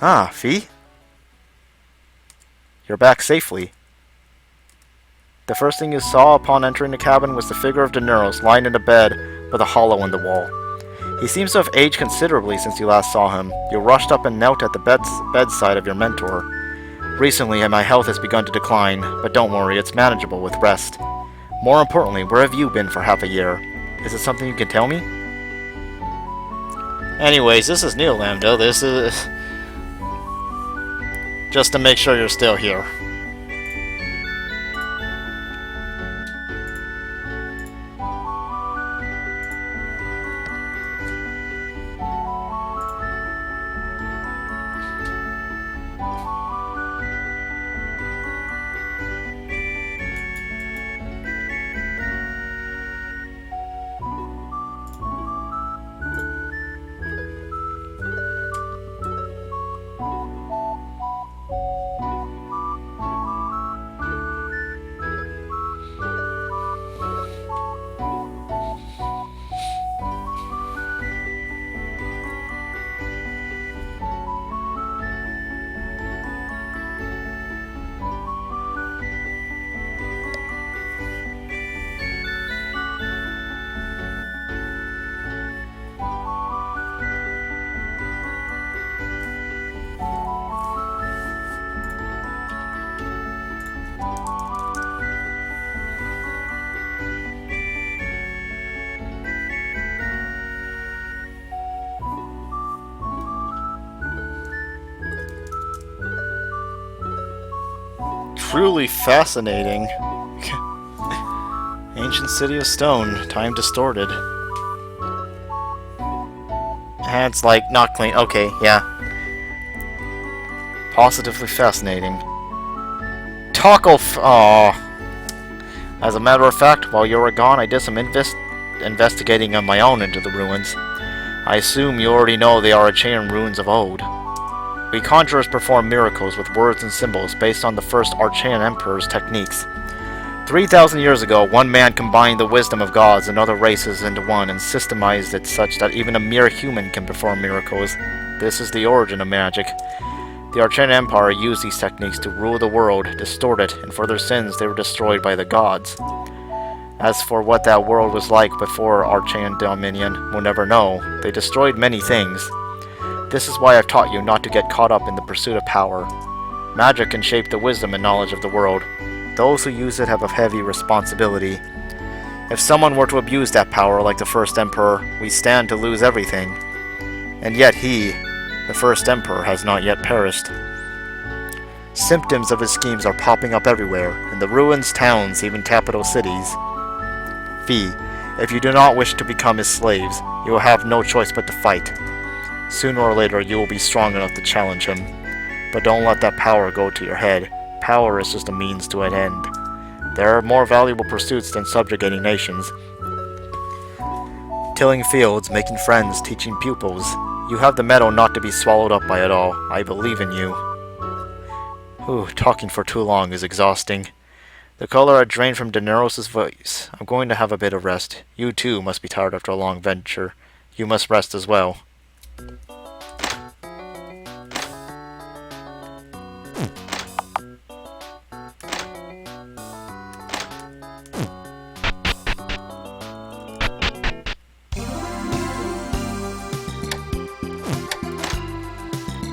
Ah, Fee? You're back safely. The first thing you saw upon entering the cabin was the figure of Daenerys lying in a bed with a hollow in the wall. He seems to have aged considerably since you last saw him. You rushed up and knelt at the bedside of your mentor. Recently, my health has begun to decline, but don't worry, it's manageable with rest. More importantly, where have you been for half a year? Is it something you can tell me? Anyways, this is Neo Lambda. This is just to make sure you're still here. Truly fascinating. Ancient city of stone, time distorted. And it's like not clean. Okay, yeah. Positively fascinating. As a matter of fact, while you were gone, I did some investigating on my own into the ruins. I assume you already know they are Archaean ruins of old. We conjurers perform miracles with words and symbols based on the first Archaean emperor's techniques. 3,000 years ago, one man combined the wisdom of gods and other races into one and systemized it such that even a mere human can perform miracles. This is the origin of magic. The Archaean Empire used these techniques to rule the world, distort it, and for their sins they were destroyed by the gods. As for what that world was like before Archaean dominion, we'll never know. They destroyed many things. This is why I've taught you not to get caught up in the pursuit of power. Magic can shape the wisdom and knowledge of the world. Those who use it have a heavy responsibility. If someone were to abuse that power like the first emperor, we stand to lose everything. And yet he, the first emperor, has not yet perished. Symptoms of his schemes are popping up everywhere, in the ruins, towns, even capital cities. Fee, if you do not wish to become his slaves, you will have no choice but to fight. Sooner or later, you will be strong enough to challenge him. But don't let that power go to your head. Power is just a means to an end. There are more valuable pursuits than subjugating nations. Tilling fields, making friends, teaching pupils. You have the mettle not to be swallowed up by it all. I believe in you. Talking for too long is exhausting. The color had drained from Daenerys' voice. I'm going to have a bit of rest. You too must be tired after a long venture. You must rest as well.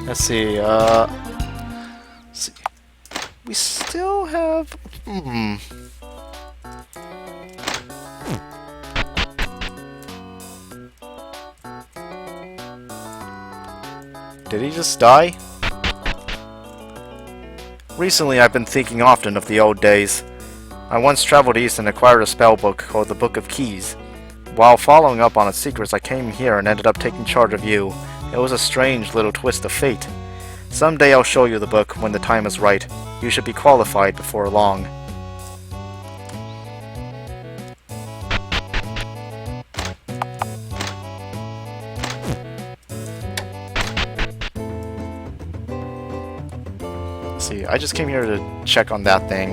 Let's see, we still have... Did he just die? Recently, I've been thinking often of the old days. I once traveled east and acquired a spell book called the Book of Keys. While following up on its secrets, I came here and ended up taking charge of you. It was a strange little twist of fate. Someday I'll show you the book when the time is right. You should be qualified before long. See, I just came here to check on that thing.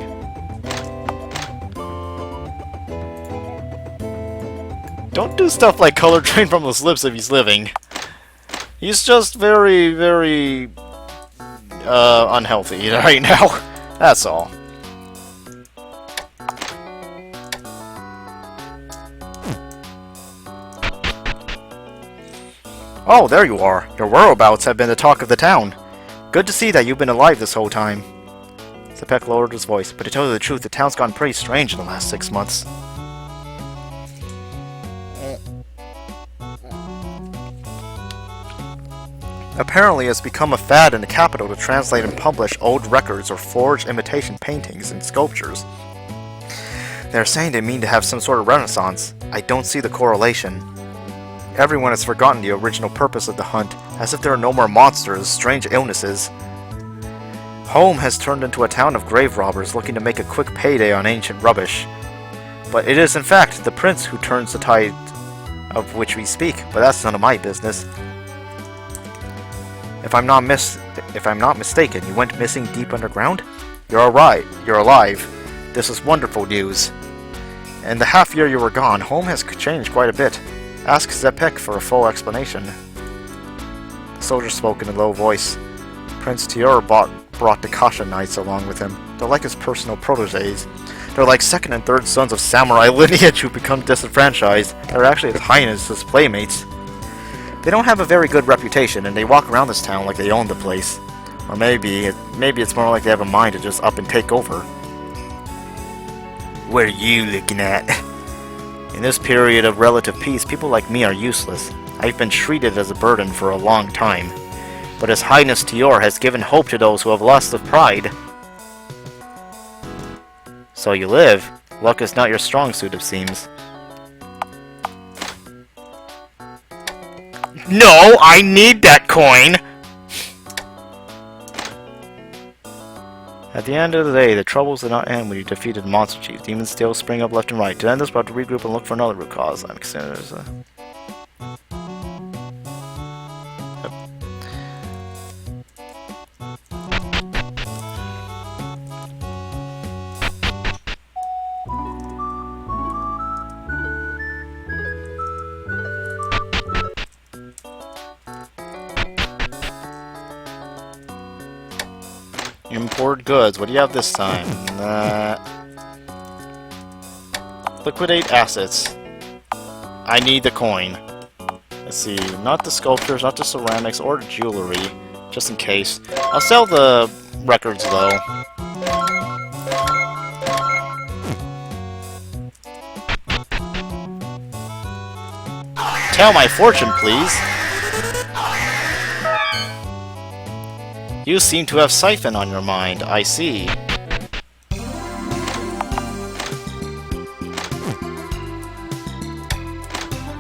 Don't do stuff like color drain from his lips if he's living. He's just very, very unhealthy right now. That's all. Oh, there you are. Your whereabouts have been the talk of the town. Good to see that you've been alive this whole time. Zepek lowered his voice, but to tell you the truth, the town's gone pretty strange in the last 6 months. Apparently, it's become a fad in the capital to translate and publish old records or forge imitation paintings and sculptures. They're saying they mean to have some sort of renaissance. I don't see the correlation. Everyone has forgotten the original purpose of the hunt, as if there are no more monsters, strange illnesses. Home has turned into a town of grave robbers looking to make a quick payday on ancient rubbish. But it is in fact the prince who turns the tide of which we speak, but that's none of my business. If I'm not mistaken, you went missing deep underground? You're alright. You're alive. This is wonderful news. In the half year you were gone, home has changed quite a bit. Ask Zepek for a full explanation. The soldier spoke in a low voice. Prince Tior brought the Kasha Knights along with him. They're like his personal proteges. They're like second and third sons of samurai lineage who become disenfranchised. They're actually His Highness's playmates. They don't have a very good reputation, and they walk around this town like they own the place. Or maybe it's more like they have a mind to just up and take over. What are you looking at? In this period of relative peace, people like me are useless. I've been treated as a burden for a long time. But His Highness Tior has given hope to those who have lost of pride. So you live. Luck is not your strong suit, it seems. No, I need that coin! At the end of the day, the troubles did not end when you defeated the Monster Chief. Demons still spring up left and right. To end this, we'll have to regroup and look for another root cause. I'm concerned there's a... Import goods. What do you have this time? Liquidate assets. I need the coin. Let's see. Not the sculptures, not the ceramics, or the jewelry. Just in case. I'll sell the records, though. Tell my fortune, please. You seem to have Siphon on your mind, I see.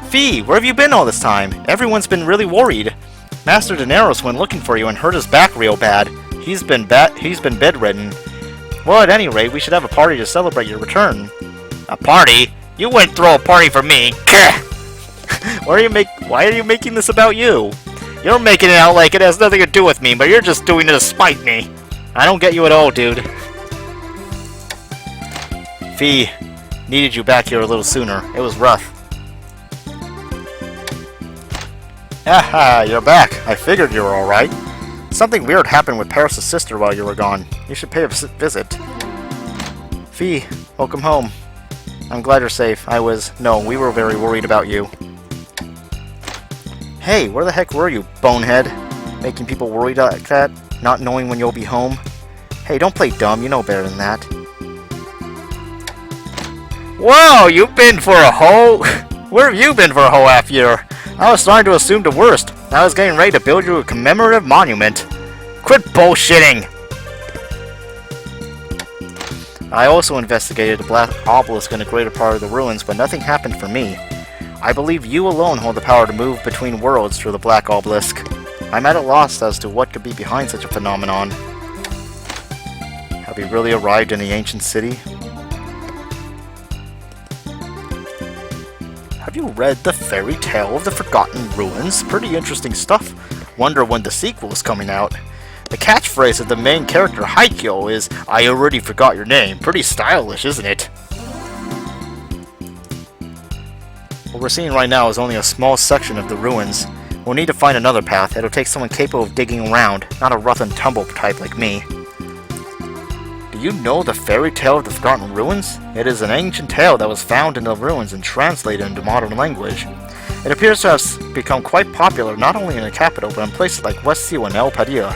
Fee, where have you been all this time? Everyone's been really worried. Master Daenerys went looking for you and hurt his back real bad. He's been bedridden. Well, at any rate, we should have a party to celebrate your return. A party? You wouldn't throw a party for me. Why are you making this about you? You're making it out like it has nothing to do with me, but you're just doing it to spite me. I don't get you at all, dude. Fee, needed you back here a little sooner. It was rough. Haha, you're back. I figured you were alright. Something weird happened with Paris' sister while you were gone. You should pay a visit. Fee, welcome home. I'm glad you're safe. We were very worried about you. Hey, where the heck were you, bonehead? Making people worried like that, not knowing when you'll be home? Hey, don't play dumb, you know better than that. Whoa, you've been for a whole... Where have you been for a whole half year? I was starting to assume the worst. I was getting ready to build you a commemorative monument. Quit bullshitting! I also investigated the black obelisk in a greater part of the ruins, but nothing happened for me. I believe you alone hold the power to move between worlds through the black obelisk. I'm at a loss as to what could be behind such a phenomenon. Have we really arrived in the ancient city? Have you read The Fairy Tale of the Forgotten Ruins? Pretty interesting stuff. Wonder when the sequel is coming out. The catchphrase of the main character, Haikyo, is, "I already forgot your name." Pretty stylish, isn't it? What we're seeing right now is only a small section of the ruins. We'll need to find another path. It'll take someone capable of digging around, not a rough and tumble type like me. Do you know the Fairy Tale of the Forgotten Ruins? It is an ancient tale that was found in the ruins and translated into modern language. It appears to have become quite popular not only in the capital, but in places like West Seal and El Padilla.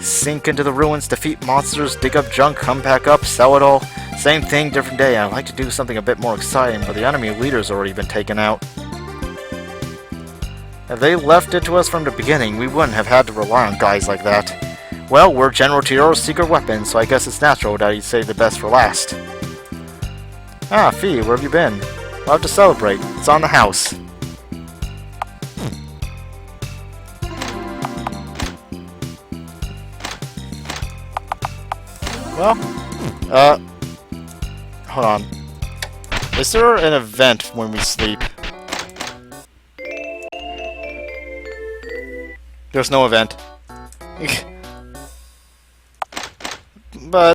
Sink into the ruins, defeat monsters, dig up junk, come back up, sell it all. Same thing, different day. I'd like to do something a bit more exciting, but the enemy leader's already been taken out. If they left it to us from the beginning, we wouldn't have had to rely on guys like that. Well, we're General Tio's secret weapon, so I guess it's natural that he'd save the best for last. Ah, Fee, where have you been? We'll have to celebrate. It's on the house. Well, hold on. Is there an event when we sleep? There's no event.